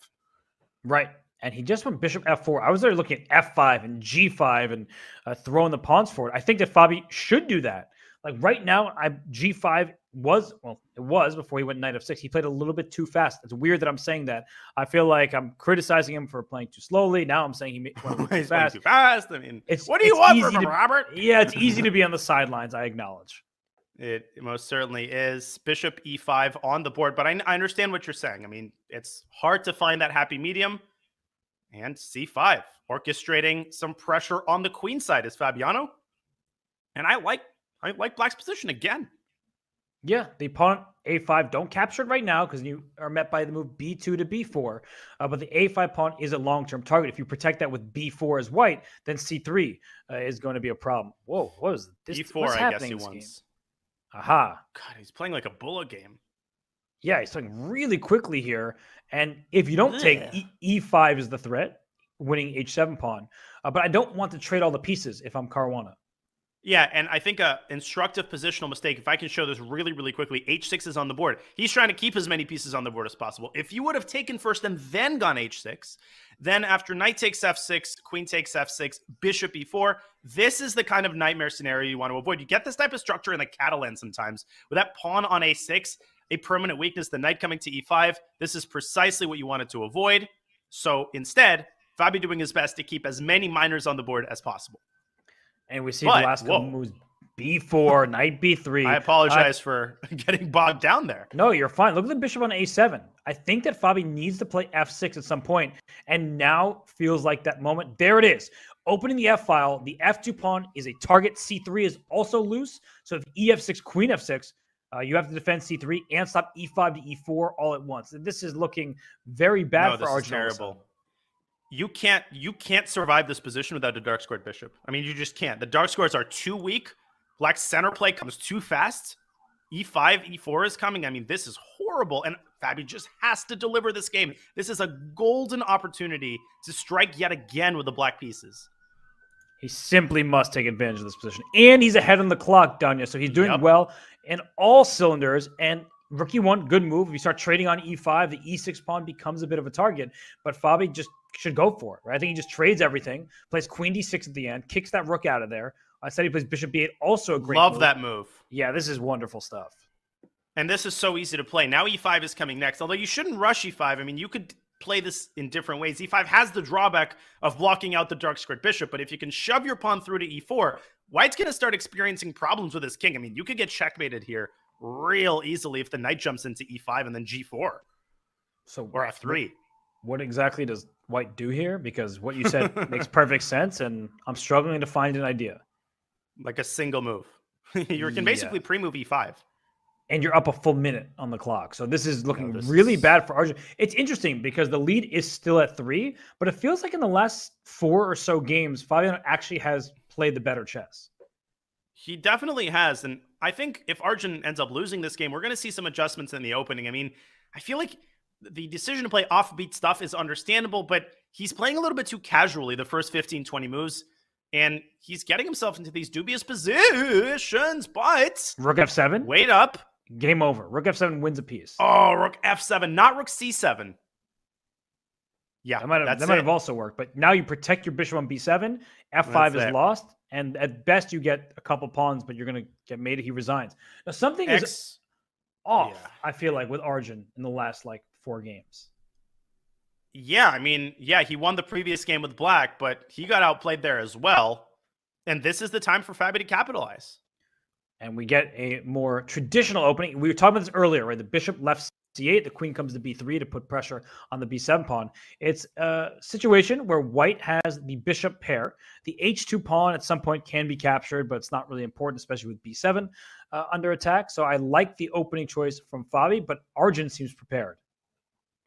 Right, and he just went bishop F4. I was there looking at F5 and G5 and throwing the pawns forward. I think that Fabi should do that. Like right now, G5 was, well, it was before he went knight F6. He played a little bit too fast. It's weird that I'm saying that. I feel like I'm criticizing him for playing too slowly. Now I'm saying he went too fast. Too fast. I mean, what do you want from him, Robert? Yeah, it's easy to be on the sidelines, I acknowledge. It most certainly is. Bishop E5 on the board, but I understand what you're saying. I mean, it's hard to find that happy medium. And C5, orchestrating some pressure on the queen side is Fabiano. And I like Black's position again. Yeah, the pawn A5, don't capture it right now because you are met by the move B2 to B4. But the A5 pawn is a long-term target. If you protect that with B4 as white, then C3 is going to be a problem. Whoa, what is this? B4, I guess he wants. Aha. God, he's playing like a bullet game. Yeah, he's playing really quickly here. And if you don't take E5 is the threat, winning H7 pawn. But I don't want to trade all the pieces if I'm Caruana. Yeah, and I think a instructive positional mistake, if I can show this really, really quickly, H6 is on the board. He's trying to keep as many pieces on the board as possible. If you would have taken first and then gone H6, then after knight takes F6, queen takes F6, bishop E4, this is the kind of nightmare scenario you want to avoid. You get this type of structure in the Catalan sometimes. With that pawn on A6, a permanent weakness, the knight coming to E5, this is precisely what you wanted to avoid. So instead, Fabi doing his best to keep as many minors on the board as possible. And we see Velasco moves B4, knight B3. I apologize for getting bogged down there. No, you're fine. Look at the bishop on A7. I think that Fabi needs to play F6 at some point, and now feels like that moment. There it is. Opening the F file, the F2 pawn is a target. C3 is also loose. So if EF6, queen F6, you have to defend C3 and stop E5 to E4 all at once. This is looking very bad for Arjun. Terrible. You can't survive this position without a dark squared bishop. I mean, you just can't. The dark squares are too weak. Black's center play comes too fast. E5, E4 is coming. I mean, this is horrible. And Fabi just has to deliver this game. This is a golden opportunity to strike yet again with the black pieces. He simply must take advantage of this position. And he's ahead on the clock, Danya. So he's doing well in all cylinders. And Rookie 1, good move. If you start trading on E5, the E6 pawn becomes a bit of a target. But Fabi just should go for it, right? I think he just trades everything, plays queen D6 at the end, kicks that rook out of there. I said he plays bishop B8, also a great move. Love that move. Yeah, this is wonderful stuff. And this is so easy to play. Now E5 is coming next, although you shouldn't rush E5. I mean, you could play this in different ways. E5 has the drawback of blocking out the dark squared bishop, but if you can shove your pawn through to E4, White's going to start experiencing problems with his king. I mean, you could get checkmated here real easily if the knight jumps into E5 and then G4. So or F3. What exactly does White do here? Because what you said makes perfect sense, and I'm struggling to find an idea. Like a single move. You can basically pre-move E5. And you're up a full minute on the clock. So this is looking really bad for Arjun. It's interesting because the lead is still at 3, but it feels like in the last 4 or so games, Fabiano actually has played the better chess. He definitely has. And I think if Arjun ends up losing this game, we're going to see some adjustments in the opening. I mean, I feel like the decision to play offbeat stuff is understandable, but he's playing a little bit too casually the first 15, 20 moves. And he's getting himself into these dubious positions, but... Rook F7? Wait up. Game over. Rook F7 wins a piece. Oh, Rook F7, not Rook C7. Yeah, that might have also worked. But now you protect your bishop on B7. F5 is lost. And at best, you get a couple pawns, but you're going to get mated. He resigns. Now, something is off, I feel like, with Arjun in the last, 4 games. Yeah, I mean, he won the previous game with Black, but he got outplayed there as well. And this is the time for Fabi to capitalize. And we get a more traditional opening. We were talking about this earlier, right? The bishop left C8, the queen comes to B3 to put pressure on the B7 pawn. It's a situation where White has the bishop pair. The H2 pawn at some point can be captured, but it's not really important, especially with B7 under attack. So I like the opening choice from Fabi, but Arjun seems prepared.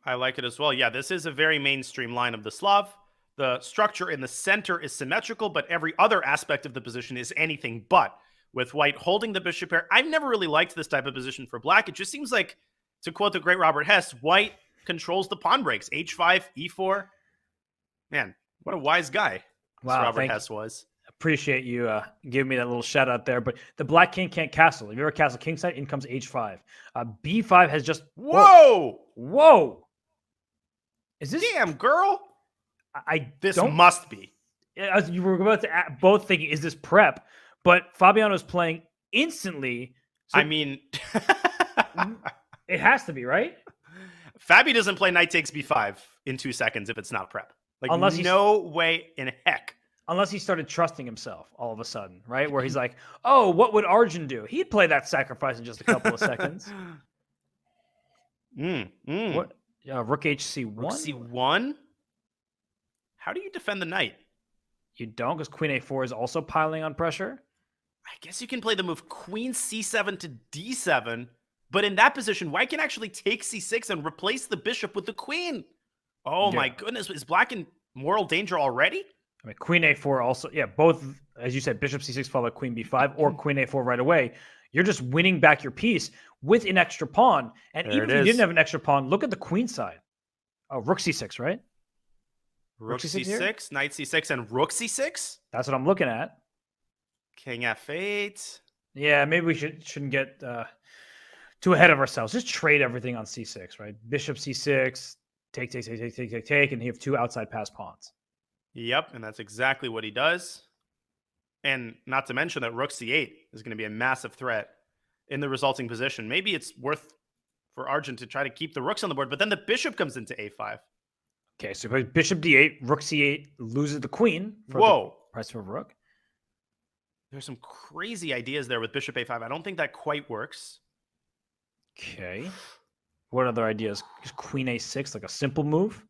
I like it as well. Yeah, this is a very mainstream line of the Slav. The structure in the center is symmetrical, but every other aspect of the position is anything but. With White holding the bishop pair, I've never really liked this type of position for Black. It just seems like, to quote the great Robert Hess, White controls the pawn breaks. H5, E4. Man, what a wise guy Robert Hess was. Appreciate you giving me that little shout out there. But the Black king can't castle. If you ever castle kingside, in comes H5. B5 has just... Whoa! Is this... Damn, girl! This don't... must be. As you were about to both thinking, is this prep? But Fabiano's playing instantly. So I mean... it has to be, right? Fabi doesn't play knight takes B5 in 2 seconds if it's not prep. Unless no way in heck. Unless he started trusting himself all of a sudden, right? Where he's like, oh, what would Arjun do? He'd play that sacrifice in just a couple of seconds. What? Rook HC1? Rook C1? How do you defend the knight? You don't, because Queen A4 is also piling on pressure. I guess you can play the move Queen C7 to D7, but in that position, White can actually take C6 and replace the bishop with the queen. Oh my goodness, is Black in moral danger already? I mean, Queen A4 also, both, as you said, Bishop C6 followed by Queen B5 or Queen A4 right away. You're just winning back your piece with an extra pawn. And even if you didn't have an extra pawn, look at the queen side. Oh, Rook C6, right? Rook C6, Knight C6, and Rook C6? That's what I'm looking at. King F8. Yeah, maybe we shouldn't get too ahead of ourselves. Just trade everything on C6, right? Bishop C6, take, and you have 2 outside pass pawns. Yep, and that's exactly what he does. And not to mention that Rook C8 is going to be a massive threat in the resulting position. Maybe it's worth for Arjun to try to keep the rooks on the board, but then the bishop comes into A5. Okay, so Bishop D8, Rook C8 loses the queen for the price of a rook. There's some crazy ideas there with Bishop A5. I don't think that quite works. Okay. What other ideas? Queen A6, like a simple move.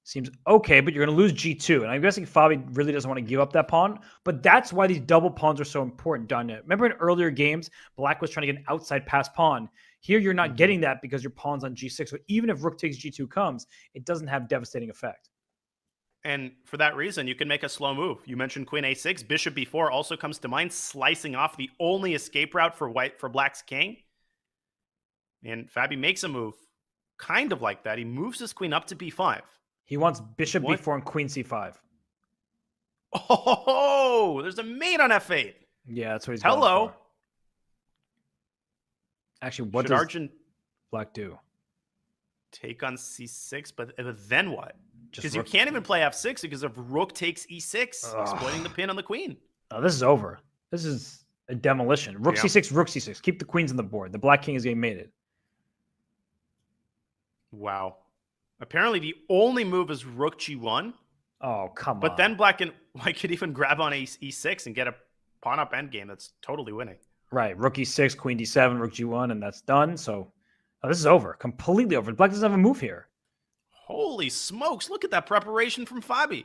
Seems okay, but you're going to lose G2. And I'm guessing Fabi really doesn't want to give up that pawn. But that's why these double pawns are so important, Danya. Remember in earlier games, Black was trying to get an outside pass pawn. Here, you're not getting that because your pawn's on G6. So even if Rook takes G2 comes, it doesn't have devastating effect. And for that reason, you can make a slow move. You mentioned Queen A6. Bishop B4 also comes to mind, slicing off the only escape route for Black's king. And Fabi makes a move kind of like that. He moves his queen up to B5. He wants Bishop B4 and Queen C5. Oh, there's a mate on F8. Yeah, that's what he's going for. Actually, what does Arjun Black do? Take on C6, but then what? Because you can't even play F6 because if Rook takes E6, exploiting the pin on the queen. Oh, this is over. This is a demolition. Rook C6, Rook C6. Keep the queens on the board. The Black king is getting mated. Wow. Apparently, the only move is rook g1. Oh, come But on. then black and white could even grab on e6 and get a pawn up endgame that's totally winning. Right. Rook e6, queen d7, rook g1, and that's done. So this is over. Completely over. Black doesn't have a move here. Holy smokes. Look at that preparation from Fabi.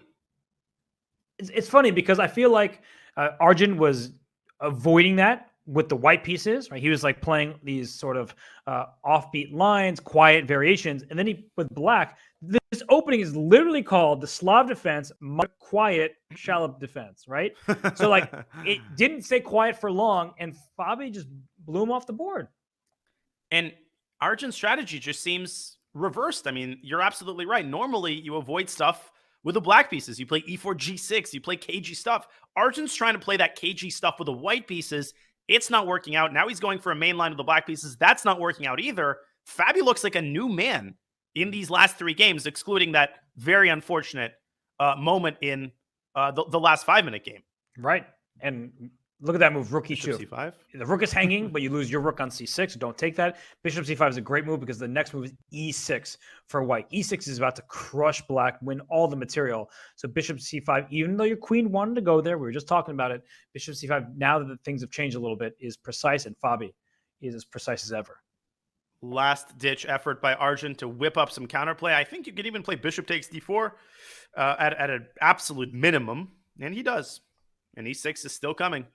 It's funny because I feel like Arjun was avoiding that with the white pieces, right? He was like playing these sort of offbeat lines, quiet variations. And then with black, this opening is literally called the Slav defense, quiet, shallow defense, right? So like it didn't stay quiet for long, and Fabi just blew him off the board. And Arjun's strategy just seems reversed. I mean, you're absolutely right. Normally, you avoid stuff with the black pieces. You play e4, g6, you play cagey stuff. Arjun's trying to play that cagey stuff with the white pieces. It's not working out. Now he's going for a main line of the black pieces. That's not working out either. Fabi looks like a new man in these last 3 games, excluding that very unfortunate moment in the last 5-minute game. Right. And look at that move, rook e2. C5. The rook is hanging, but you lose your rook on c6. Don't take that. Bishop c5 is a great move because the next move is e6 for white. e6 is about to crush black, win all the material. So bishop c5, even though your queen wanted to go there, we were just talking about it, bishop c5, now that things have changed a little bit, is precise, and Fabi is as precise as ever. Last-ditch effort by Arjun to whip up some counterplay. I think you could even play bishop takes d4 at an absolute minimum, and he does. And e6 is still coming.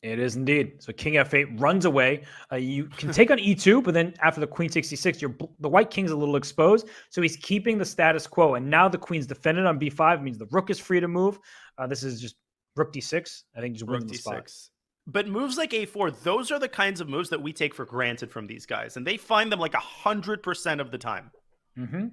It is indeed. So king f8 runs away. You can take on e2, but then after the queen 66, the white king's a little exposed. So he's keeping the status quo. And now the queen's defended on b5. It means the rook is free to move. This is just rook d6. I think just wins the spot. But moves like a4, those are the kinds of moves that we take for granted from these guys. And they find them like 100% of the time. Mm-hmm.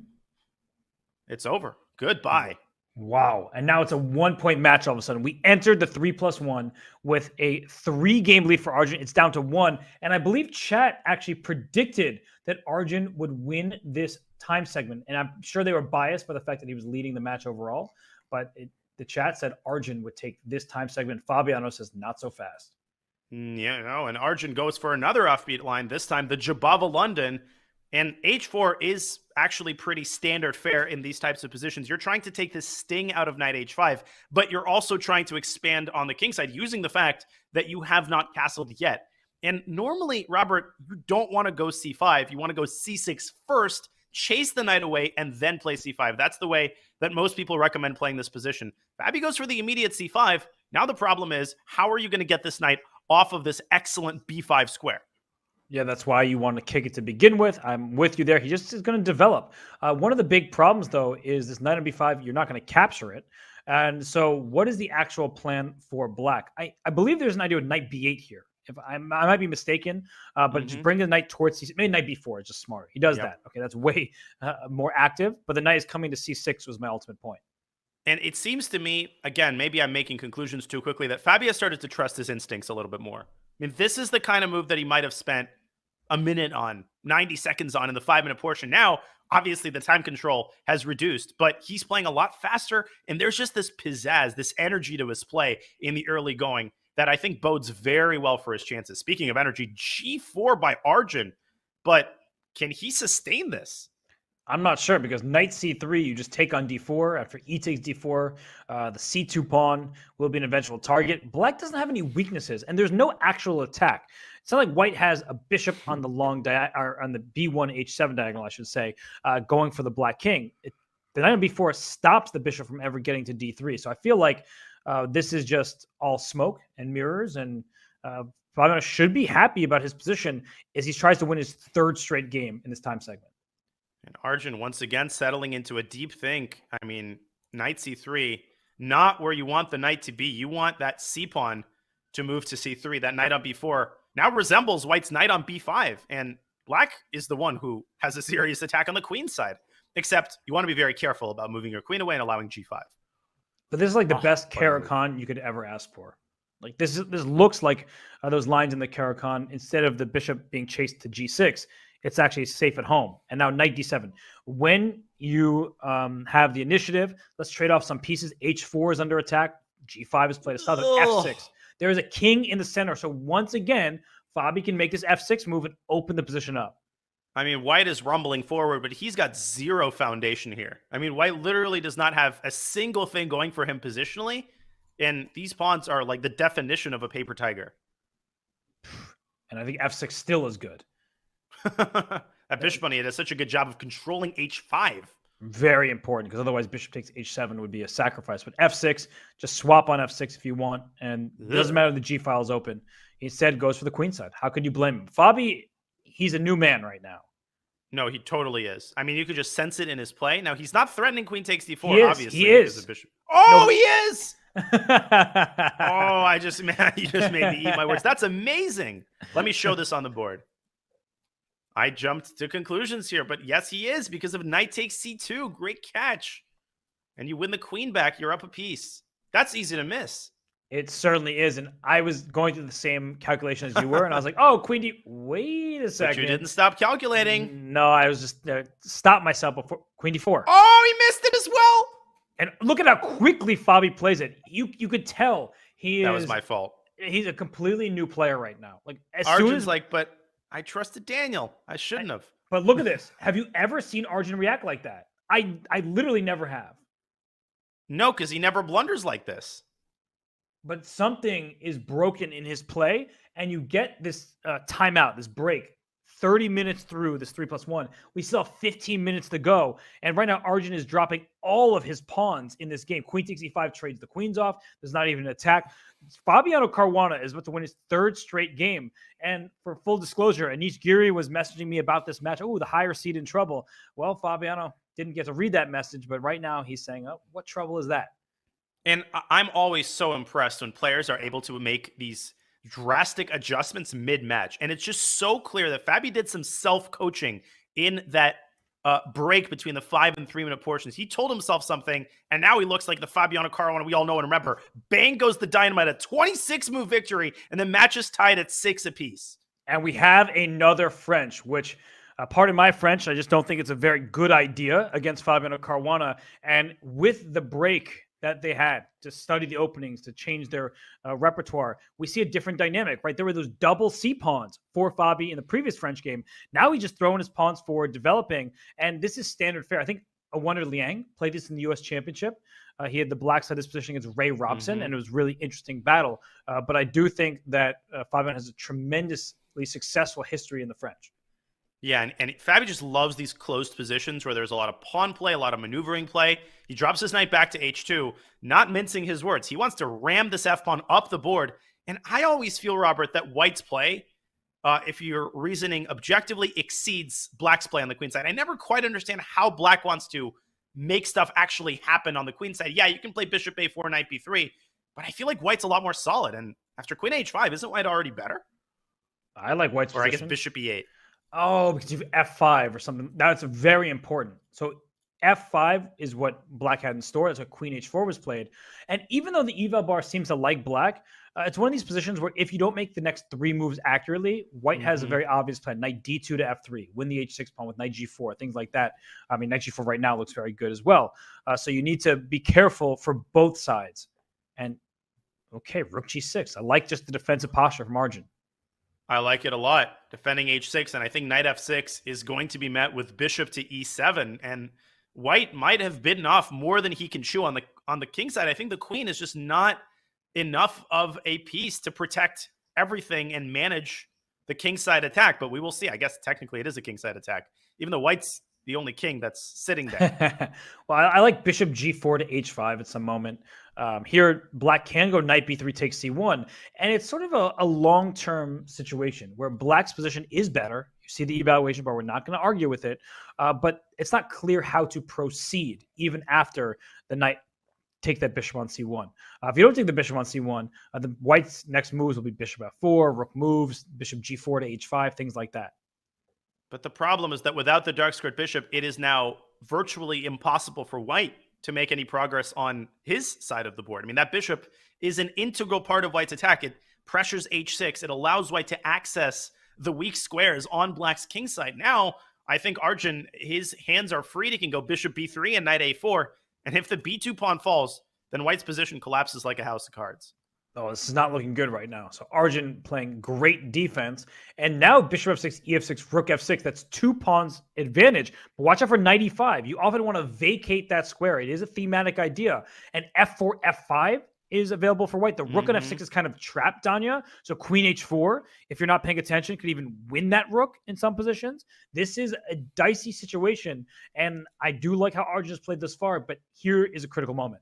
It's over. Goodbye. Wow. And now it's a 1-point match all of a sudden. We entered the 3+1 with a 3-game lead for Arjun. It's down to 1. And I believe chat actually predicted that Arjun would win this time segment. And I'm sure they were biased by the fact that he was leading the match overall. But the chat said Arjun would take this time segment. Fabiano says not so fast. Yeah, no. And Arjun goes for another offbeat line, this time the Jabava London. And h4 is actually pretty standard fare in these types of positions. You're trying to take this sting out of knight h5, but you're also trying to expand on the king side using the fact that you have not castled yet. And normally, Robert, you don't want to go c5. You want to go c6 first, chase the knight away, and then play c5. That's the way that most people recommend playing this position. Fabi goes for the immediate c5. Now the problem is, how are you going to get this knight off of this excellent b5 square? Yeah, that's why you want to kick it to begin with. I'm with you there. He just is going to develop. One of the big problems, though, is this knight on b5, you're not going to capture it. And so what is the actual plan for black? I believe there's an idea with knight b8 here. If I might be mistaken, but just bring the knight towards c6. Maybe knight b4 is just smart. He does that. Okay, that's way more active. But the knight is coming to c6 was my ultimate point. And it seems to me, again, maybe I'm making conclusions too quickly, that Fabi has started to trust his instincts a little bit more. I mean, this is the kind of move that he might have spent a minute on, 90 seconds on in the 5-minute portion. Now, obviously, the time control has reduced, but he's playing a lot faster, and there's just this pizzazz, this energy to his play in the early going that I think bodes very well for his chances. Speaking of energy, g4 by Arjun, but can he sustain this? I'm not sure because knight c3, you just take on d4. After e takes d4, the c2 pawn will be an eventual target. Black doesn't have any weaknesses, and there's no actual attack. It's not like white has a bishop on the or on the b1 h7 diagonal, I should say, going for the black king. The knight on b4 stops the bishop from ever getting to d3. So I feel like this is just all smoke and mirrors, and Fabiano should be happy about his position as he tries to win his 3rd straight game in this time segment. And Arjun once again settling into a deep think. I mean, knight c3, not where you want the knight to be. You want that c-pawn to move to c3. That knight on b4 now resembles white's knight on b5. And black is the one who has a serious attack on the queen side. Except you want to be very careful about moving your queen away and allowing g5. But this is like the best Caracan you could ever ask for. Like this looks like those lines in the Caracan. Instead of the bishop being chased to g6, it's actually safe at home. And now knight d7. When you have the initiative, let's trade off some pieces. h4 is under attack. g5 is played aside. f6. There is a king in the center. So once again, Fabi can make this f6 move and open the position up. I mean, white is rumbling forward, but he's got zero foundation here. I mean, white literally does not have a single thing going for him positionally. And these pawns are like the definition of a paper tiger. And I think f6 still is good. That bishop money does such a good job of controlling h5. Very important, because otherwise bishop takes h7 would be a sacrifice. But f6, just swap on f6 if you want. And it doesn't matter if the g file is open. He instead goes for the queen side. How could you blame him? Fabi, he's a new man right now. No, he totally is. I mean, you could just sense it in his play. Now, he's not threatening queen takes d4, obviously. He is. Bishop. Oh, No. he is! You just made me eat my words. That's amazing. Let me show this on the board. I jumped to conclusions here, but yes, he is, because of knight takes c2. Great catch. And you win the queen back. You're up a piece. That's easy to miss. It certainly is. And I was going through the same calculation as you were. And I was like, oh, queen d. Wait a second. But you didn't stop calculating. No, I was just stopped myself before queen d4. Oh, he missed it as well. And look at how quickly Fabi plays it. You could tell that was my fault. He's a completely new player right now. Like as Arjun's soon as like, but I trusted Daniel. I shouldn't have. But look at this. Have you ever seen Arjun react like that? I literally never have. No, because he never blunders like this. But something is broken in his play, and you get this timeout, this break. 30 minutes through this 3+1. We still have 15 minutes to go. And right now, Arjun is dropping all of his pawns in this game. Queen takes e5 trades the queens off. There's not even an attack. Fabiano Caruana is about to win his third straight game. And for full disclosure, Anish Giri was messaging me about this match. Oh, the higher seed in trouble. Well, Fabiano didn't get to read that message, but right now he's saying, oh, what trouble is that? And I'm always so impressed when players are able to make these drastic adjustments mid-match. And it's just so clear that Fabi did some self-coaching in that break between the 5 and 3 minute portions. He told himself something, and now he looks like the Fabiano Caruana we all know and remember. Bang goes the dynamite, a 26-move victory, and the match is tied at 6 apiece. And we have another French, which, pardon my French, I just don't think it's a very good idea against Fabiano Caruana. And with the break that they had to study the openings, to change their repertoire, we see a different dynamic, right? There were those double C pawns for Fabi in the previous French game. Now he's just throwing his pawns forward, developing, and this is standard fare. I think Wonder Liang played this in the U.S. Championship. He had the black side disposition against Ray Robson, and it was a really interesting battle. But I do think that Fabian has a tremendously successful history in the French. Yeah, and Fabi just loves these closed positions where there's a lot of pawn play, a lot of maneuvering play. He drops his knight back to h2, not mincing his words. He wants to ram this f-pawn up the board. And I always feel, Robert, that white's play, if your reasoning objectively exceeds black's play on the queen side. I never quite understand how black wants to make stuff actually happen on the queen side. Yeah, you can play bishop a4, knight b3, but I feel like white's a lot more solid. And after queen h5, isn't white already better? I like white's position. Or I guess bishop e8. Oh, because you have f5 or something. That's very important. So f5 is what black had in store. That's what queen h4 was played. And even though the eval bar seems to like black, it's one of these positions where if you don't make the next 3 moves accurately, white has a very obvious plan. Knight d2 to f3, win the h6 pawn with knight g4, things like that. I mean, knight g4 right now looks very good as well. So you need to be careful for both sides. And okay, rook g6. I like just the defensive posture from Arjun. I like it a lot. Defending h6, and I think knight f6 is going to be met with bishop to e7, and white might have bitten off more than he can chew on the king side. I think the queen is just not enough of a piece to protect everything and manage the king side attack, but we will see. I guess technically it is a king side attack, even though white's the only king that's sitting there. Well, I like bishop g4 to h5 at some moment. Here, black can go knight b3 takes c1, and it's sort of a long-term situation where black's position is better. You see the evaluation bar. We're not going to argue with it, but it's not clear how to proceed even after the knight take that bishop on c1. If you don't take the bishop on c1, the white's next moves will be bishop f4, rook moves, bishop g4 to h5, things like that. But the problem is that without the dark squared bishop, it is now virtually impossible for white to make any progress on his side of the board. I mean, that bishop is an integral part of white's attack. It pressures h6. It allows white to access the weak squares on black's king side. Now, I think Arjun, his hands are free. He can go bishop b3 and knight a4. And if the b2 pawn falls, then white's position collapses like a house of cards. Oh, this is not looking good right now. So Arjun playing great defense. And now bishop f6, ef6, rook f6. That's 2 pawns advantage. But watch out for knight e5. You often want to vacate that square. It is a thematic idea. And f4, f5 is available for white. The rook on f6 is kind of trapped, Danya. So queen h4, if you're not paying attention, could even win that rook in some positions. This is a dicey situation. And I do like how Arjun has played this far. But here is a critical moment.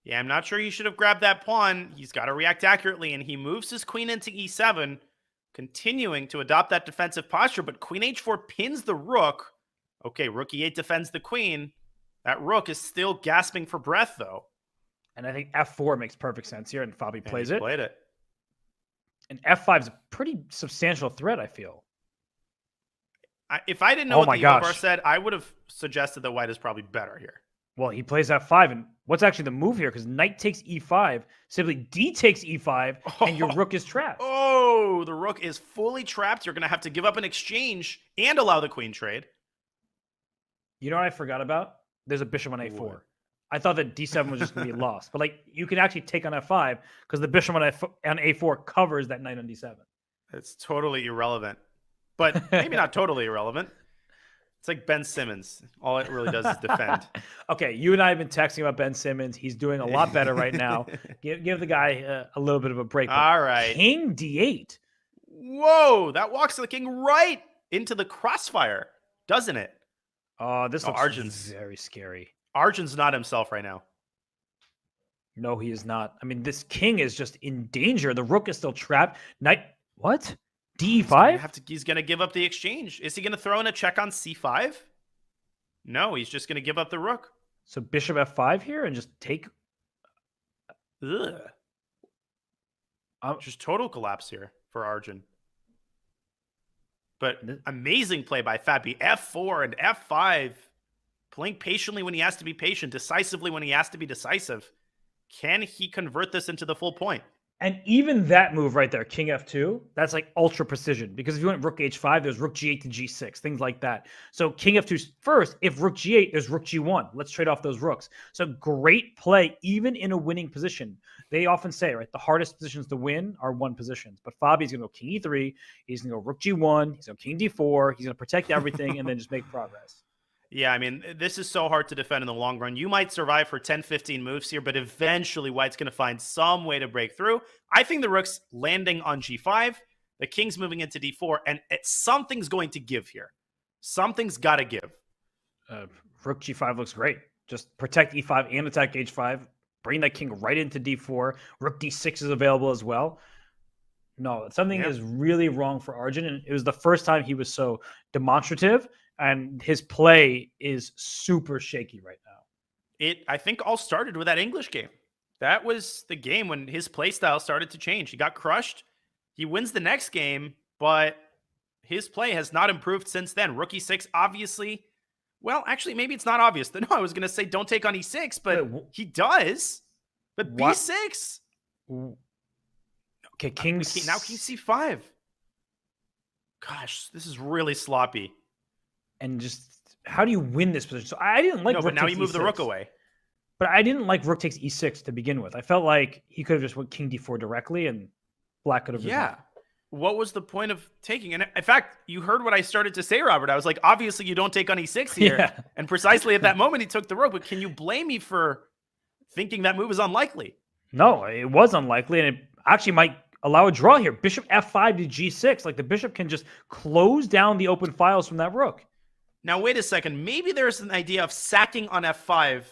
Yeah, I'm not sure he should have grabbed that pawn. He's got to react accurately, and he moves his queen into e7, continuing to adopt that defensive posture, but queen h4 pins the rook. Okay, rook e8 defends the queen. That rook is still gasping for breath, though. And I think f4 makes perfect sense here, and Fabi plays it. Played it. And f5 is a pretty substantial threat, I feel. If I didn't know what the Evo bar said, I would have suggested that white is probably better here. Well, he plays f5, and what's actually the move here? Because knight takes e5, simply d takes e5, and your rook is trapped. Oh, the rook is fully trapped. You're going to have to give up an exchange and allow the queen trade. You know what I forgot about? There's a bishop on a4. What? I thought that d7 was just going to be lost. But like, you can actually take on f5 because the bishop on a4 covers that knight on d7. It's totally irrelevant. But maybe not totally irrelevant. It's like Ben Simmons. All it really does is defend. Okay, you and I have been texting about Ben Simmons. He's doing a lot better right now. Give the guy a little bit of a break. All right. King d8. Whoa, that walks the king right into the crossfire, doesn't it? This looks Arjun's very scary. Arjun's not himself right now. No, he is not. I mean, this king is just in danger. The rook is still trapped. Knight, what? D5? He's going to give up the exchange. Is he going to throw in a check on c5? No, he's just going to give up the rook. So bishop f5 here and just take. Ugh. Just total collapse here for Arjun. But amazing play by Fabi. f4 and f5. Playing patiently when he has to be patient. Decisively when he has to be decisive. Can he convert this into the full point? And even that move right there, king f2, that's like ultra precision. Because if you went rook h5, there's rook g8 to g6, things like that. So king f2 first. If rook g8, there's rook g1. Let's trade off those rooks. So great play, even in a winning position. They often say, right, the hardest positions to win are one positions. But Fabi's going to go king e3. He's going to go rook g1. He's going to go king d4. He's going to protect everything and then just make progress. Yeah, I mean, this is so hard to defend in the long run. You might survive for 10, 15 moves here, but eventually White's going to find some way to break through. I think the rook's landing on g5, the king's moving into d4, and something's going to give here. Something's got to give. Rook g5 looks great. Just protect e5 and attack h5. Bring that king right into d4. Rook d6 is available as well. No, something is really wrong for Arjun, and it was the first time he was so demonstrative. And his play is super shaky right now. I think all started with that English game. That was the game when his play style started to change. He got crushed. He wins the next game, but his play has not improved since then. Rook e6, obviously. Well, actually, maybe it's not obvious. No, I was going to say don't take on e6, but he does. But b6. Okay, king. Now king c5. Gosh, this is really sloppy. And just how do you win this position? So I didn't like. No, but now you move the rook away. But I didn't like rook takes e6 to begin with. I felt like he could have just went king d4 directly, and black could have. Yeah. What was the point of taking? And in fact, you heard what I started to say, Robert. I was like, obviously you don't take on e6 here. Yeah. And precisely at that moment he took the rook. But can you blame me for thinking that move is unlikely? No, it was unlikely, and it actually might allow a draw here. Bishop f5 to g6. Like the bishop can just close down the open files from that rook. Now, wait a second. Maybe there's an idea of sacking on f5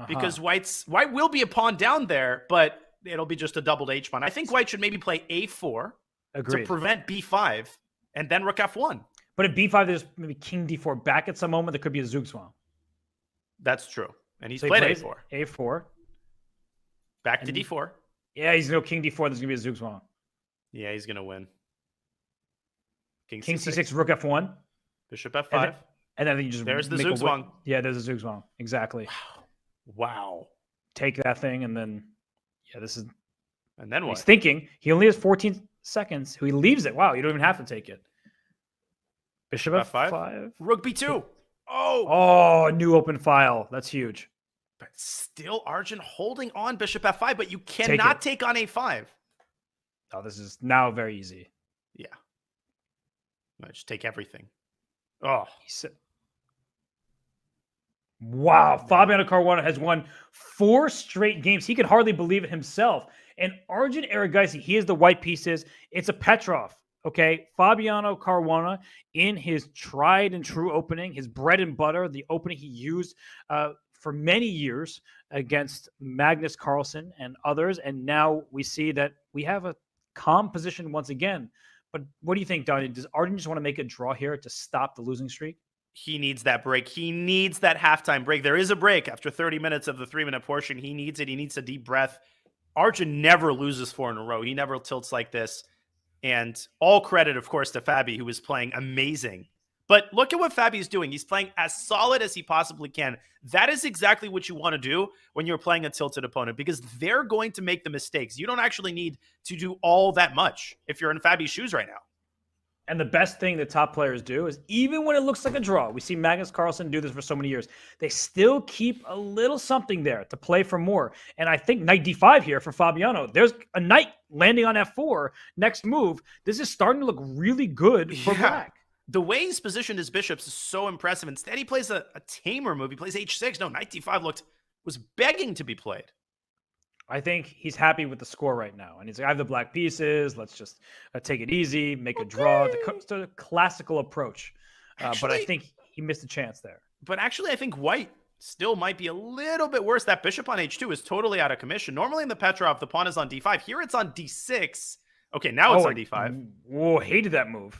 because white will be a pawn down there, but it'll be just a doubled h pawn. I think white should maybe play a4 to prevent b5 and then rook f1. But at b5, there's maybe king d4 back at some moment. There could be a zugzwang. That's true. And he's played a4. a4. Back to d4. Yeah, he's going to go king d4. There's going to be a zugzwang. Yeah, he's going to win. King c6, rook f1. Bishop f5. And then you just there's the zugzwang. Yeah, there's a zugzwang. Exactly. Wow. Take that thing, and then this is. And then what? He's thinking. He only has 14 seconds. He leaves it. Wow, you don't even have to take it. Bishop f5. Rook b2. Oh, new open file. That's huge. But still, Arjun holding on bishop f5, but you Take cannot it. take on a5. Oh, this is now very easy. Yeah. Just take everything. Oh. He said, wow, Fabiano Caruana has won 4 straight games. He could hardly believe it himself. And Arjun Erigaisi, he is the white pieces. It's a Petrov, okay? Fabiano Caruana, in his tried and true opening, his bread and butter, the opening he used for many years against Magnus Carlsen and others. And now we see that we have a calm position once again. But what do you think, Donnie? Does Arjun just want to make a draw here to stop the losing streak? He needs that break. He needs that halftime break. There is a break after 30 minutes of the 3-minute portion. He needs it. He needs a deep breath. Arjun never loses 4 in a row. He never tilts like this. And all credit, of course, to Fabi, who is playing amazing. But look at what Fabi's doing. He's playing as solid as he possibly can. That is exactly what you want to do when you're playing a tilted opponent, because they're going to make the mistakes. You don't actually need to do all that much if you're in Fabi's shoes right now. And the best thing the top players do is, even when it looks like a draw, we see Magnus Carlsen do this for so many years, they still keep a little something there to play for more. And I think knight d5 here for Fabiano, there's a knight landing on f4. Next move, this is starting to look really good for black. The way he's positioned his bishops is so impressive. Instead, he plays a tamer move. He plays h6. No, knight d5 was begging to be played. I think he's happy with the score right now. And he's like, I have the black pieces. Let's just take it easy, make a draw. It's a classical approach. But I think he missed a chance there. But actually, I think white still might be a little bit worse. That bishop on h2 is totally out of commission. Normally in the Petrov, the pawn is on d5. Here it's on d6. Okay, now it's on d5. Whoa, hated that move.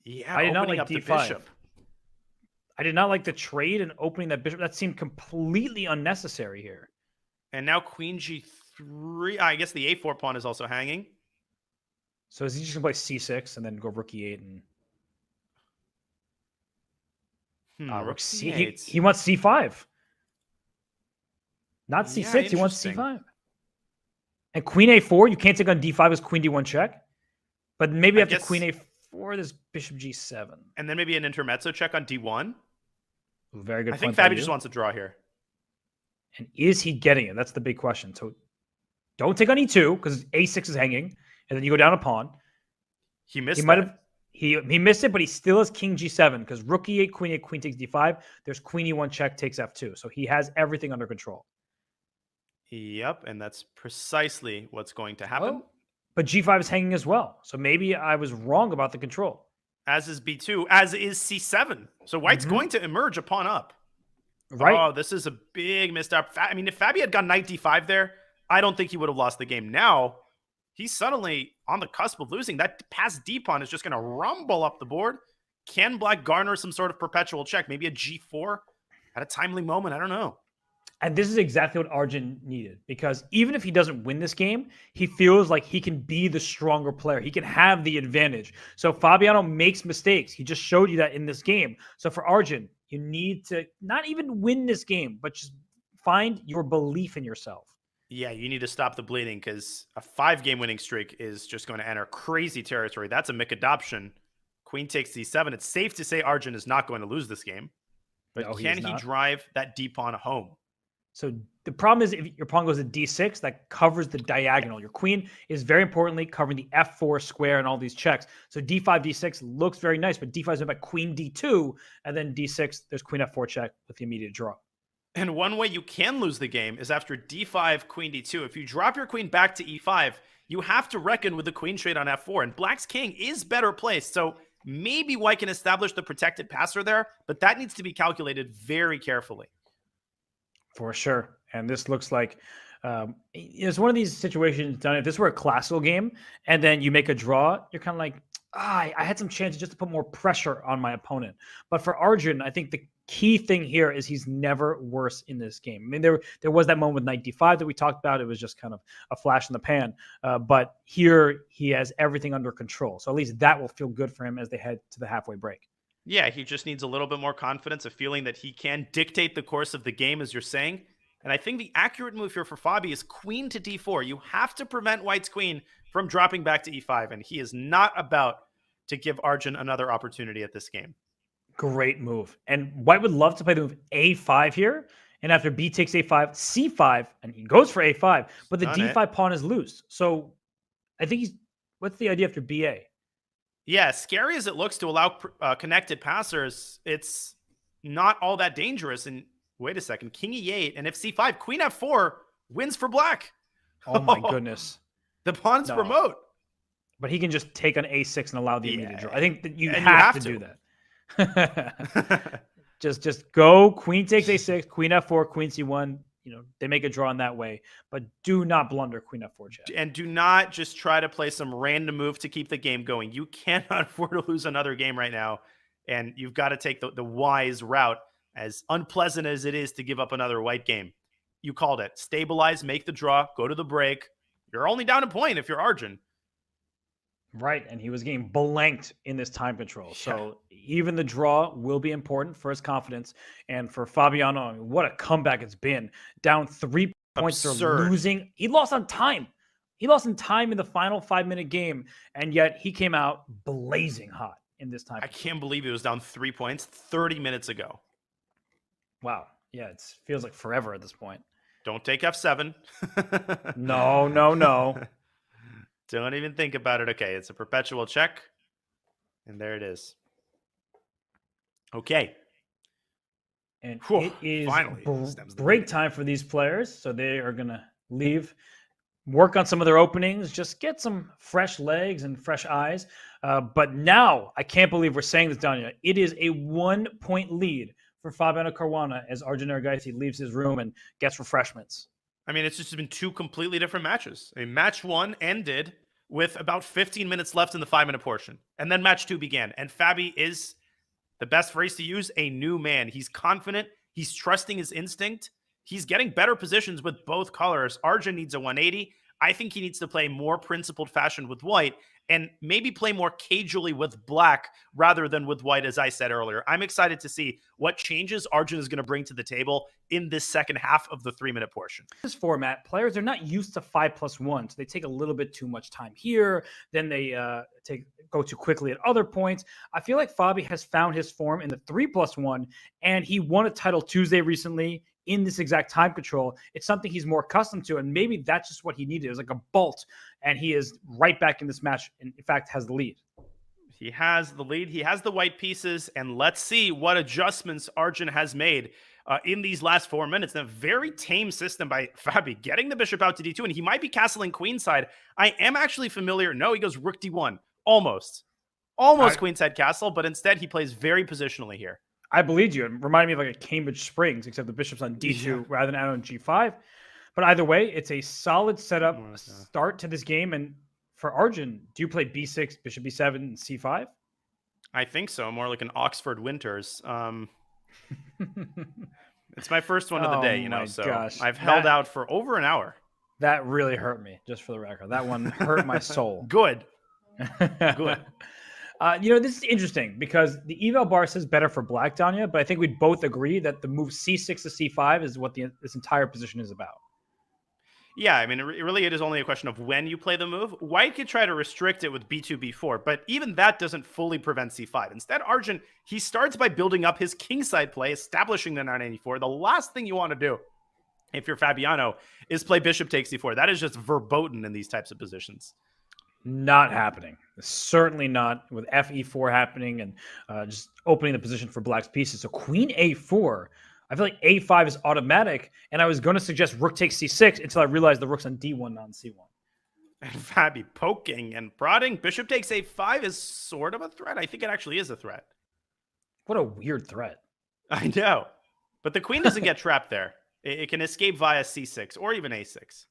Yeah, I did not like up d5. the bishop. I did not like the trade and opening that bishop. That seemed completely unnecessary here. And now queen g3. I guess the a4 pawn is also hanging. So is he just going to play c6 and then go rook e8? And rook c8. He wants c5. Not c6. He wants c5. And queen a4. You can't take on d5 as queen d1 check. But maybe after queen a4, there's bishop g7. And then maybe an intermezzo check on d1. Ooh, very good. I think Fabi just wants a draw here. And is he getting it? That's the big question. So don't take on e2 because a6 is hanging, and then you go down a pawn. He missed. He missed it, but he still has king g7 because rook e8, queen takes d5. There's queen e1 check takes f2. So he has everything under control. Yep, and that's precisely what's going to happen. Oh, but g5 is hanging as well. So maybe I was wrong about the control. As is b2, as is c7. So white's going to emerge a pawn up. Right. Oh, this is a big missed up. I mean, if Fabi had gone knight d5 there, I don't think he would have lost the game. Now, he's suddenly on the cusp of losing. That passed d pawn is just going to rumble up the board. Can black garner some sort of perpetual check? Maybe a g4 at a timely moment? I don't know. And this is exactly what Arjun needed, because even if he doesn't win this game, he feels like he can be the stronger player. He can have the advantage. So Fabiano makes mistakes. He just showed you that in this game. So for Arjun, you need to not even win this game, but just find your belief in yourself. Yeah, you need to stop the bleeding because a 5-game winning streak is just going to enter crazy territory. That's a Mick adoption. Queen takes d7. It's safe to say Arjun is not going to lose this game. But No, can he drive that d pawn home? So the problem is if your pawn goes to d6, that covers the diagonal. Your queen is very importantly covering the f4 square and all these checks. So d5, d6 looks very nice, but d5 is about queen d2, and then d6, there's queen f4 check with the immediate draw. And one way you can lose the game is after d5, queen d2. If you drop your queen back to e5, you have to reckon with the queen trade on f4, and black's king is better placed. So maybe white can establish the protected passer there, but that needs to be calculated very carefully. For sure. And this looks like it's one of these situations done. If this were a classical game and then you make a draw, you're kind of like, I had some chances just to put more pressure on my opponent. But for Arjun, I think the key thing here is he's never worse in this game. I mean, there was that moment with knight d5 that we talked about. It was just kind of a flash in the pan. But here he has everything under control. So at least that will feel good for him as they head to the halfway break. Yeah, he just needs a little bit more confidence, a feeling that he can dictate the course of the game, as you're saying. And I think the accurate move here for Fabi is queen to d4. You have to prevent white's queen from dropping back to e5, and he is not about to give Arjun another opportunity at this game. Great move. And white would love to play the move a5 here And after b takes a5, c5, and he goes for a5, but the Done it. d5 pawn is loose. So I think what's the idea after ba? Yeah, scary as it looks to allow connected passers, it's not all that dangerous. And wait a second, king e8, and if c5, queen f4 wins for black. Oh my goodness. The pawn's remote. But he can just take on a6 and allow the immediate draw. I think that you And have to do that. just go queen takes a6, queen f4, queen c1. They make a draw in that way, but do not blunder queen f4 check. And do not just try to play some random move to keep the game going. You cannot afford to lose another game right now, and you've got to take the wise route, as unpleasant as it is to give up another white game. You called it. Stabilize, make the draw, go to the break. You're only down a point if you're Arjun. Right, and he was getting blanked in this time control. So even the draw will be important for his confidence. And for Fabiano, I mean, what a comeback it's been. Down 3 points, they're losing. He lost on time. He lost in time in the final 5-minute game, and yet he came out blazing hot in this time. I can't believe he was down 3 points 30 minutes ago. Wow. Yeah, it feels like forever at this point. Don't take f7. No. Don't even think about it. Okay, it's a perpetual check. And there it is. Okay. And it is break time for these players. So they are going to leave, work on some of their openings, just get some fresh legs and fresh eyes. But now, I can't believe we're saying this, Danya. It is a 1-point lead for Fabiano Caruana as Arjun Erigaisi leaves his room and gets refreshments. I mean, it's just been 2 completely different matches. I mean, match 1 ended with about 15 minutes left in the 5-minute portion. And then match 2 began. And Fabi is, the best phrase to use, a new man. He's confident. He's trusting his instinct. He's getting better positions with both colors. Arjun needs a 180. I think he needs to play more principled fashion with white and maybe play more cagely with black rather than with white, as I said earlier. I'm excited to see what changes Arjun is going to bring to the table in this second half of the 3-minute portion. This format, players are not used to 5+1, so they take a little bit too much time here. Then they go too quickly at other points. I feel like Fabi has found his form in the 3+1, and he won a title Tuesday recently in this exact time control. It's something he's more accustomed to, and maybe that's just what he needed. It was like a bolt, and he is right back in this match, and in fact has the lead. He has the lead. He has the white pieces, and let's see what adjustments Arjun has made in these last 4 minutes. A very tame system by Fabi, getting the bishop out to d2, and he might be castling queenside. I am actually familiar. No, he goes rook d1. Almost queenside castle, but instead he plays very positionally here. I believed you. It reminded me of like a Cambridge Springs, except the bishop's on d2 rather than out on g5. But either way, it's a solid setup start to this game. And for Arjun, do you play b6, bishop b7, and c5? I think so. More like an Oxford Winters. It's my first one of the day, so gosh. I've held out for over an hour. That really hurt me, just for the record. That one hurt my soul. Good. This is interesting because the eval bar says better for black, Danya, but I think we'd both agree that the move c6 to c5 is what this entire position is about. Yeah, I mean, it is only a question of when you play the move. White could try to restrict it with b2, b4, but even that doesn't fully prevent c5. Instead, Arjun, he starts by building up his kingside play, establishing the 984. The last thing you want to do, if you're Fabiano, is play bishop takes c4. That is just verboten in these types of positions. Not happening. Certainly not with fe4 happening and just opening the position for black's pieces. So queen a4, I feel like a5 is automatic, and I was going to suggest rook takes c6 until I realized the rook's on d1, not on c1. And Fabi poking and prodding. Bishop takes a5 is sort of a threat. I think it actually is a threat. What a weird threat. I know. But the queen doesn't get trapped there. It can escape via c6 or even a6.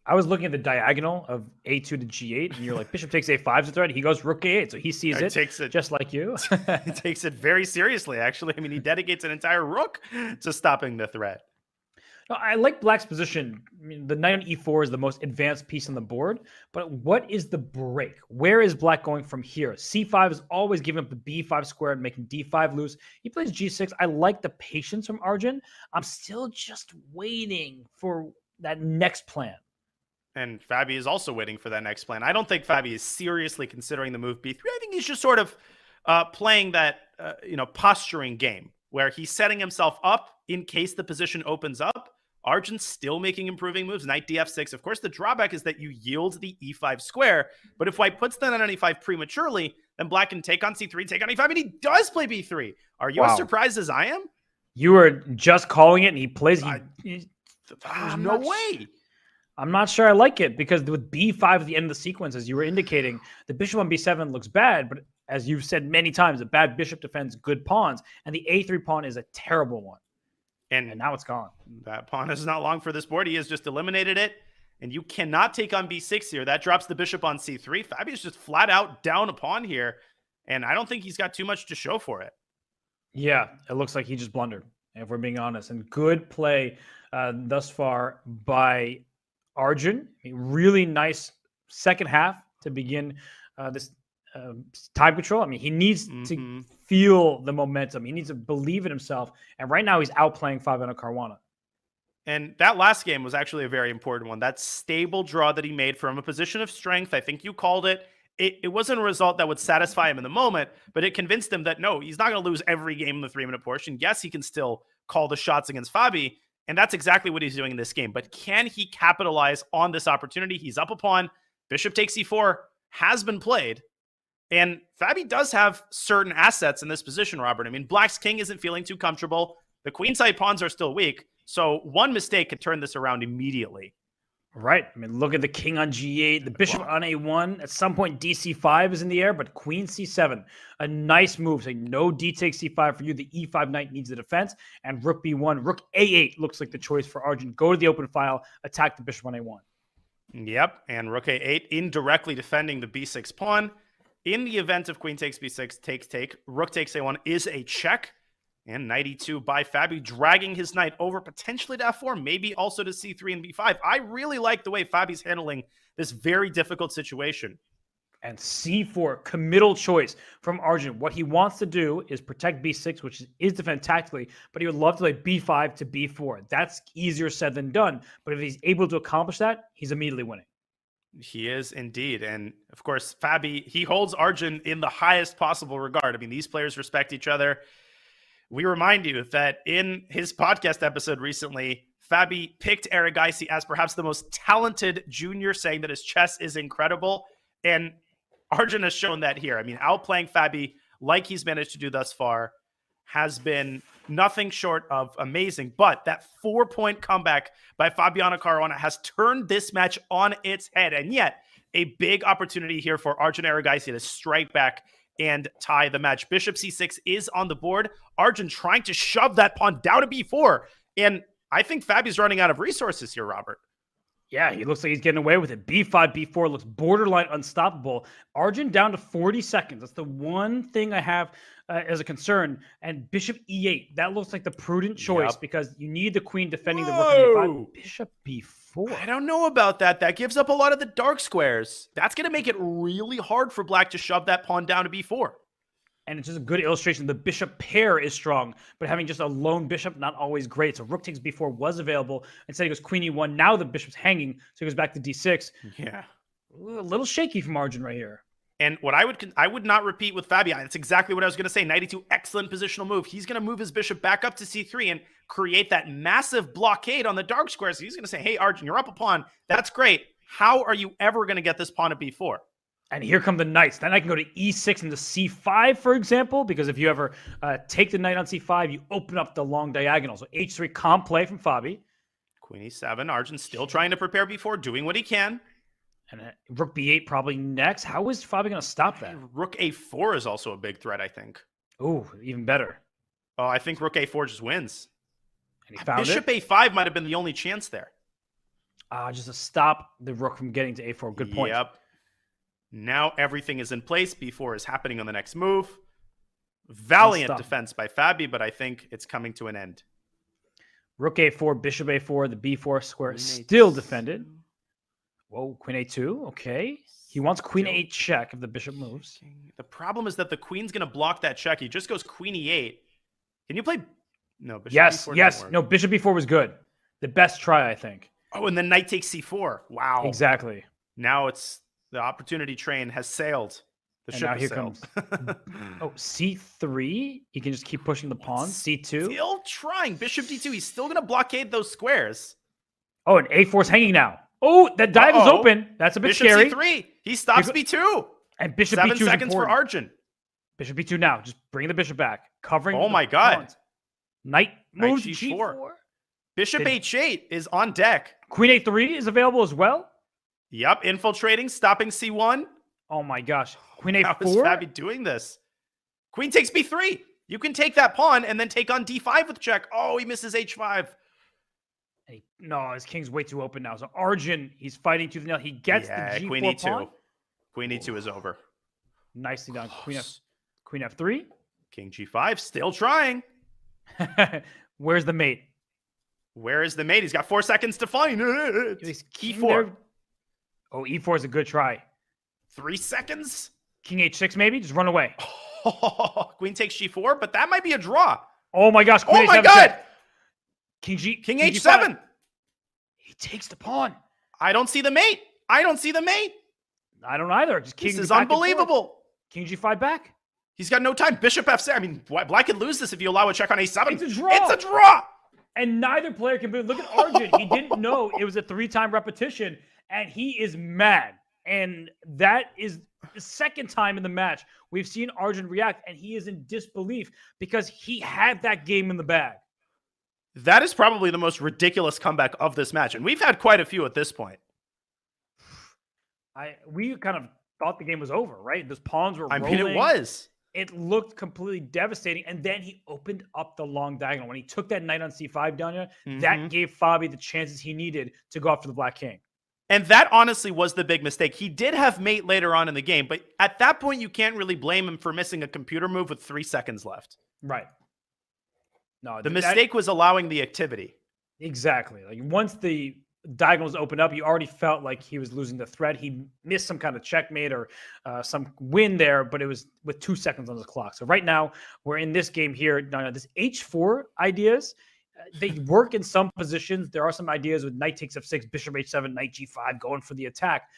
I was looking at the diagonal of a2 to g8, and you're like, bishop takes a5 is a threat. He goes rook a8, so he sees it just like you. He takes it very seriously, actually. I mean, he dedicates an entire rook to stopping the threat. No, I like black's position. I mean, the knight on e4 is the most advanced piece on the board, but what is the break? Where is black going from here? c5 is always giving up the b5 square and making d5 loose. He plays g6. I like the patience from Arjun. I'm still just waiting for that next plan. And Fabi is also waiting for that next plan. I don't think Fabi is seriously considering the move b3. I think he's just sort of playing that, posturing game. where he's setting himself up in case the position opens up. Arjun's still making improving moves. Knight df6. Of course, the drawback is that you yield the e5 square. But if white puts the knight on e5 prematurely, then black can take on c3, take on e5, and he does play b3. Are you as surprised as I am? You were just calling it, and he plays. There's no way. I'm not sure I like it, because with b5 at the end of the sequence, as you were indicating, the bishop on b7 looks bad, but as you've said many times, a bad bishop defends good pawns, and the a3 pawn is a terrible one. And now it's gone. That pawn is not long for this board. He has just eliminated it, and you cannot take on b6 here. That drops the bishop on c3. Fabi's just flat out down a pawn here, and I don't think he's got too much to show for it. Yeah, it looks like he just blundered, if we're being honest. And good play thus far by Arjun. A really nice second half to begin this time control. I mean, he needs to feel the momentum. He needs to believe in himself. And right now he's outplaying Fabiano Caruana. And that last game was actually a very important one. That stable draw that he made from a position of strength, I think you called it. It wasn't a result that would satisfy him in the moment, but it convinced him that, no, he's not going to lose every game in the 3-minute portion. Yes, he can still call the shots against Fabi, and that's exactly what he's doing in this game. But can he capitalize on this opportunity? He's up a pawn. Bishop takes c4 has been played. And Fabi does have certain assets in this position, Robert. I mean, black's king isn't feeling too comfortable. The queenside pawns are still weak. So one mistake could turn this around immediately. Right. I mean, look at the king on g8, the bishop on a1. At some point, dc5 is in the air, but queen c7. A nice move. Saying no d takes c5 for you. The e5 knight needs the defense. And rook b1. Rook a8 looks like the choice for Arjun. Go to the open file, attack the bishop on a1. Yep. And rook a8 indirectly defending the b6 pawn. In the event of queen takes b6, take, rook takes a1 is a check. And knight e2 by Fabi, dragging his knight over potentially to f4, maybe also to c3 and b5. I really like the way Fabi's handling this very difficult situation. And c4, committal choice from Arjun. What he wants to do is protect b6, which is defend tactically, but he would love to play b5 to b4. That's easier said than done. But if he's able to accomplish that, he's immediately winning. He is indeed. And of course, Fabi, he holds Arjun in the highest possible regard. I mean, these players respect each other. We remind you that in his podcast episode recently, Fabi picked Erigaisi as perhaps the most talented junior, saying that his chess is incredible. And Arjun has shown that here. I mean, outplaying Fabi like he's managed to do thus far has been nothing short of amazing. But that 4-point comeback by Fabiano Caruana has turned this match on its head. And yet, a big opportunity here for Arjun Erigaisi to strike back and tie the match. Bishop c6 is on the board. Arjun trying to shove that pawn down to b4. And I think Fabi's running out of resources here, Robert. Yeah, he looks like he's getting away with it. b5, b4 looks borderline unstoppable. Arjun down to 40 seconds. That's the one thing I have as a concern. And bishop e8, that looks like the prudent choice because you need the queen defending the rook on a5. Bishop b4. I don't know about that. That gives up a lot of the dark squares. That's going to make it really hard for black to shove that pawn down to b4. And it's just a good illustration. The bishop pair is strong, but having just a lone bishop, not always great. So rook takes b4 was available. Instead, he goes queen e1. Now the bishop's hanging, so he goes back to d6. Yeah. A little shaky from Arjun right here. And what I would not repeat with Fabi. That's exactly what I was going to say. Knight e2, excellent positional move. He's going to move his bishop back up to c3 and create that massive blockade on the dark squares. So he's going to say, hey, Arjun, you're up a pawn. That's great. How are you ever going to get this pawn at b4? And here come the knights. Then I can go to e6 into c5, for example, because if you ever take the knight on c5, you open up the long diagonal. So h3, calm play from Fabi. Queen e7. Arjun still trying to prepare b4, doing what he can. And rook b8 probably next. How is Fabi going to stop that? Rook a4 is also a big threat, I think. Oh, even better. Oh, I think rook a4 just wins. And he found Bishop a5 might have been the only chance there. Just to stop the rook from getting to a4. Good point. Yep. Now everything is in place. b4 is happening on the next move. Valiant defense by Fabi, but I think it's coming to an end. Rook a4, bishop a4, the b4 square is still defended. Whoa, queen a2. Okay. He wants queen a8 check if the bishop moves. The problem is that the queen's going to block that check. He just goes queen e8. Can you play? No, bishop b4 yes. No, bishop b4 was good. The best try, I think. Oh, and then knight takes c4. Wow. Exactly. Now it's the opportunity train has sailed. The And ship now has here sailed. C3. He can just keep pushing the pawn. C2. Still trying. Bishop D2. He's still going to blockade those squares. Oh, and A4 is hanging now. Oh, that diagonal's open. That's a bit Bishop scary. C3. He stops B2. And Bishop 7 B2 is seconds for important. Arjun. Bishop B2 now. Just bring the bishop back. Covering. Oh my God. Pawns. Knight moves G4. G4. Bishop H8 is on deck. Queen A3 is available as well. Yep, infiltrating, stopping C1. Oh my gosh. Queen How is A4. Fabi doing this? Queen takes B3. You can take that pawn and then take on D5 with check. Oh, he misses H5. No, his king's way too open now. So Arjun, he's fighting tooth and nail. He gets the G4 Queen E2. pawn. Queen E2 is over. Nicely done. Queen F3. King G5, still trying. Where's the mate? Where is the mate? He's got 4 seconds to find it. E4. Oh, E4 is a good try. 3 seconds. King H6 maybe? Just run away. Queen takes G4, but that might be a draw. Oh my gosh. Queen Oh my A7 God. check. King H7. G5. He takes the pawn. I don't see the mate. I don't see the mate. I don't either. Just King This is back and forth. unbelievable. King G5 back. He's got no time. Bishop F6. I mean, Black could lose this if you allow a check on A7. It's a draw. It's a draw. And neither player can. Look at Arjun. He didn't know it was a 3-time repetition, and he is mad. And that is the second time in the match we've seen Arjun react, and he is in disbelief because he had that game in the bag. That is probably the most ridiculous comeback of this match, and we've had quite a few at this point. We kind of thought the game was over, right? Those pawns were rolling. I mean, it was. It looked completely devastating, and then he opened up the long diagonal. When he took that knight on c5 down here, that gave Fabi the chances he needed to go after the black king. And that honestly was the big mistake. He did have mate later on in the game, but at that point, you can't really blame him for missing a computer move with 3 seconds left. Right. No, the mistake was allowing the activity. Exactly. Like once the diagonals opened up, you already felt like he was losing the thread. He missed some kind of checkmate or some win there, but it was with 2 seconds on his clock. So right now we're in this game here. This H4 ideas, they work in some positions. There are some ideas with knight takes F6, bishop H7, knight G5 going for the attack.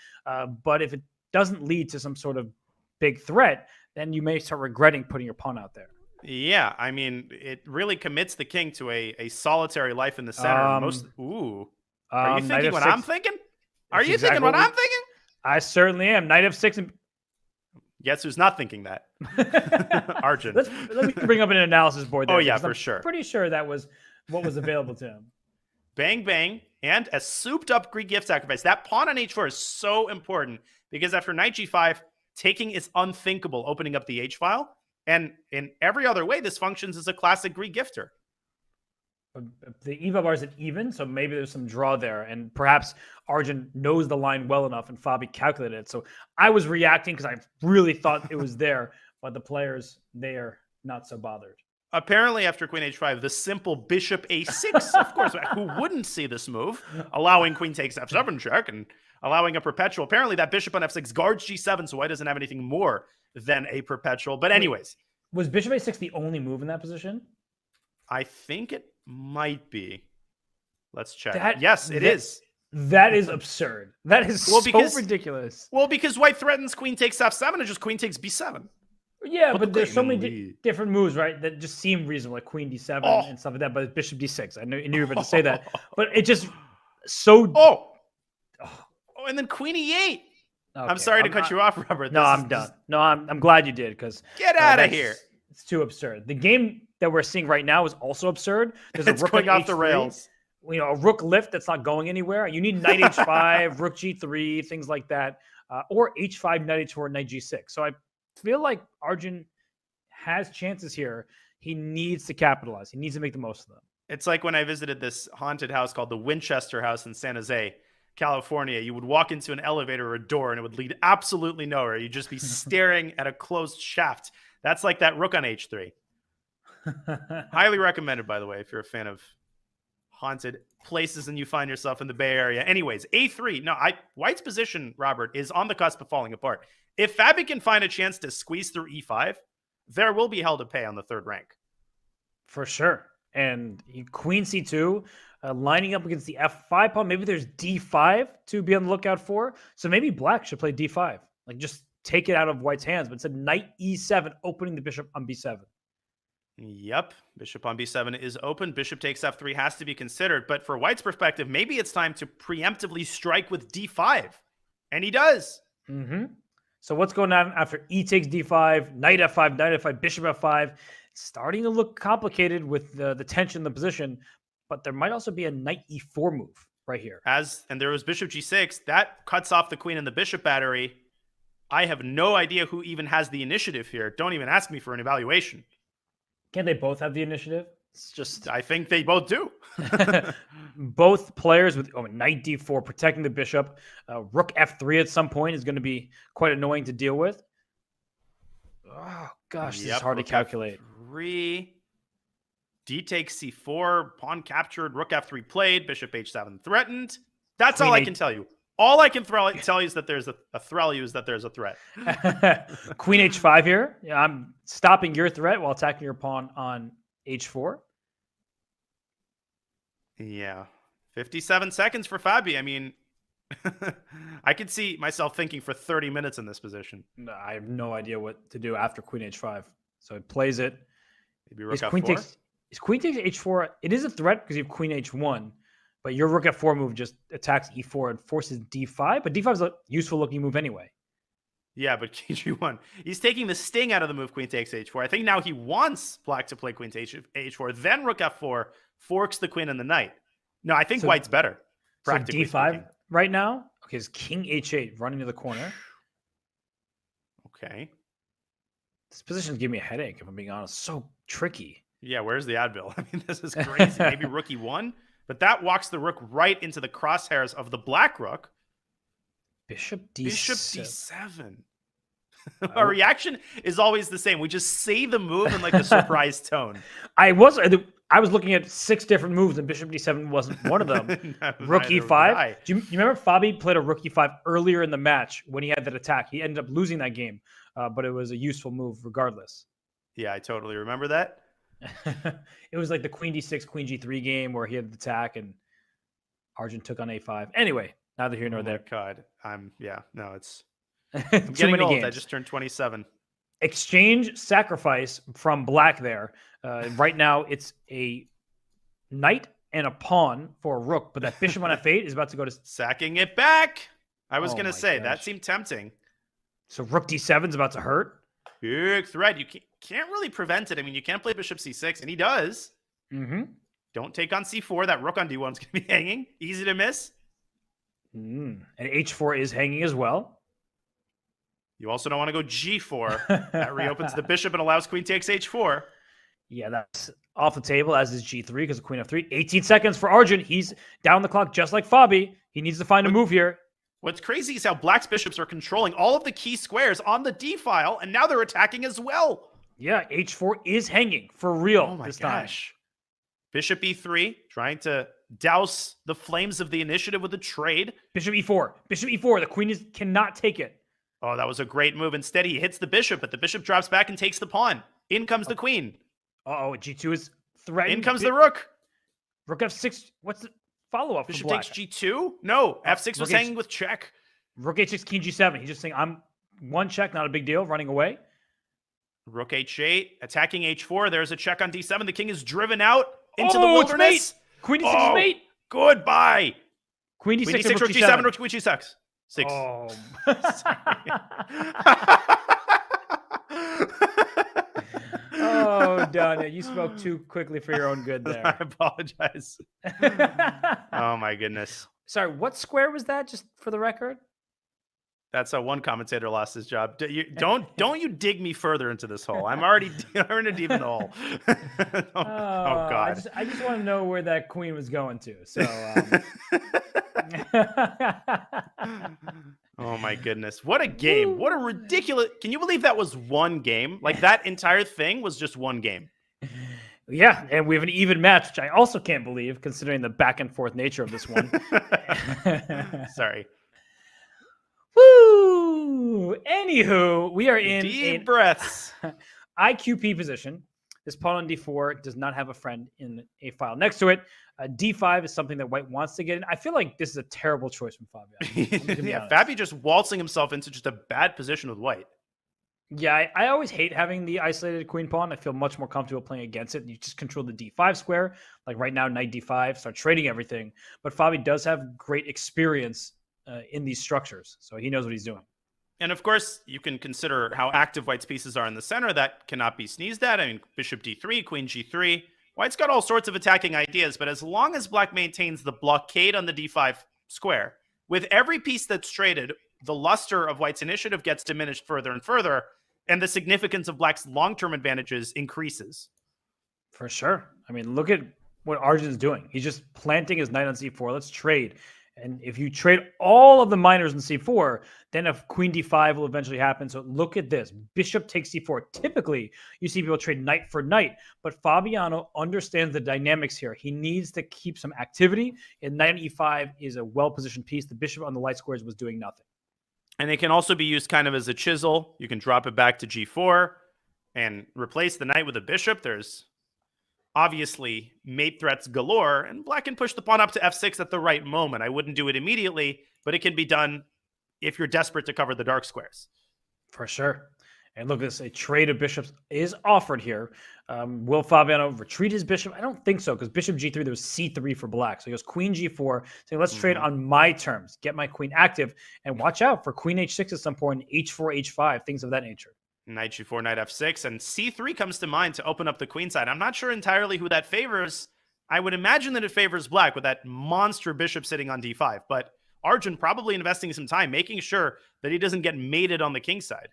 But if it doesn't lead to some sort of big threat, then you may start regretting putting your pawn out there. Yeah, I mean, it really commits the king to a solitary life in the center. Are you thinking what I'm thinking? Are you thinking what I'm thinking? I certainly am. Knight F6. And guess who's not thinking that? Arjun. Let me bring up an analysis board there. Oh, yeah, for sure. Pretty sure that was what was available to him. Bang, bang. And a souped up Greek gift sacrifice. That pawn on H4 is so important because after knight G5, taking is unthinkable, opening up the H file. And in every other way, this functions as a classic Greek gifter. The EVA bar is at even, so maybe there's some draw there. And perhaps Arjun knows the line well enough and Fabi calculated it. So I was reacting because I really thought it was there, but the players, they are not so bothered. Apparently, after queen H5, the simple bishop A6, of course, who wouldn't see this move, allowing queen takes F7 check and allowing a perpetual. Apparently, that bishop on F6 guards G7, so white doesn't have anything more than a perpetual. But anyways. Was bishop A6 the only move in that position? I think it might be. Let's check. Yes, it is. That is absurd. That is so ridiculous. Well, because white threatens quine takes F7 and just queen takes B7. Yeah, but there's so many different moves, right, that just seem reasonable, like queen D7 and stuff like that. But bishop D6. I knew you were about to say that. But it just so... and then queen E8. Okay, I'm sorry to cut you off, Robert. No, I'm done. No, I'm glad you did because get out of here. It's too absurd. The game that we're seeing right now is also absurd. There's a rook going off the rails. A rook lift that's not going anywhere. You need knight H5, rook G3, things like that, or H5, knight H4, knight G6. So I feel like Arjun has chances here. He needs to capitalize. He needs to make the most of them. It's like when I visited this haunted house called the Winchester House in San Jose, California. You would walk into an elevator or a door and it would lead absolutely nowhere. You'd just be staring at a closed shaft. That's like that rook on H3. Highly recommended, by the way, if you're a fan of haunted places and you find yourself in the Bay Area. Anyways, A3. No, White's position, Robert, is on the cusp of falling apart. If Fabi can find a chance to squeeze through E5, there will be hell to pay on the third rank. For sure. And queen C2, lining up against the F5 pawn. Maybe there's D5 to be on the lookout for. So maybe black should play D5. Like just take it out of White's hands, but instead knight e7, opening the bishop on b7. Yep. Bishop on b7 is open. Bishop takes f3 has to be considered. But for White's perspective, maybe it's time to preemptively strike with d5. And he does. Mm-hmm. So what's going on after e takes d5, knight f5, bishop f5? Starting to look complicated with the tension in the position, but there might also be a knight e4 move right here. And there was bishop g6. That cuts off the queen and the bishop battery. I have no idea who even has the initiative here. Don't even ask me for an evaluation. Can't they both have the initiative? It's just I think they both do. Both players with knight d4 protecting the bishop. Rook f3 at some point is going to be quite annoying to deal with. Oh gosh, this is hard to calculate. F3. D takes c4. Pawn captured. Rook f3 played. Bishop h7 threatened. That's Queen all I can tell you. All I can tell you is that there's a threat. Queen h5 here. Yeah, I'm stopping your threat while attacking your pawn on h4. Yeah. 57 seconds for Fabi. I mean, I could see myself thinking for 30 minutes in this position. I have no idea what to do after queen h5. So it plays it. Maybe rook f4? Queen takes h4. It is a threat because you have queen h1. But your rook f4 move just attacks e4 and forces d5. But d5 is a useful looking move anyway. Yeah, but king g1. He's taking the sting out of the move queen takes h4. I think now he wants black to play queen takes h4. Then rook f4 forks the queen and the knight. No, I think white's better. Practically so d5 speaking. Right now? Okay, it's king h8 running to the corner. Okay. This position's giving me a headache, if I'm being honest. So tricky. Yeah, where's the Advil? I mean, this is crazy. Maybe rook e1? But that walks the rook right into the crosshairs of the black rook. Bishop d7. Bishop d7. Our reaction is always the same. We just say the move in like a surprised tone. I was looking at 6 different moves, and Bishop d7 wasn't one of them. Rook e5. Do you remember Fabi played a rook e5 earlier in the match when he had that attack? He ended up losing that game, but it was a useful move regardless. Yeah, I totally remember that. It was like the queen d6, queen g3 game where he had the attack and Arjun took on a5. Anyway, neither here nor there. God, I'm I'm getting old. Games. I just turned 27. Exchange sacrifice from black there. Right now, it's a knight and a pawn for a rook, but that bishop on f8 is about to go to sacking it back. I was going to say that seemed tempting. So rook d7 is about to hurt. Big threat. You can't really prevent it. I mean, you can't play bishop c6, and he does. Mm-hmm. Don't take on c4. That rook on d1 is going to be hanging. Easy to miss. And h4 is hanging as well. You also don't want to go g4. That reopens the bishop and allows queen takes h4. Yeah, that's off the table, as is g3 because of queen f3. 18 seconds for Arjun. He's down the clock just like Fabi. He needs to find a move here. What's crazy is how black's bishops are controlling all of the key squares on the d file, and now they're attacking as well. Yeah, h4 is hanging for real. Oh my gosh. Bishop e3, trying to douse the flames of the initiative with a trade. Bishop e4. Bishop e4. The queen cannot take it. Oh, that was a great move. Instead, he hits the bishop, but the bishop drops back and takes the pawn. In comes the queen. Uh-oh, g2 is threatened. In comes the rook. Rook f6. What's the follow-up? Bishop takes g2? No, f6 was hanging with check. Rook h6, king g7. He's just saying, I'm one check, not a big deal, running away. Rook h8, attacking h4. There's a check on d7. The king is driven out into the wilderness. It's mate. Queen d6 is mate. Goodbye. Queen d6, rook g7, rook queen g6. 6. Oh. Oh, Danya, you spoke too quickly for your own good there. I apologize. Oh my goodness. Sorry, what square was that? Just for the record. That's how one commentator lost his job. Don't you dig me further into this hole. I'm already deep in the hole. Oh God. I just want to know where that queen was going to. So. Oh my goodness. What a game. What a ridiculous. Can you believe that was one game? Like that entire thing was just one game. Yeah, and we have an even match, which I also can't believe considering the back and forth nature of this one. Sorry. Woo! Anywho, we are in deep breaths. IQP position. This pawn on d4 does not have a friend in a file next to it. D5 is something that white wants to get in. I feel like this is a terrible choice from Fabian. Yeah, Fabi just waltzing himself into just a bad position with white. Yeah, I always hate having the isolated queen pawn. I feel much more comfortable playing against it. You just control the d5 square. Like right now, knight d5, start trading everything. But Fabi does have great experience in these structures, so he knows what he's doing. And of course, you can consider how active white's pieces are in the center. That cannot be sneezed at. I mean, bishop d3, queen g3. White's got all sorts of attacking ideas, but as long as black maintains the blockade on the d5 square, with every piece that's traded, the luster of white's initiative gets diminished further and further, and the significance of black's long-term advantages increases. For sure. I mean, look at what Arjun's doing. He's just planting his knight on c4. Let's trade. And if you trade all of the minors in c4, then a queen d5 will eventually happen. So look at this. Bishop takes c4. Typically, you see people trade knight for knight, but Fabiano understands the dynamics here. He needs to keep some activity, and knight on e5 is a well-positioned piece. The bishop on the light squares was doing nothing. And it can also be used kind of as a chisel. You can drop it back to g4 and replace the knight with a bishop. There's obviously mate threats galore, and black can push the pawn up to f6 at the right moment. I wouldn't do it immediately, but it can be done if you're desperate to cover the dark squares. For sure. And look at this, a trade of bishops is offered here. Will Fabiano retreat his bishop? I don't think so, because bishop g3, there was c3 for black. So he goes queen g4, saying, let's trade on my terms, get my queen active, and watch out for queen h6 at some point, h4, h5, things of that nature. Knight g4, knight f6, and c3 comes to mind to open up the queen side. I'm not sure entirely who that favors. I would imagine that it favors black with that monster bishop sitting on d5, but Arjun probably investing some time, making sure that he doesn't get mated on the king side.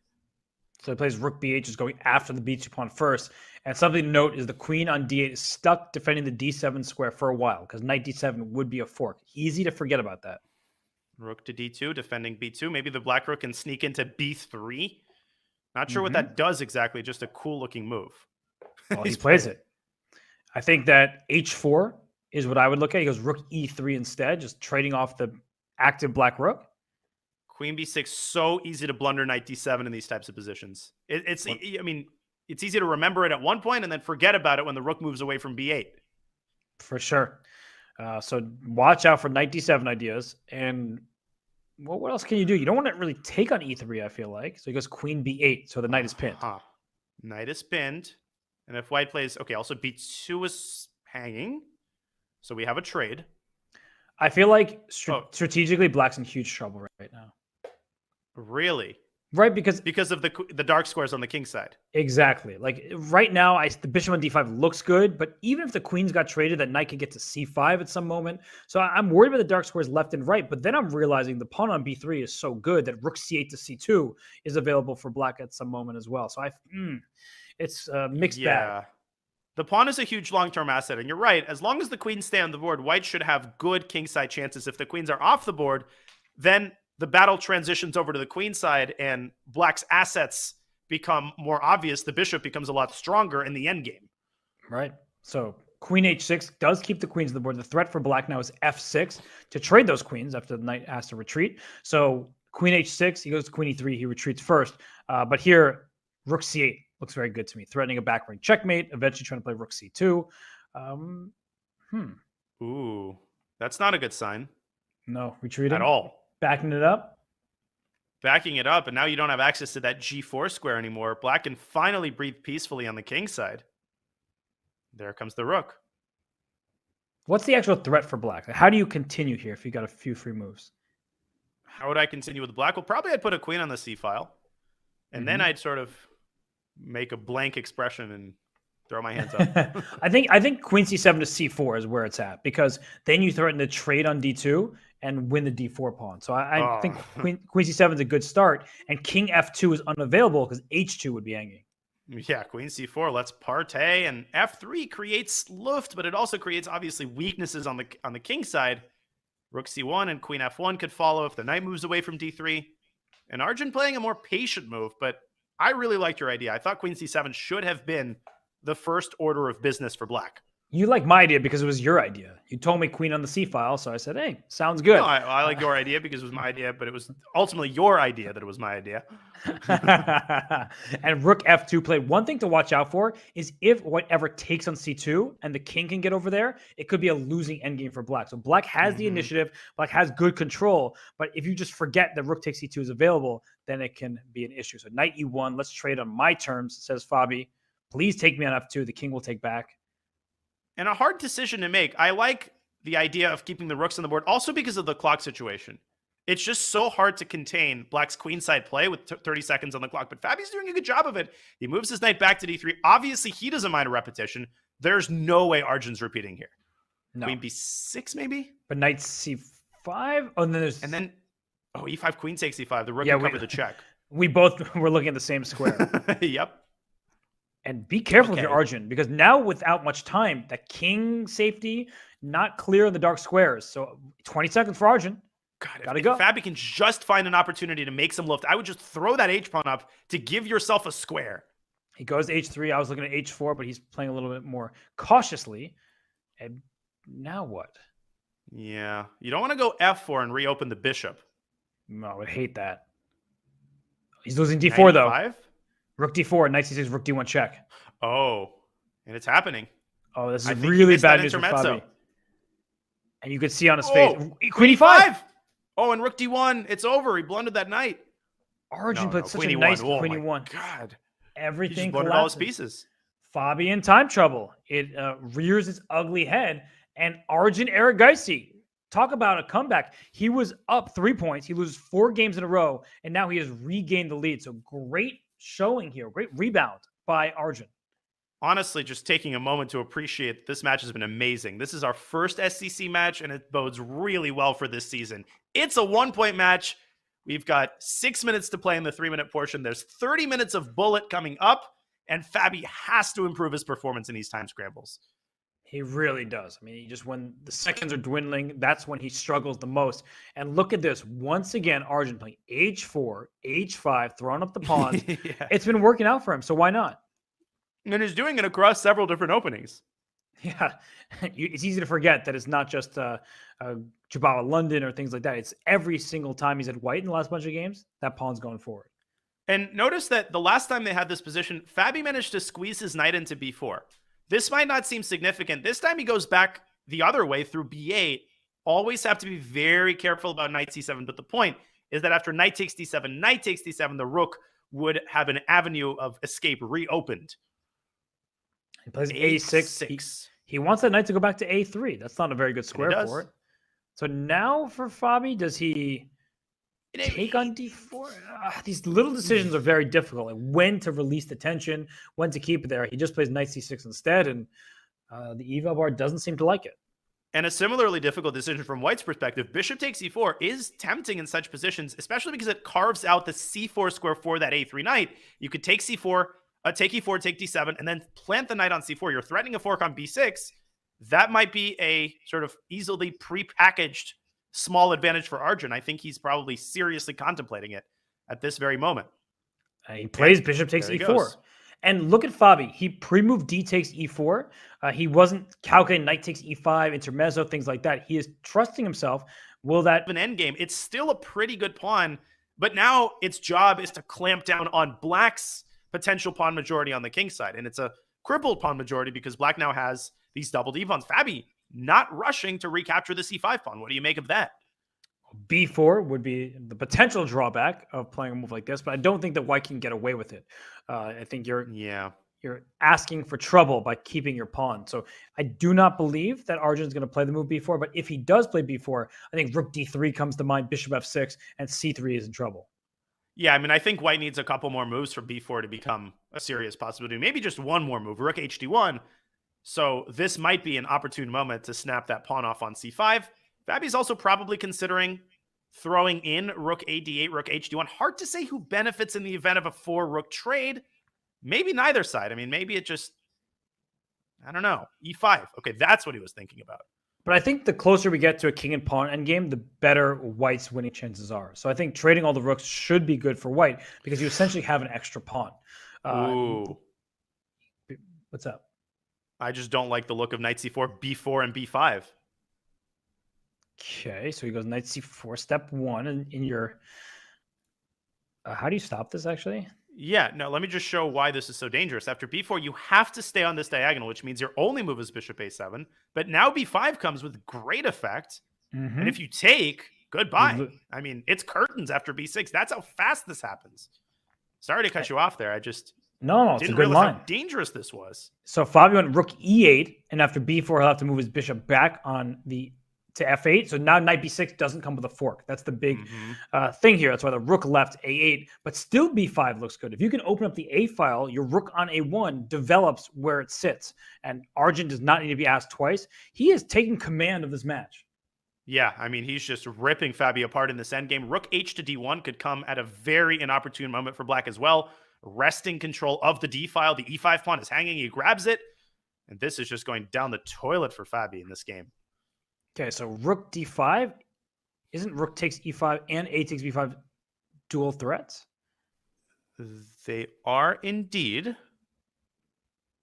So he plays rook b8, just going after the b2 pawn first. And something to note is the queen on d8 is stuck defending the d7 square for a while, because knight d7 would be a fork. Easy to forget about that. Rook to d2, defending b2. Maybe the black rook can sneak into b3. Not sure what that does exactly, just a cool-looking move. Well, he plays it. I think that h4 is what I would look at. He goes rook e3 instead, just trading off the active black rook. Queen b6, so easy to blunder knight d7 in these types of positions. It's easy to remember it at one point and then forget about it when the rook moves away from b8. For sure. So watch out for knight d7 ideas. And well, what else can you do? You don't want to really take on e3, I feel like. So he goes queen b8, so the knight is pinned. Knight is pinned. And if white plays... Okay, also b2 is hanging. So we have a trade. I feel like strategically, black's in huge trouble right now. Really? Right, because of the dark squares on the king side. Exactly. Like right now, the bishop on d5 looks good, but even if the queens got traded, that knight could get to c5 at some moment. So I'm worried about the dark squares left and right, but then I'm realizing the pawn on b3 is so good that rook c8 to c2 is available for black at some moment as well. So it's a mixed bag. The pawn is a huge long-term asset, and you're right. As long as the queens stay on the board, white should have good kingside chances. If the queens are off the board, then the battle transitions over to the queen side, and black's assets become more obvious. The bishop becomes a lot stronger in the endgame. Right. So queen h6 does keep the queens on the board. The threat for black now is f6 to trade those queens after the knight has to retreat. So queen h6, he goes to queen e3, he retreats first. But here, rook c8 looks very good to me, threatening a backbreak checkmate, eventually trying to play rook c2. Ooh, that's not a good sign. No, retreating at all. Backing it up. Backing it up, and now you don't have access to that g4 square anymore. Black can finally breathe peacefully on the king side. There comes the rook. What's the actual threat for black? How do you continue here if you got a few free moves? How would I continue with black? Well, probably I'd put a queen on the c file, and then I'd sort of make a blank expression and throw my hands up. I think queen c7 to c4 is where it's at, because then you threaten to trade on d2 and win the d4 pawn. So I think queen c7 is a good start, and king f2 is unavailable because h2 would be hanging. Yeah, queen c4, let's partay, and f3 creates luft, but it also creates obviously weaknesses on the king side. Rook c1 and queen f1 could follow if the knight moves away from d3. And Arjun playing a more patient move, but I really liked your idea. I thought queen c7 should have been the first order of business for black. You like my idea because it was your idea. You told me queen on the c-file, so I said, hey, sounds good. No, I like your idea because it was my idea, but it was ultimately your idea that it was my idea. And rook f2 play. One thing to watch out for is if whatever takes on c2 and the king can get over there, it could be a losing endgame for black. So black has the initiative, black has good control, but if you just forget that rook takes c2 is available, then it can be an issue. So knight e1, let's trade on my terms, says Fabi. Please take me on f2. The king will take back. And a hard decision to make. I like the idea of keeping the rooks on the board, also because of the clock situation. It's just so hard to contain black's queenside play with 30 seconds on the clock. But Fabi's doing a good job of it. He moves his knight back to d3. Obviously, he doesn't mind a repetition. There's no way Arjun's repeating here. No. Queen b6, maybe? But knight c5? Oh, and then there's... And then, e5, queen takes e5. The rook can cover the check. We both were looking at the same square. Yep. And be careful with your Arjun, because now without much time, the king safety, not clear in the dark squares. So 20 seconds for Arjun. Gotta go. If Fabi can just find an opportunity to make some lift, I would just throw that h-pawn up to give yourself a square. He goes to h3. I was looking at h4, but he's playing a little bit more cautiously. And now what? Yeah. You don't want to go f4 and reopen the bishop. No, I would hate that. He's losing d4, though. 5? Rook d4, knight c6, rook d1 check. Oh, and it's happening. Oh, this is really bad news for Fabi. And you could see on his face. Queen e5! Oh, and rook d1. It's over. He blundered that knight. Arjun played such a nice queen e1. God. Everything he blundered all his pieces. Fabi in time trouble. It rears its ugly head. And Arjun Erigaisi, talk about a comeback. He was up 3 points. He loses 4 games in a row. And now he has regained the lead. So great showing here. Great rebound by Arjun. Honestly, just taking a moment to appreciate this match has been amazing. This is our first SCC match, and it bodes really well for this season. It's a 1-point match. We've got 6 minutes to play in the 3-minute portion. There's 30 minutes of bullet coming up, and Fabi has to improve his performance in these time scrambles. He really does. I mean, when the seconds are dwindling, that's when he struggles the most. And look at this. Once again, Arjun playing h4, h5, throwing up the pawns. Yeah. It's been working out for him, so why not? And he's doing it across several different openings. Yeah. It's easy to forget that it's not just Jabala London or things like that. It's every single time he's at white in the last bunch of games, that pawn's going forward. And notice that the last time they had this position, Fabi managed to squeeze his knight into b4. This might not seem significant. This time he goes back the other way through b8. Always have to be very careful about knight c7. But the point is that after knight takes d7, the rook would have an avenue of escape reopened. He plays a6. He wants that knight to go back to a3. That's not a very good square for it. So now for Fabi, does he take on d4? These little decisions are very difficult. Like when to release the tension, when to keep it there. He just plays knight c6 instead, and the eval bar doesn't seem to like it. And a similarly difficult decision from White's perspective, bishop takes e4 is tempting in such positions, especially because it carves out the c4 square for that a3 knight. You could take c4, take e4, take d7, and then plant the knight on c4. You're threatening a fork on b6. That might be a sort of easily pre-packaged small advantage for Arjun. I think he's probably seriously contemplating it at this very moment. He plays bishop takes e4. And look at Fabi. He pre-moved d takes e4. He wasn't calculating knight takes e5, intermezzo, things like that. He is trusting himself. Will that... An endgame. It's still a pretty good pawn, but now its job is to clamp down on black's potential pawn majority on the king side. And it's a crippled pawn majority because black now has these doubled e-pawns. Fabi not rushing to recapture the c5 pawn. What do you make of that? b4 would be the potential drawback of playing a move like this, but I don't think that white can get away with it. I think you're asking for trouble by keeping your pawn. So I do not believe that Arjun's going to play the move b4, but if he does play b4, I think rook d3 comes to mind, bishop f6, and c3 is in trouble. Yeah, I mean, I think white needs a couple more moves for b4 to become a serious possibility. Maybe just one more move, rook hd1. So this might be an opportune moment to snap that pawn off on c5. Fabi's also probably considering throwing in rook ad8, rook hd1. Hard to say who benefits in the event of a 4-rook trade. Maybe neither side. I mean, maybe it just, I don't know, e5. Okay, that's what he was thinking about. But I think the closer we get to a king and pawn endgame, the better white's winning chances are. So I think trading all the rooks should be good for white because you essentially have an extra pawn. Ooh. What's up? I just don't like the look of knight c4, b4, and b5. Okay, so he goes knight c4, step one in your... how do you stop this, actually? Yeah, no, let me just show why this is so dangerous. After b4, you have to stay on this diagonal, which means your only move is bishop a7. But now b5 comes with great effect. Mm-hmm. And if you take, goodbye. I mean, it's curtains after b6. That's how fast this happens. Sorry to cut you off there. I just didn't realize how dangerous this was. So Fabio went rook e8, and after b4, he'll have to move his bishop back on to f8. So now knight b6 doesn't come with a fork. That's the big thing here. That's why the rook left a8, but still b5 looks good. If you can open up the a file, your rook on a1 develops where it sits, and Arjun does not need to be asked twice. He is taking command of this match. Yeah, I mean, he's just ripping Fabio apart in this endgame. Rook h to d1 could come at a very inopportune moment for black as well. Wresting control of the d file. The e5 pawn is hanging. He grabs it. And this is just going down the toilet for Fabio in this game. Okay, so rook d5. Isn't rook takes e5 and a takes b5 dual threats? They are indeed.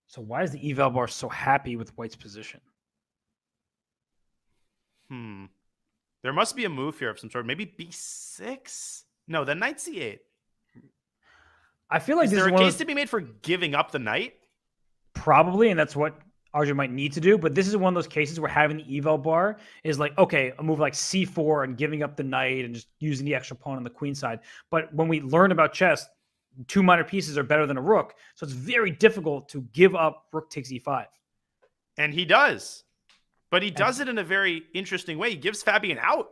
So why is the eval bar so happy with white's position? There must be a move here of some sort. Maybe b6? No, then knight c8. I feel like is there a case to be made for giving up the knight? Probably, and that's what Arjun might need to do. But this is one of those cases where having the eval bar is like, okay, a move like c4 and giving up the knight and just using the extra pawn on the queen side. But when we learn about chess, two minor pieces are better than a rook. So it's very difficult to give up rook takes e5. And he does. But he does it in a very interesting way. He gives Fabian out.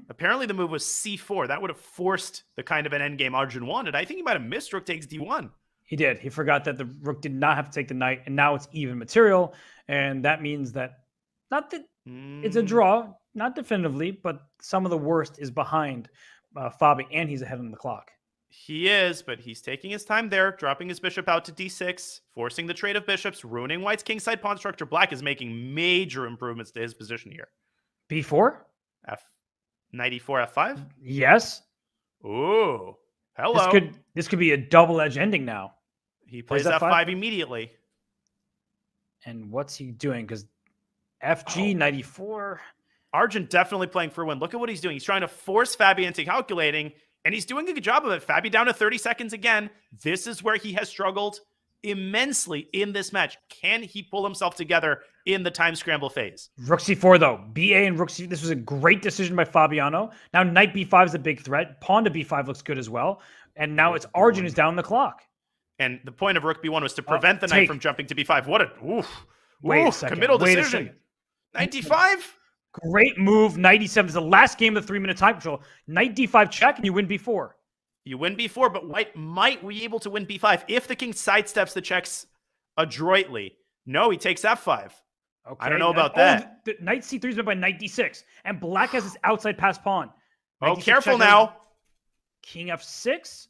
Apparently the move was c4. That would have forced the kind of an endgame Arjun wanted. I think he might have missed rook takes d1. He did. He forgot that the rook did not have to take the knight, and now it's even material. And that means that, not that it's a draw, not definitively, but some of the worst is behind Fabi, and he's ahead on the clock. He is, but he's taking his time there, dropping his bishop out to d6, forcing the trade of bishops, ruining white's kingside pawn structure. Black is making major improvements to his position here. b4? Knight e4, f5? Yes. Ooh. Hello. This could be a double-edged ending now. He plays f5 immediately. And what's he doing? Because FG, knight e4. Arjun definitely playing for a win. Look at what he's doing. He's trying to force Fabi into calculating, and he's doing a good job of it. Fabi down to 30 seconds again. This is where he has struggled immensely in this match. Can he pull himself together in the time scramble phase? Rook c4, though. BA and rook c4. This was a great decision by Fabiano. Now knight b5 is a big threat. Pawn to b5 looks good as well. And now it's Arjun who's down the clock. And the point of rook b1 was to prevent the knight from jumping to b5. What a wait a second. Committal decision. Knight d5? Great move. Knight e7 is the last game of the 3-minute time control. Knight d5 check, and you win b4. You win b4, but white might be able to win b5 if the king sidesteps the checks adroitly. No, he takes f5. Okay. I don't know about that. The knight c3 is won by knight d6, and black has his outside pass pawn. Oh, careful now. King f6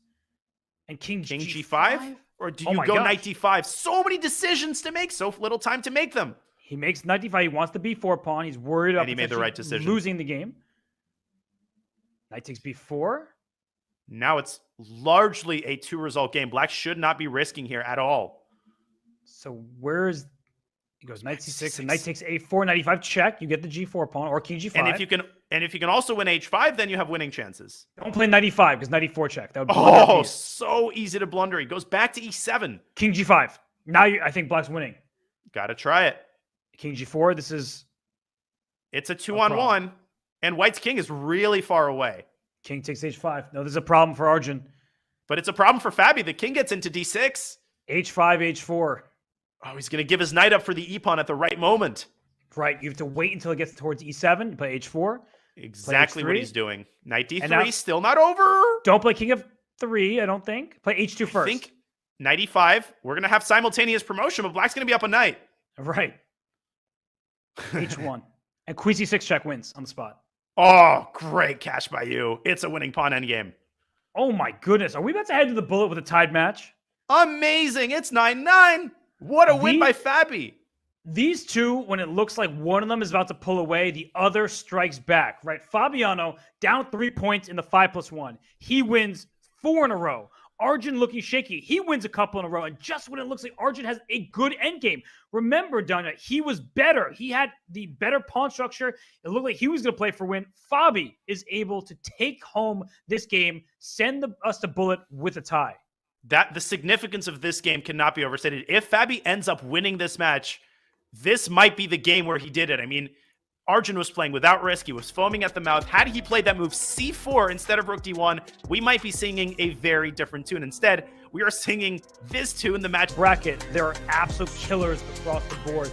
and king g5? Or do you go knight d5? So many decisions to make, so little time to make them. He makes knight d5. He wants the b4 pawn. He's worried about he made the right decision. Losing the game. Knight takes b4. Now it's largely a 2-result game. Black should not be risking here at all. So where's... He goes knight c6 and knight takes a4, knight e5 check. You get the g4 pawn or king g5. And if you can also win h5, then you have winning chances. Don't play knight e5 because knight e4 check. That would be so easy to blunder. He goes back to e7. King g5. Now I think black's winning. Got to try it. King g4. This is... It's a 2-on-1, and white's king is really far away. King takes h5. No, there's a problem for Arjun. But it's a problem for Fabi. The king gets into d6. h5, h4. Oh, he's going to give his knight up for the e-pawn at the right moment. Right. You have to wait until it gets towards e7. Play h4. Exactly what he's doing. Knight d3, now, still not over. Don't play king f3, I don't think. Play h2 first. I think knight e5. We're going to have simultaneous promotion, but black's going to be up a knight. Right. h1. And queen c6 check wins on the spot. Oh, great cash by you. It's a winning pawn endgame. Oh my goodness. Are we about to head to the bullet with a tied match? Amazing. It's 9-9. What a win by Fabi. These two, when it looks like one of them is about to pull away, the other strikes back, right? Fabiano down 3 points in the 5+1. He wins 4 in a row. Arjun looking shaky. He wins a couple in a row, and just when it looks like Arjun has a good endgame, remember, Danya, he was better. He had the better pawn structure. It looked like he was going to play for win. Fabi is able to take home this game, send us to bullet with a tie. That the significance of this game cannot be overstated. If Fabi ends up winning this match, this might be the game where he did it. I mean, Arjun was playing without risk. He was foaming at the mouth. Had he played that move C4 instead of Rook D1, we might be singing a very different tune. Instead, we are singing this tune in the match bracket. There are absolute killers across the board.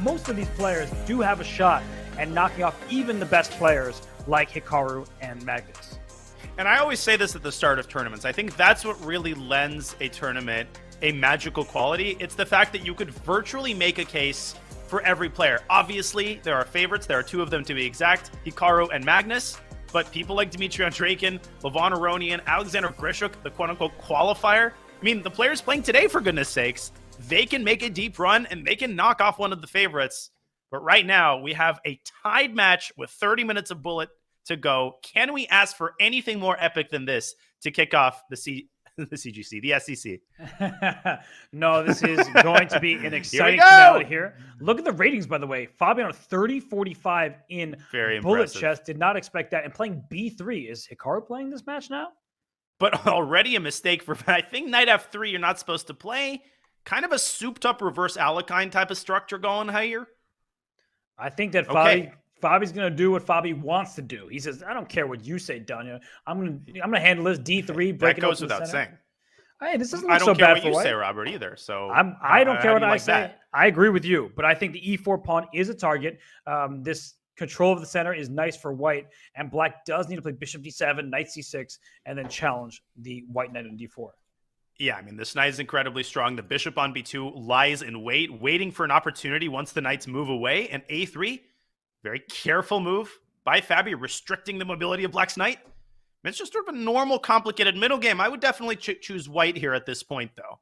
Most of these players do have a shot at knocking off even the best players like Hikaru and Magnus. And I always say this at the start of tournaments. I think that's what really lends a tournament a magical quality. It's the fact that you could virtually make a case for every player. Obviously, there are favorites. There are two of them to be exact, Hikaru and Magnus. But people like Dmitry Andreikin, Levon Aronian, Alexander Grishuk, the quote-unquote qualifier. I mean, the players playing today, for goodness sakes, they can make a deep run and they can knock off one of the favorites. But right now, we have a tied match with 30 minutes of bullet to go. Can we ask for anything more epic than this to kick off the CGC, the SEC? No, this is going to be an exciting finale here. Look at the ratings, by the way. Fabiano 30-45 in Very bullet impressive. chess. Did not expect that. And playing B3. Is Hikaru playing this match now? But already a mistake for, I think knight F3 you're not supposed to play. Kind of a souped up reverse Alekhine type of structure going here. I think that Okay. Fabi's going to do what Fabi wants to do. He says, I don't care what you say, Danya. I'm going to handle this D3. That goes without saying. Hey, this doesn't I look don't so care bad what for you White. say, Robert, either. So I don't care how what do you I like say. that? I agree with you, but I think the E4 pawn is a target. This control of the center is nice for White, and Black does need to play Bishop D7, Knight C6, and then challenge the White Knight on D4. Yeah, I mean, this knight is incredibly strong. The bishop on B2 lies in wait, waiting for an opportunity once the knights move away. And A3, very careful move by Fabi, restricting the mobility of Black's knight. It's just sort of a normal, complicated middle game. I would definitely choose White here at this point, though.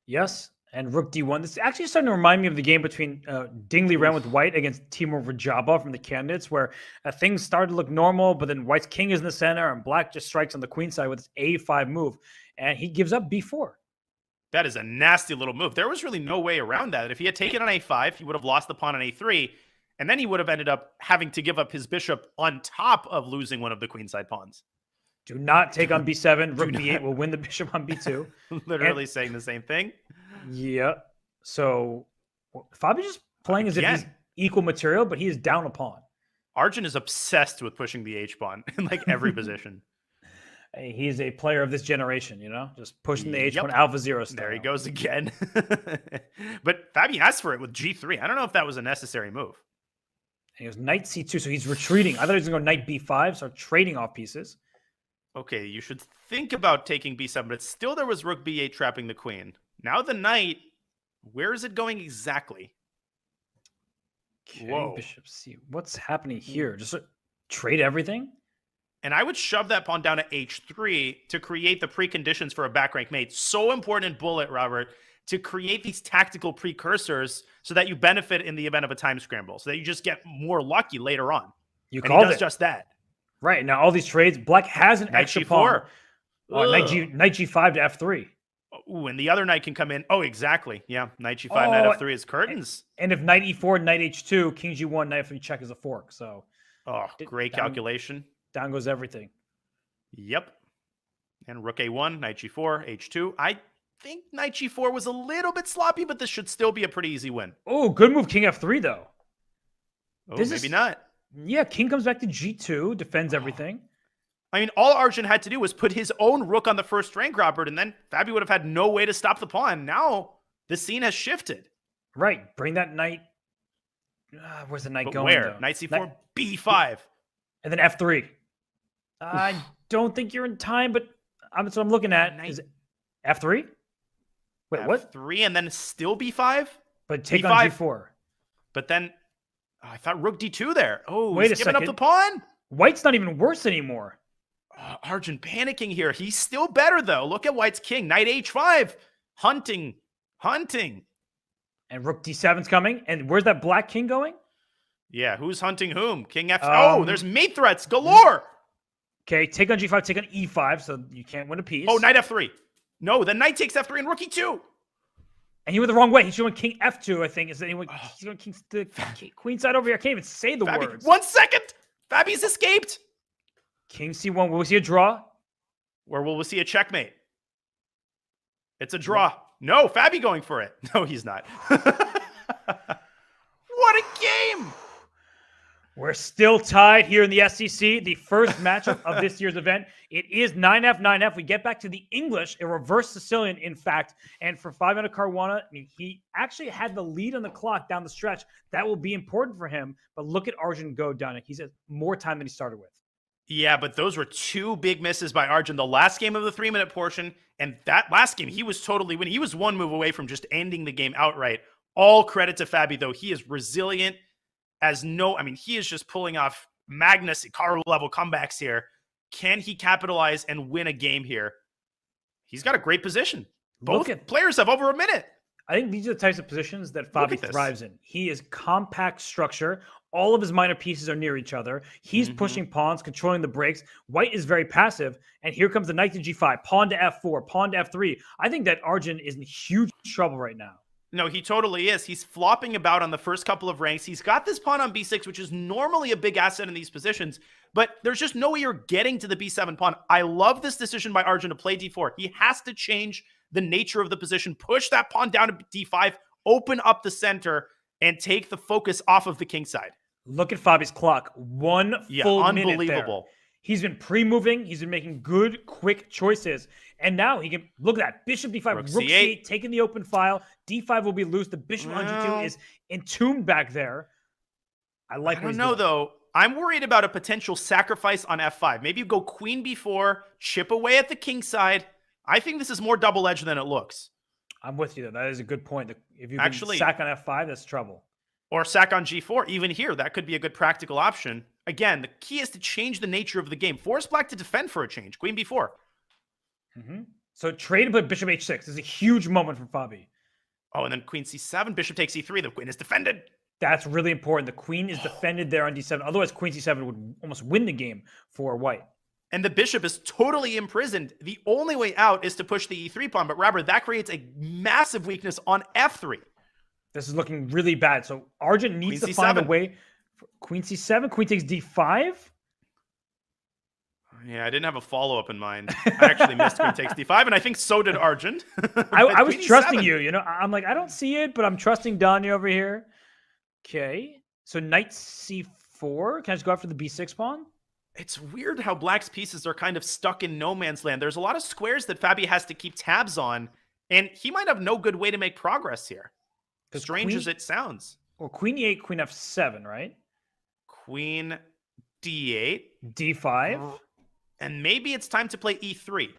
Yes, and Rook D1. This is actually starting to remind me of the game between Dingley Ren with White against Timur Rajaba from the candidates, where things started to look normal, but then White's king is in the center, and Black just strikes on the queen side with his A5 move, and he gives up B4. That is a nasty little move. There was really no way around that. If he had taken on A5, he would have lost the pawn on A3, and then he would have ended up having to give up his bishop on top of losing one of the queenside pawns. Do not take on B7. Rook B8 will win the bishop on B2. Literally saying the same thing. Yeah. So Fabi's just playing as if he's equal material, but he is down a pawn. Arjun is obsessed with pushing the H-pawn in like every position. Hey, he's a player of this generation, just pushing the H1 Alpha Zero style. There he goes again. But Fabi asked for it with G3. I don't know if that was a necessary move. And he was Knight C2, so he's retreating. I thought he was going to go Knight B5, start trading off pieces. Okay, you should think about taking B7, but still there was Rook B8 trapping the queen. Now the knight, where is it going exactly? Okay, Whoa. Bishop C. What's happening here? Just trade everything? And I would shove that pawn down to H3 to create the preconditions for a back rank mate. So important in bullet, Robert, to create these tactical precursors so that you benefit in the event of a time scramble, so that you just get more lucky later on. You And called he does it. just that. Right, now all these trades, Black has an Knight extra G4. pawn. Ugh. Knight G5 to F3. Ooh, and the other knight can come in. Oh, exactly. Yeah, Knight G5, Knight F3 is curtains. And if Knight E4, Knight H2, King G1, Knight F3 check is a fork. So Oh, great calculation. down goes everything. Yep. And Rook A1, Knight G4, H2. I think Knight G4 was a little bit sloppy, but this should still be a pretty easy win. Oh, good move, King F3, though. Oh, This maybe is- not. Yeah, King comes back to G2, defends everything. I mean, all Arjun had to do was put his own rook on the first rank, Robert, and then Fabi would have had no way to stop the pawn. Now the scene has shifted. Right, bring that knight. Where's the knight But going? where? though? Knight C4, B5. And then F3. I don't think you're in time, but that's what I'm looking at. Knight- Is F3? Wait, what? F3 and then still B5? But take B5. on G4. But then I thought Rook D2 there. Oh, Wait he's a giving up second. the pawn? White's not even worse anymore. Arjun panicking here. He's still better, though. Look at White's king. Knight H5. Hunting. And Rook D7's coming. And where's that Black King going? Yeah, who's hunting whom? King F. Oh, there's mate threats galore. Okay, take on G5, take on E5, so you can't win a piece. Oh, knight F3. No, the knight takes F3 and rook E2. And he went the wrong way. He should have went king F2, I think. He went the queen side over here. I can't even say the words. 1 second. Fabi's escaped. King C1. Will we see a draw? Or will we see a checkmate? It's a draw. No, Fabi going for it. No, he's not. What a game. We're still tied here in the SEC, the first matchup of this year's event. It is 9F, 9F. We get back to the English, a reverse Sicilian, in fact. And for 500 Caruana, I mean, he actually had the lead on the clock down the stretch. That will be important for him. But look at Arjun go down. He's had more time than he started with. Yeah, but those were two big misses by Arjun. The last game of the 3-minute portion, and that last game, he was totally winning. He was one move away from just ending the game outright. All credit to Fabi, though. He is resilient he is just pulling off Magnus Ikaru level comebacks here. Can he capitalize and win a game here? He's got a great position. Both players have over a minute. I think these are the types of positions that Fabi thrives in. He is compact structure. All of his minor pieces are near each other. He's pushing pawns, controlling the breaks. White is very passive. And here comes the knight to G5, pawn to F4, pawn to F3. I think that Arjun is in huge trouble right now. No, he totally is. He's flopping about on the first couple of ranks. He's got this pawn on B6, which is normally a big asset in these positions, but there's just no way you're getting to the B7 pawn. I love this decision by Arjun to play D4. He has to change the nature of the position, push that pawn down to D5, open up the center, and take the focus off of the king side. Look at Fabi's clock. One full minute unbelievable. There. He's been pre-moving. He's been making good, quick choices. And now he can, look at that. Bishop D5, Rook C8, taking the open file. D5 will be loose. The bishop on G2 is entombed back there. I don't know, though. I'm worried about a potential sacrifice on F5. Maybe you go queen B4, chip away at the king side. I think this is more double-edged than it looks. I'm with you, though. That is a good point. If you can sack on F5, that's trouble. Or sack on G4. Even here, that could be a good practical option. Again, the key is to change the nature of the game. Force black to defend for a change. Queen B4. So trade and put bishop H6. This is a huge moment for Fabi. Oh, and then queen C7, bishop takes E3. The queen is defended. That's really important. The queen is defended there on D7. Otherwise, queen C7 would almost win the game for white. And the bishop is totally imprisoned. The only way out is to push the E3 pawn. But Robert, that creates a massive weakness on F3. This is looking really bad. So Arjun needs to find a way. Queen C7, queen takes D5. Yeah, I didn't have a follow-up in mind. I actually missed queen takes D5, and I think so did Arjun. I was trusting you. You know, I'm like, I don't see it, but I'm trusting Danya over here. Okay. So knight C4. Can I just go after the B6 pawn? It's weird how black's pieces are kind of stuck in no man's land. There's a lot of squares that Fabi has to keep tabs on, and he might have no good way to make progress here. Strange as it sounds. Well, queen E8, queen F7, right? Queen D8. D5. And maybe it's time to play E3.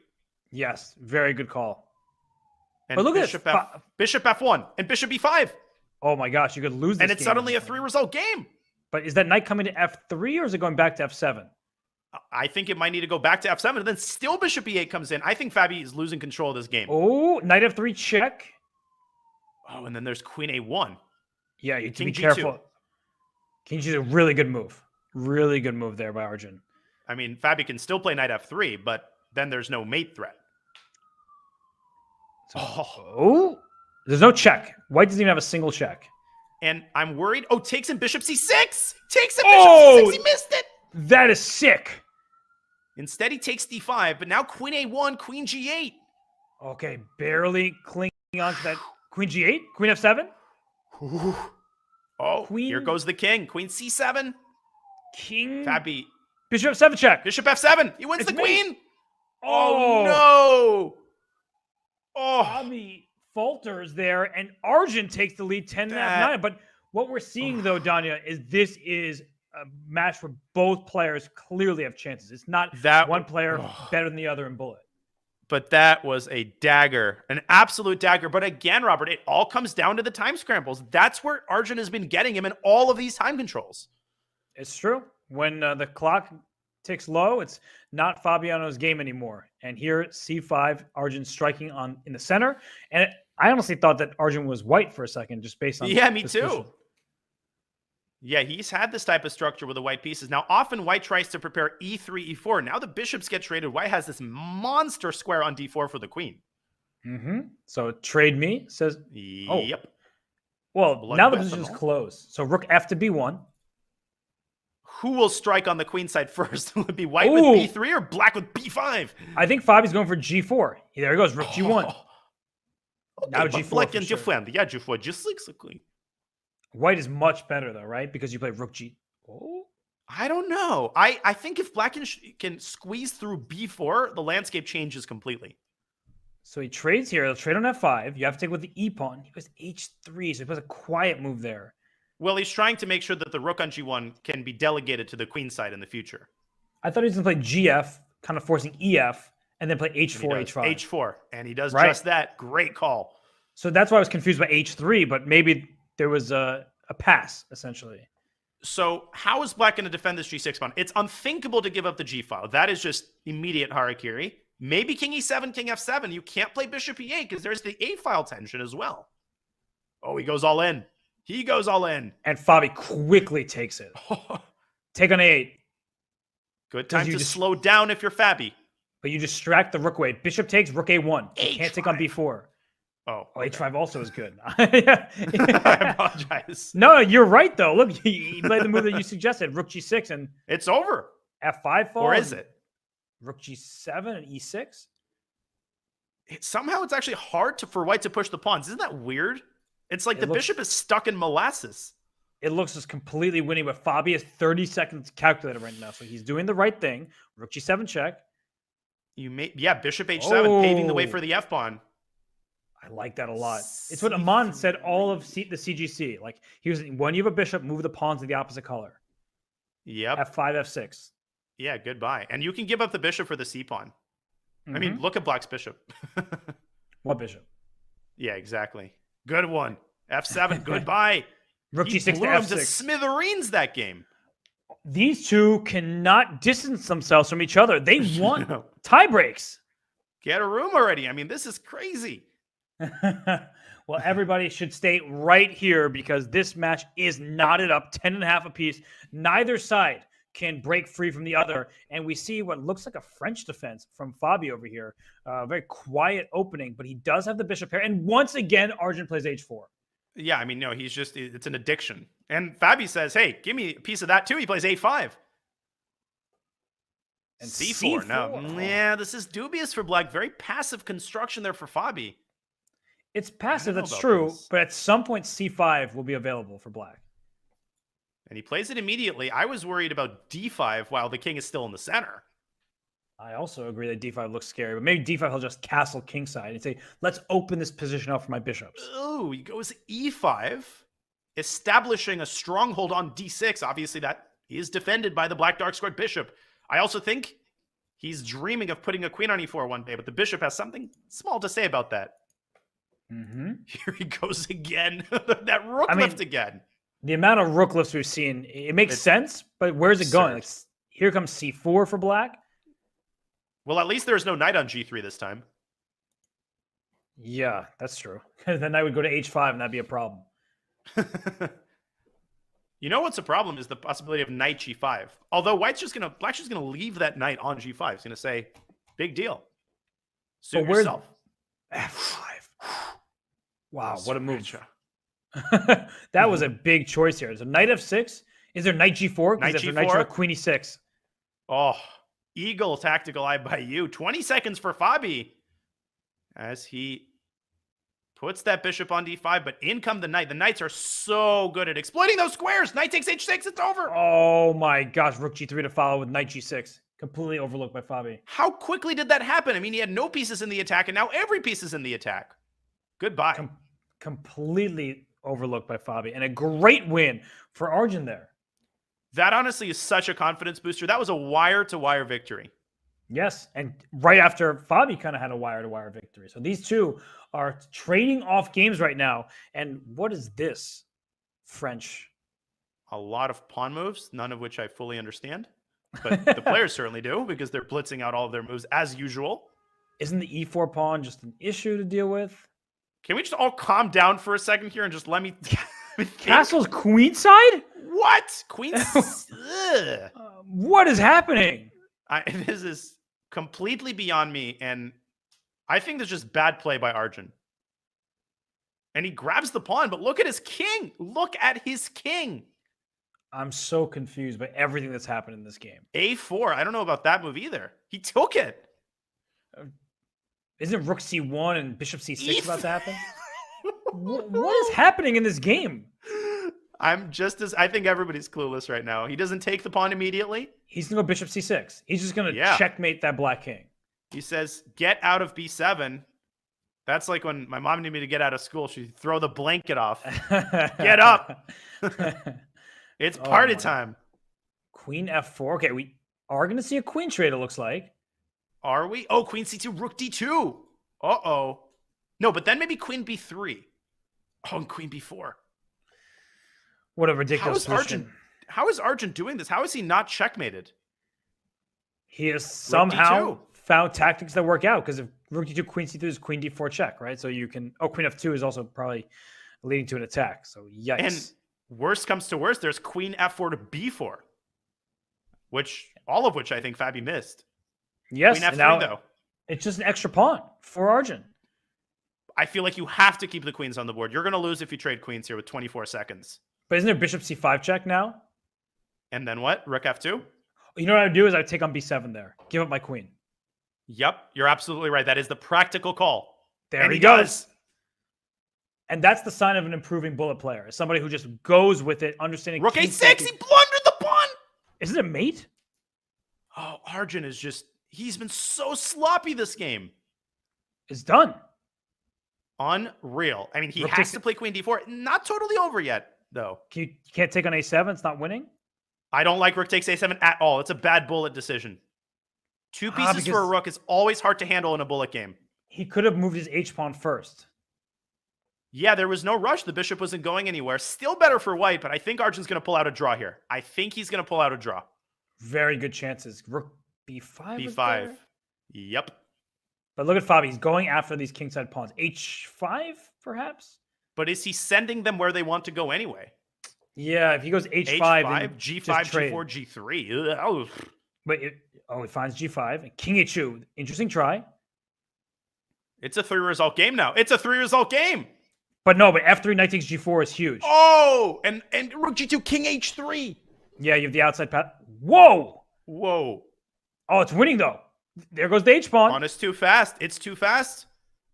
Yes, very good call. And but look bishop bishop F1 and bishop E5. Oh my gosh, you could lose this and it's game. Suddenly a 3-result game. But is that knight coming to F3 or is it going back to F7? I think it might need to go back to F7 and then still bishop E8 comes in. I think Fabi is losing control of this game. Oh, knight F3 check. Oh, and then there's queen A1. Yeah, you have to be careful. King G is a really good move. Really good move there by Arjun. I mean, Fabi can still play knight F3, but then there's no mate threat. Oh, there's no check. White doesn't even have a single check. And I'm worried. Oh, takes in bishop C6. Takes in bishop C6. He missed it. That is sick. Instead, he takes D5, but now queen A1, queen G8. Okay, barely clinging on to that. Queen G8, queen F7. Ooh. Oh, here goes the king. Queen C7. King. Fabi. Bishop F7 check. Bishop F7. He wins the queen. Oh, no. Oh. Fabi falters there, and Arjun takes the lead 10-9. But what we're seeing, though, Danya, is this is a match where both players clearly have chances. It's not that one player better than the other in bullet. But that was a dagger, an absolute dagger. But again, Robert, it all comes down to the time scrambles. That's where Arjun has been getting him in all of these time controls. It's true. When the clock ticks low, it's not Fabiano's game anymore. And here, C5, Arjun striking in the center. And I honestly thought that Arjun was white for a second, just based on me too. Yeah, he's had this type of structure with the white pieces. Now, often white tries to prepare e3, e4. Now the bishops get traded. White has this monster square on d4 for the queen. So trade me says, oh, Yep. well, now the position is Bloodbath. closed. So rook f to b1. Who will strike on the queen side first? Will it be white Ooh. with b3 or black with b5? I think Fabi's going for g4. There he goes, rook g1. Okay, Now but g4 black for and sure. g4. Yeah, g4, g6 the queen. White is much better though, right? Because you play rook g. Oh. I don't know. I think if black can squeeze through b4, the landscape changes completely. So he trades here. He'll trade on f5. You have to take with the e pawn. He plays h3, so he plays a quiet move there. Well, he's trying to make sure that the rook on g1 can be delegated to the queen side in the future. I thought he was going to play gf, kind of forcing ef, and then play h4, h5. h4, and he does Right. just that. Great call. So that's why I was confused by h3, but maybe there was a pass, essentially. So how is black going to defend this g6 pawn? It's unthinkable to give up the g file. That is just immediate harakiri. Maybe king e7, king f7. You can't play bishop e8 because there's the a file tension as well. Oh, he goes all in. He goes all in. And Fabi quickly takes it. Take on a8. Good time to slow down if you're Fabi. But you distract the rook away. Bishop takes, rook a1. You can't take on b4. Oh, okay. H5 also is good. I apologize. No, you're right, though. Look, he played the move that you suggested, rook g6, and it's over. F5 falls. Or is it? Rook g7 and e6? Somehow it's actually hard for white to push the pawns. Isn't that weird? It's like the bishop is stuck in molasses. It looks just completely winning, but Fabi has 30 seconds calculated right now, so he's doing the right thing. Rook g7 check. Bishop h7, paving the way for the f-pawn. I like that a lot. It's what Aman said all of the CGC. Like, he was, when you have a bishop, move the pawns to the opposite color. Yep. F5, F6. Yeah, goodbye. And you can give up the bishop for the c-pawn. I mean, look at black's bishop. What bishop? Yeah, exactly. Good one. F7, goodbye. Rook g6 to blew him f6. to smithereens that game. These two cannot distance themselves from each other. They want tie breaks. Get a room already. I mean, this is crazy. Well, everybody should stay right here because this match is knotted up 10.5 apiece. Neither side can break free from the other. And we see what looks like a French defense from Fabi over here. Very quiet opening, but he does have the bishop pair. And once again, Arjun plays h4. Yeah, I mean, no, it's an addiction. And Fabi says, hey, give me a piece of that too. He plays a5. And c4. No, yeah, this is dubious for black. Very passive construction there for Fabi. It's passive, that's true. But at some point, c5 will be available for black. And he plays it immediately. I was worried about d5 while the king is still in the center. I also agree that d5 looks scary, but maybe d5 he'll just castle kingside and say, let's open this position up for my bishops. Oh, he goes e5, establishing a stronghold on d6. Obviously, that is defended by the black dark squared bishop. I also think he's dreaming of putting a queen on e4 one day, but the bishop has something small to say about that. Here he goes again. That rook lift again. The amount of rook lifts we've seen, it makes sense, but where's it going? Like, here comes c4 for black. Well, at least there's no knight on g3 this time. Yeah, that's true. Then I would go to h5 and that'd be a problem. You know what's a problem is the possibility of knight g5. Although black's just gonna leave that knight on g5. He's gonna say, big deal. Suit yourself. F5. Wow, what a move. That was a big choice here. So knight f6. Is there knight g4? Knight if g4. Knight g4, queen e6. Oh, eagle tactical eye by you. 20 seconds for Fabi. As he puts that bishop on d5, but in come the knight. The knights are so good at exploiting those squares. Knight takes h6. It's over. Oh my gosh. Rook g3 to follow with knight g6. Completely overlooked by Fabi. How quickly did that happen? I mean, he had no pieces in the attack, and now every piece is in the attack. Goodbye. Completely overlooked by Fabi. And a great win for Arjun there. That honestly is such a confidence booster. That was a wire-to-wire victory. Yes, and right after Fabi kind of had a wire-to-wire victory. So these two are trading off games right now. And what is this, French? A lot of pawn moves, none of which I fully understand. But the players certainly do because they're blitzing out all of their moves as usual. Isn't the e4 pawn just an issue to deal with? Can we just all calm down for a second here and just let me Castle's queenside? What? Queen's... Ugh. What is happening? This is completely beyond me, and I think there's just bad play by Arjun. And he grabs the pawn, but look at his king. Look at his king. I'm so confused by everything that's happened in this game. A4. I don't know about that move either. He took it. Isn't Rook C1 and Bishop C6 about to happen? What is happening in this game? I think everybody's clueless right now. He doesn't take the pawn immediately. He's going to go Bishop C6. He's just going to checkmate that black king. He says, get out of B7. That's like when my mom needed me to get out of school. She'd throw the blanket off. Get up. It's party time. Queen F4. Okay, we are going to see a queen trade, it looks like. Are we? Oh, Queen C2, Rook D2. Uh-oh. No, but then maybe Queen B3. Oh, and Queen B4. What a ridiculous position. How is Arjun doing this? How is he not checkmated? He has somehow found tactics that work out, because if Rook D2, Queen C3 is Queen D4 check, right? So you can... Oh, Queen F2 is also probably leading to an attack. So yikes. And worst comes to worst, there's Queen F4 to B4, all of which I think Fabi missed. Yes. Queen F3, though. It's just an extra pawn for Arjun. I feel like you have to keep the queens on the board. You're going to lose if you trade queens here with 24 seconds. But isn't there Bishop C5 check now? And then what? Rook F2? You know what I would do is I would take on B7 there. Give up my queen. Yep, you're absolutely right. That is the practical call. There he goes. And that's the sign of an improving bullet player. Somebody who just goes with it, understanding... Rook A6, he blundered the pawn! Is it a mate? Oh, Arjun is just... He's been so sloppy this game. It's done. Unreal. I mean, he has to play Queen D4. Not totally over yet, though. You can't take on A7? It's not winning? I don't like Rook takes A7 at all. It's a bad bullet decision. Two pieces for a rook is always hard to handle in a bullet game. He could have moved his H-pawn first. Yeah, there was no rush. The bishop wasn't going anywhere. Still better for white, but I think Arjun's going to pull out a draw here. I think he's going to pull out a draw. Very good chances. Rook B5? B5. Yep. But look at Fabi. He's going after these kingside pawns. H5, perhaps? But is he sending them where they want to go anyway? Yeah, if he goes H5, G5, G4, G3. Oh. But he finds G5. King H2. Interesting try. It's a 3-result game now. It's a 3-result game. But no, but F3, knight takes G4 is huge. Oh, and Rook G2, King H3. Yeah, you have the outside path. Whoa. Whoa. Oh, it's winning, though. There goes the H-pawn. Pawn is too fast. It's too fast.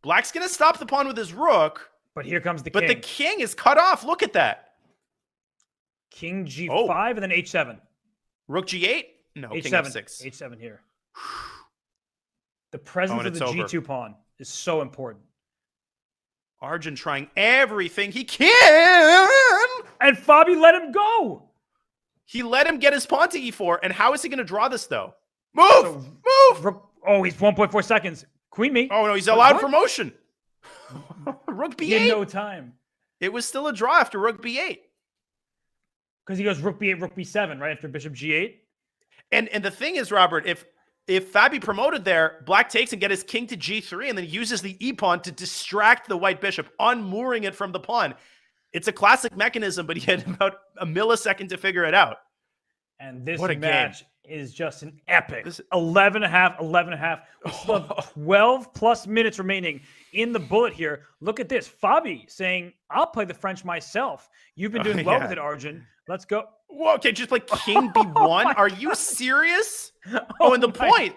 Black's going to stop the pawn with his rook. But here comes the king. But the king is cut off. Look at that. King G5 and then H7. Rook G8? No, H7. King F6. H7 here. The presence of the G2 pawn is so important. Arjun trying everything he can. And Fabi let him go. He let him get his pawn to E4. And how is he going to draw this, though? Move! Move! Oh, he's 1.4 seconds. Queen me. Oh, no, he's allowed for motion. Rook B8. In no time. It was still a draw after Rook B8. Because he goes Rook B8, Rook B7, right after Bishop G8. And the thing is, Robert, if Fabi promoted there, Black takes and get his king to G3 and then uses the E-pawn to distract the white bishop, unmooring it from the pawn. It's a classic mechanism, but he had about a millisecond to figure it out. And this match is just an epic. 11 and a half. We still have 12 plus minutes remaining in the bullet here. Look at this. Fabi saying, I'll play the French myself. You've been doing well with it, Arjun. Let's go. Whoa, okay, just play King B1? Are you serious? Oh, and the point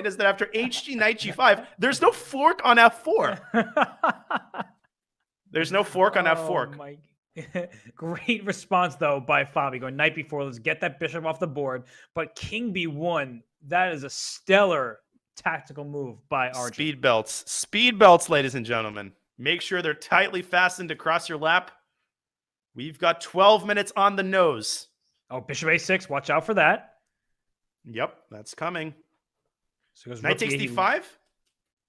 is that after HG Knight G5, there's no fork on F4. There's no fork on F4. My... Great response, though, by Fabi. Going Knight B4, let's get that bishop off the board. But King B1, that is a stellar tactical move by Arjun. Speed belts. Speed belts, ladies and gentlemen. Make sure they're tightly fastened across your lap. We've got 12 minutes on the nose. Oh, Bishop A6. Watch out for that. Yep, that's coming. So Knight takes D5?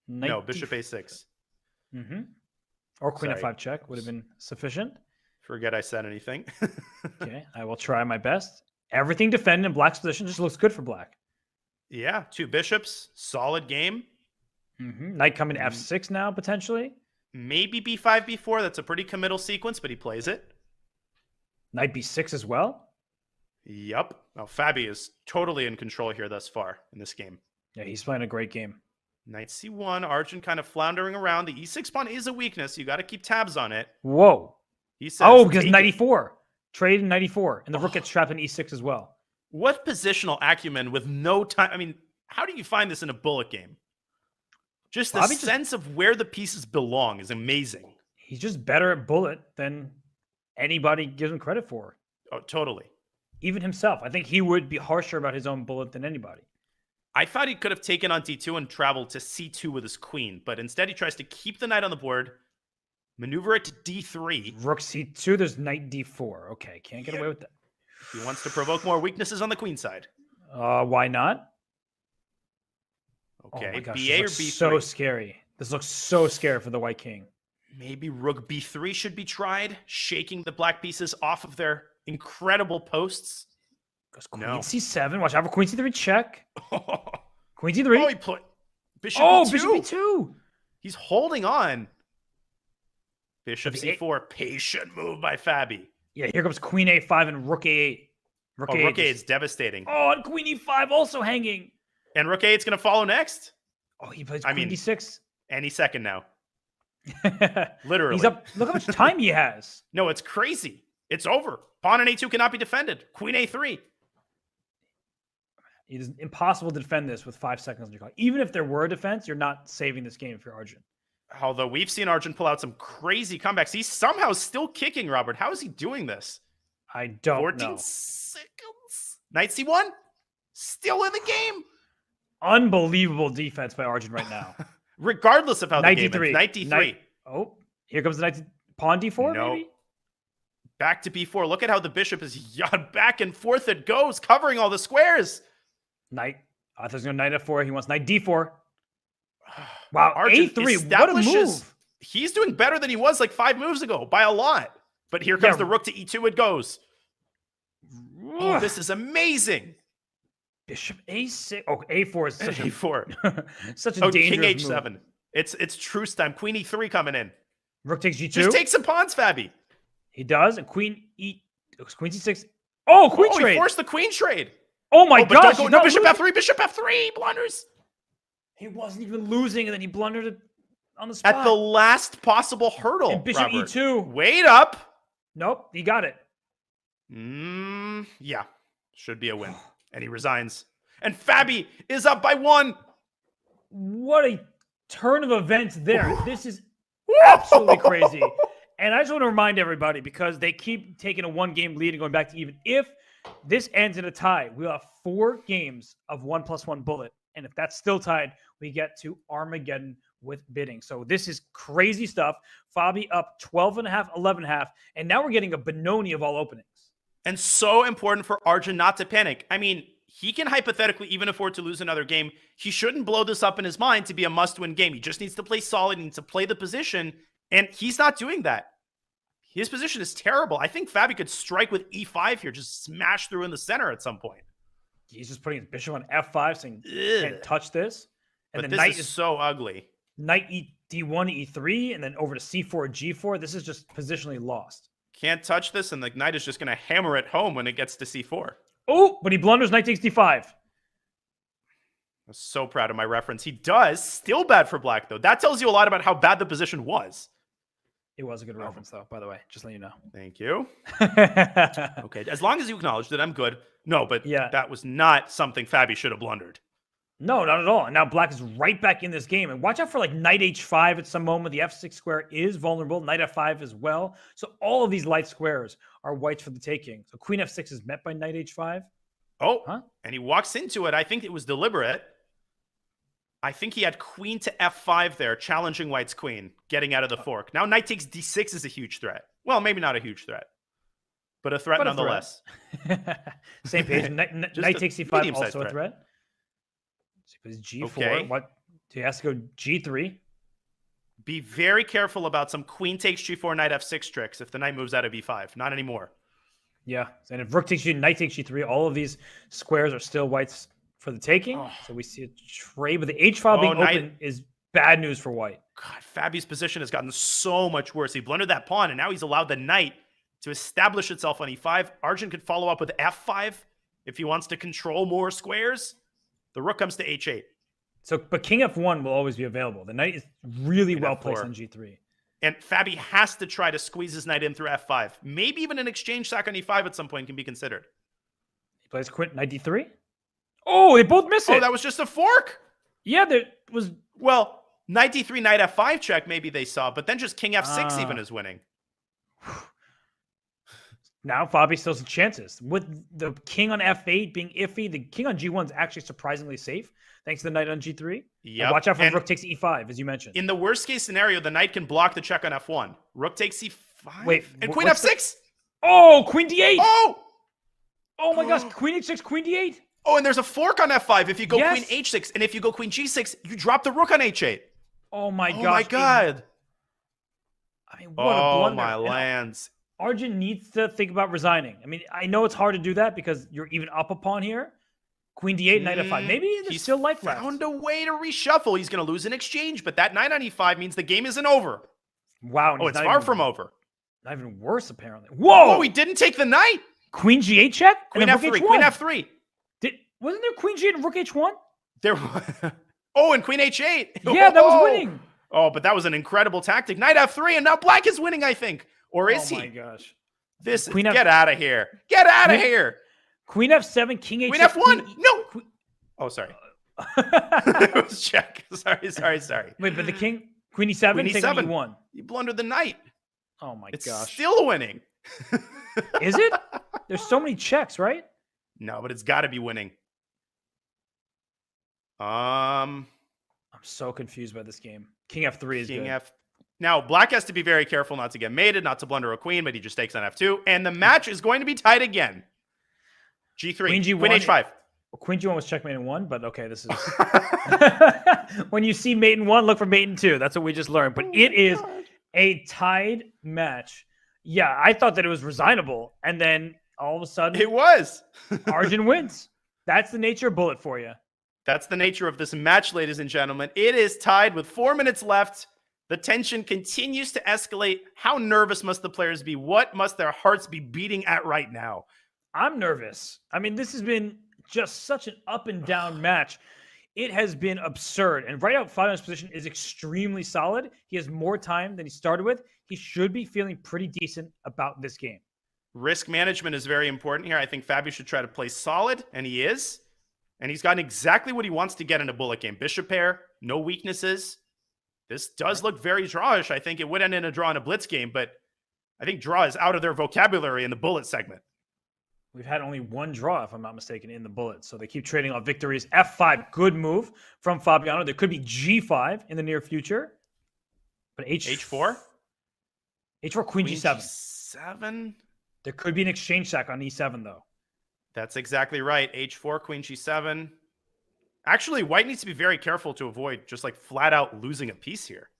No, Bishop A6. Mm-hmm. Or Queen F5 check would have been sufficient. Forget I said anything. Okay, I will try my best. Everything defended in Black's position just looks good for Black. Yeah, 2 bishops. Solid game. Mm-hmm. Knight coming to F6 now, potentially. Maybe b5, b4. That's a pretty committal sequence, but he plays it. Knight b6 as well. Yep. Well, Fabi is totally in control here thus far in this game. Yeah, he's playing a great game. Knight c1, Arjun kind of floundering around. The e6 pawn is a weakness. You got to keep tabs on it. Whoa. He says, because knight e4. Trade in knight e4. And the rook gets trapped in e6 as well. What positional acumen with no time? I mean, how do you find this in a bullet game? Just the sense of where the pieces belong is amazing. He's just better at bullet than anybody gives him credit for. Oh, totally. Even himself. I think he would be harsher about his own bullet than anybody. I thought he could have taken on d2 and traveled to c2 with his queen, but instead he tries to keep the knight on the board, maneuver it to d3. Rook c2, there's knight d4. Okay, can't get away with that. He wants to provoke more weaknesses on the queen side. Why not? Okay, oh my gosh, ba or this b3? So scary. This looks so scary for the white king. Maybe rook b3 should be tried, shaking the black pieces off of their incredible posts. Goes queen c7. Watch out for queen c3 check. Queen c3. Oh, he put bishop b2. Bishop b2. He's holding on. Bishop c4. Patient move by Fabi. Yeah, here comes queen a5 and rook a8. Rook a8 is devastating. Oh, and queen e5 also hanging. And rook a8 is going to follow next. Oh, he plays queen d6. Any second now. Literally. He's up. Look how much time he has. No, it's crazy. It's over. Pawn on a2 cannot be defended. Queen a3. It is impossible to defend this with 5 seconds on your clock. Even if there were a defense, you're not saving this game if you're Arjun. Although we've seen Arjun pull out some crazy comebacks. He's somehow still kicking, Robert. How is he doing this? I don't 14 know. seconds. Knight c1. Still in the game. Unbelievable defense by Arjun right now. Regardless of how knight the game ends. Knight d3. Oh, here comes the knight. Pawn d4, no. maybe? Back to b4. Look at how the bishop is back and forth it goes, covering all the squares. Knight. Arthur's going to knight f4. He wants knight d4. Wow, Arjun a3. What a move. He's doing better than he was like 5 moves ago by a lot. But here comes the rook to e2. It goes. Oh, this is amazing. Bishop a6. Oh, a4 is such a4. Such a dangerous king h7. move. It's truce time. Queen e3 coming in. Rook takes g2. Just take some pawns, Fabi. He does. And queen c6. Oh, queen trade. He forced the queen trade. Oh my gosh. No, bishop f3. Bishop f3. Blunders. He wasn't even losing, and then he blundered it on the spot. At the last possible hurdle. And bishop Robert. e2. Wait up. Nope, he got it. Yeah. Should be a win. And he resigns. And Fabi is up by 1. What a turn of events there. This is absolutely crazy. And I just want to remind everybody, because they keep taking a 1-game lead and going back to even. If this ends in a tie, we'll have 4 games of 1+1 bullet. And if that's still tied, we get to Armageddon with bidding. So this is crazy stuff. Fabi up 12.5, 11.5. And now we're getting a Benoni of all openings. And so important for Arjun not to panic. I mean, he can hypothetically even afford to lose another game. He shouldn't blow this up in his mind to be a must-win game. He just needs to play solid. He needs to play the position. And he's not doing that. His position is terrible. I think Fabi could strike with e5 here, just smash through in the center at some point. He's just putting his bishop on f5, saying, can't touch this. And but the this knight is so ugly. Knight d1, e3, and then over to c4, g4. This is just positionally lost. Can't touch this, and the knight is just going to hammer it home when it gets to c4. Oh, but he blunders knight takes d5. I'm so proud of my reference. He does. Still bad for black, though. That tells you a lot about how bad the position was. It was a good reference, though, by the way. Just let you know. Thank you. Okay, as long as you acknowledge that, I'm good. No, but that was not something Fabi should have blundered. No, not at all. And now black is right back in this game. And watch out for like knight h5 at some moment. The f6 square is vulnerable. Knight f5 as well. So all of these light squares are whites for the taking. So queen f6 is met by knight h5. Oh, and he walks into it. I think it was deliberate. I think he had queen to f5 there, challenging white's queen, getting out of the fork. Now knight takes d6 is a huge threat. Well, maybe not a huge threat, but a threat nonetheless. Same page. Knight takes c5, also a threat. So he plays g4. Okay. What? He has to go g3. Be very careful about some queen takes g4, knight f6 tricks if the knight moves out of b5. Not anymore. Yeah. And if rook takes g, knight takes g3, all of these squares are still whites for the taking. So we see a trade, but the h file being open is Bad news for white. God, Fabi's position has gotten so much worse. He blundered that pawn, and now he's allowed the knight to establish itself on e5. Arjun could follow up with f5 if he wants to control more squares. The rook comes to h8. So, but king f1 will always be available. The knight is really King well f4. placed on g3. And Fabi has to try to squeeze his knight in through f5. Maybe even an exchange sack on e5 at some point can be considered. He plays knight d3. Oh, they both miss it. Oh, that was just a fork? Yeah, there was... Well, knight d3, knight f5 check maybe they saw, but then just king f6 even is winning. Now Fabi still has some chances. With the king on f8 being iffy, the king on g1 is actually surprisingly safe, thanks to the knight on g3. Yeah. Watch out for rook takes e5, as you mentioned. In the worst case scenario, the knight can block the check on f1. Rook takes c5. Wait, and queen f6. Oh, queen d8. Oh my gosh, queen h6, queen d8. Oh, and there's a fork on f5 if you go Yes. queen h6. And if you go queen g6, you drop the rook on h8. Oh my gosh. Oh my god. I mean, what a blunder. My And lands. Arjun needs to think about resigning. I mean, I know it's hard to do that because you're even up a pawn here. Queen d8, knight f5. Maybe there's He's still life left. found a way to reshuffle. He's going to lose an exchange, but that knight on e5 means the game isn't over. Wow. Oh, it's far from over. Not even worse, apparently. Whoa! Oh, he didn't take the knight. Queen g8 check? Queen and then f3. rook h1. Queen f3. Wasn't there queen g8 and rook h1? There. Oh, and queen h8. Yeah, that was winning. Oh, but that was an incredible tactic. Knight f3, and now black is winning, I think. Or is he? Oh my gosh. This Queen get out of here. Get out of here. Queen f7, king h6. Queen f1. No. Queen... Oh, sorry. It was check. Sorry. Wait, but the king, queen e7, Queen take on e7. e1. You blundered the knight. Oh my It's gosh. still winning. Is it? There's so many checks, right? No, but it's got to be winning. I'm so confused by this game. King f3 is King good. F. Now, black has to be very careful not to get mated, not to blunder a queen, but he just takes on f2. And the match is going to be tied again. G3. Queen G1. Queen h5. Well, queen g1 was checkmate in 1, but okay, this is... When you see mate in 1, look for mate in 2. That's what we just learned. But it is a tied match. Yeah, I thought that it was resignable. And then all of a sudden... It was. Arjun wins. That's the nature of bullet for you. That's the nature of this match, ladies and gentlemen. It is tied with 4 minutes left. The tension continues to escalate. How nervous must the players be? What must their hearts be beating at right now? I'm nervous. I mean, this has been just such an up and down match. It has been absurd. And right out 5 minutes position is extremely solid. He has more time than he started with. He should be feeling pretty decent about this game. Risk management is very important here. I think Fabi should try to play solid, and he is. And he's gotten exactly what he wants to get in a bullet game. Bishop pair, no weaknesses. This does look very drawish. I think it would end in a draw in a blitz game, but I think draw is out of their vocabulary in the bullet segment. We've had only one draw, if I'm not mistaken, in the bullet. So they keep trading off victories. F5, good move from Fabiano. There could be G5 in the near future. But H4? H4, Queen G7. G7? There could be an exchange sack on E7, though. That's exactly right. H4, Queen G7. Actually, white needs to be very careful to avoid just like flat out losing a piece here.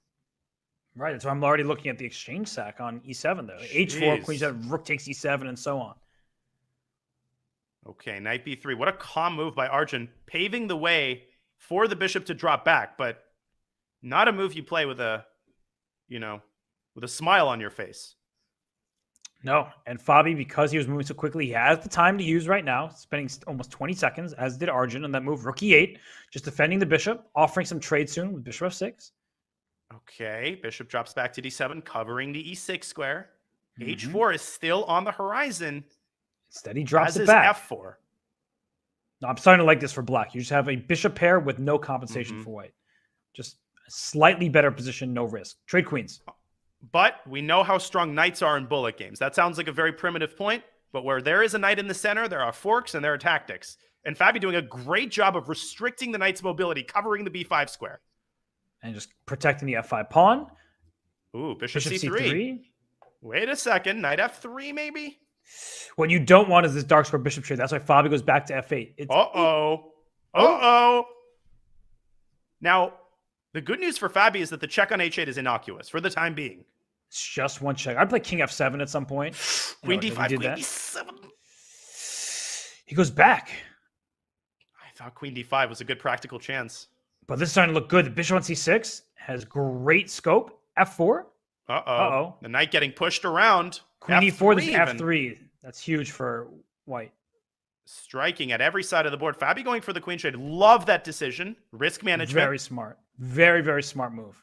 Right. That's why I'm already looking at the exchange sack on E7, though. H4, Queen G7, Rook takes E7, and so on. Okay, knight B3. What a calm move by Arjun, paving the way for the bishop to drop back, but not a move you play with a, with a smile on your face. No, and Fabi, because he was moving so quickly, he has the time to use right now, spending almost 20 seconds, as did Arjun, on that move, Rook E8, just defending the bishop, offering some trade soon with Bishop F6. Okay, bishop drops back to D7, covering the E6 square. H4 is still on the horizon. Instead, he drops it is back. F4. No, I'm starting to like this for black. You just have a bishop pair with no compensation for white. Just a slightly better position, no risk. Trade queens. But we know how strong knights are in bullet games. That sounds like a very primitive point, but where there is a knight in the center, there are forks and there are tactics. And Fabi doing a great job of restricting the knight's mobility, covering the B5 square. And just protecting the F5 pawn. Ooh, bishop C3. Wait a second. Knight F3, maybe? What you don't want is this dark square bishop trade. That's why Fabi goes back to F8. Uh-oh. Now, the good news for Fabi is that the check on H8 is innocuous for the time being. It's just one check. I'd play King F7 at some point. Queen D5, Queen D7. He goes back. I thought Queen D5 was a good practical chance. But this is starting to look good. The bishop on c6 has great scope. F4. Uh-oh. The knight getting pushed around. Queen e4, this is f3. That's huge for white. Striking at every side of the board. Fabi going for the queen trade. Love that decision. Risk management. Very smart. Very, very smart move.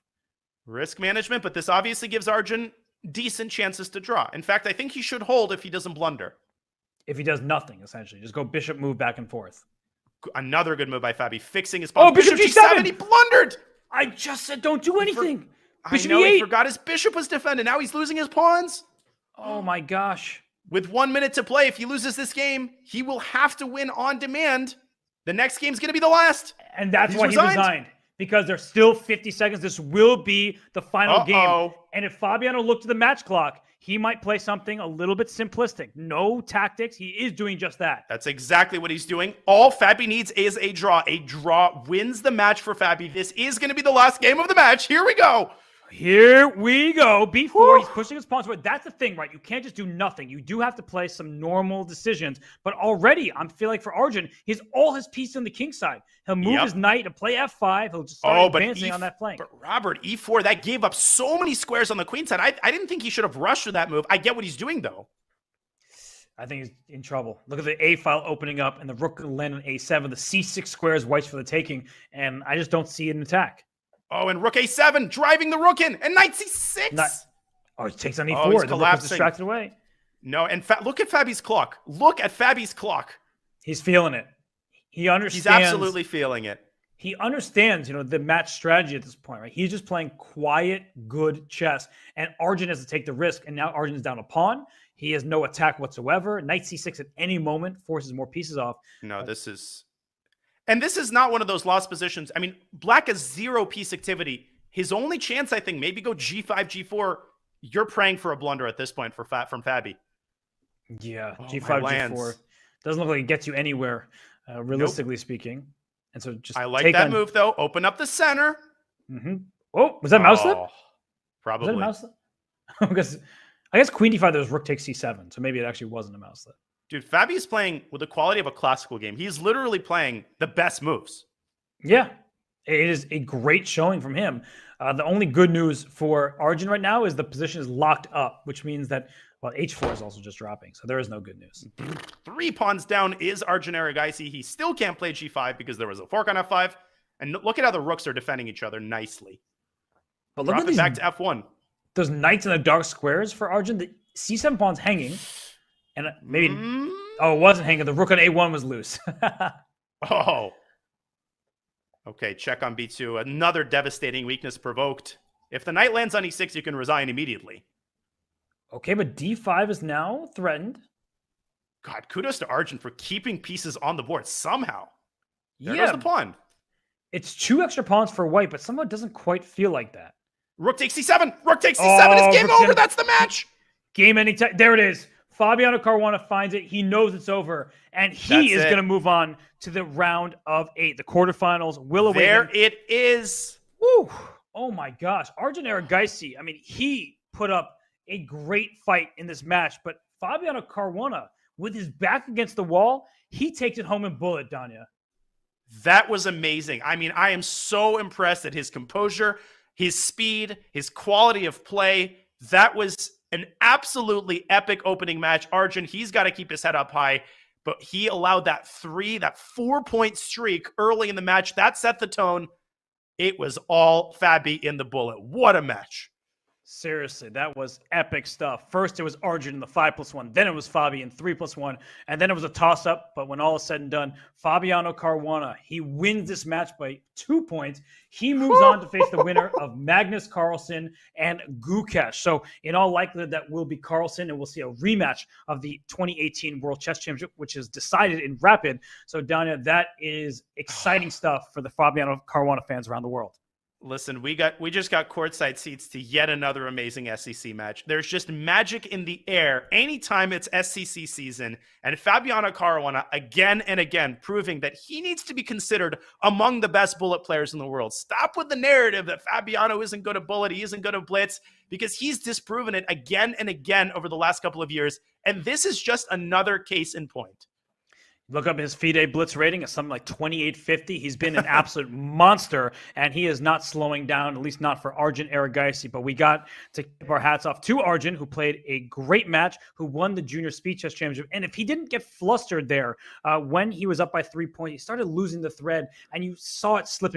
Risk management, but this obviously gives Arjun decent chances to draw. In fact, I think he should hold if he doesn't blunder. If he does nothing, essentially. Just go bishop move back and forth. Another good move by Fabi, fixing his pawn. Oh, bishop g7! He blundered! I just said don't do anything. Bishop E8. He forgot his bishop was defended. Now he's losing his pawns. Oh my gosh. With 1 minute to play, if he loses this game, he will have to win on demand. The next game's going to be the last. And that's why he resigned. Because there's still 50 seconds. This will be the final game. And if Fabiano looked at the match clock, he might play something a little bit simplistic. No tactics. He is doing just that. That's exactly what he's doing. All Fabi needs is a draw. A draw wins the match for Fabi. This is going to be the last game of the match. Here we go. Here we go. B4, he's pushing his pawns forward. That's the thing, right? You can't just do nothing. You do have to play some normal decisions. But already, I feel like for Arjun, he's all his pieces on the king side. He'll move his knight to play f5. He'll just start advancing on that flank. But Robert, e4, that gave up so many squares on the queen side. I didn't think he should have rushed to that move. I get what he's doing, though. I think he's in trouble. Look at the A file opening up, and the rook can land on a7. The c6 squares white's for the taking, and I just don't see an attack. Oh, and rook a7, driving the rook in, and knight c6. He takes on e4. The rook is distracted away. No, and look at Fabi's clock. Look at Fabi's clock. He's feeling it. He understands. He's absolutely feeling it. He understands, the match strategy at this point, right? He's just playing quiet, good chess, and Arjun has to take the risk, and now Arjun's down a pawn. He has no attack whatsoever. Knight c6 at any moment forces more pieces off. No, this is not one of those lost positions. I mean, black has 0 piece activity. His only chance, I think, maybe go g5, g4. You're praying for a blunder at this point from Fabi. Yeah, g5, g4. Doesn't look like it gets you anywhere, realistically speaking. And so just I like that move, though. Open up the center. Mm-hmm. Oh, was that mouse slip? Probably. Was that a mouse slip? I guess queen d5, there was rook takes c7, so maybe it actually wasn't a mouse slip. Dude, Fabi is playing with the quality of a classical game. He's literally playing the best moves. Yeah, it is a great showing from him. The only good news for Arjun right now is the position is locked up, which means that, h4 is also just dropping. So there is no good news. 3 pawns down is Arjun Erigaisi. He still can't play g5 because there was a fork on f5. And look at how the rooks are defending each other nicely. But look at these, back to f1. Those knights in the dark squares for Arjun. The c7 pawn's hanging. And maybe, it wasn't hanging. The rook on a1 was loose. Okay, check on b2. Another devastating weakness provoked. If the knight lands on e6, you can resign immediately. Okay, but d5 is now threatened. God, kudos to Arjun for keeping pieces on the board somehow. There goes the pawn. It's 2 extra pawns for white, but somehow it doesn't quite feel like that. Rook takes c7. Rook takes c7. It's game over. That's the match. Game anytime. There it is. Fabiano Caruana finds it. He knows it's over, and he is going to move on to the round of 8. The quarterfinals will await him. There it is. Woo. Oh, my gosh. Arjun Erigaisi, I mean, he put up a great fight in this match, but Fabiano Caruana, with his back against the wall, he takes it home in bullet, Danya. That was amazing. I mean, I am so impressed at his composure, his speed, his quality of play. That was an absolutely epic opening match. Arjun, he's got to keep his head up high, but he allowed that 4-point streak early in the match. That set the tone. It was all Fabi in the bullet. What a match. Seriously, that was epic stuff. First, it was Arjun in the 5+1. Then it was Fabi in 3+1. And then it was a toss-up. But when all is said and done, Fabiano Caruana, he wins this match by 2 points. He moves on to face the winner of Magnus Carlsen and Gukesh. So in all likelihood, that will be Carlsen. And we'll see a rematch of the 2018 World Chess Championship, which is decided in rapid. So, Danya, that is exciting stuff for the Fabiano Caruana fans around the world. Listen, we just got courtside seats to yet another amazing SEC match. There's just magic in the air anytime it's SEC season, and Fabiano Caruana again and again proving that he needs to be considered among the best bullet players in the world. Stop with the narrative that Fabiano isn't good at bullet, he isn't good at blitz, because he's disproven it again and again over the last couple of years, and this is just another case in point. Look up his FIDE blitz rating at something like 2850. He's been an absolute monster, and he is not slowing down, at least not for Arjun Erigaisi. But we got to keep our hats off to Arjun, who played a great match, who won the Junior Speed Chess Championship. And if he didn't get flustered there when he was up by 3 points, he started losing the thread, and you saw it slipping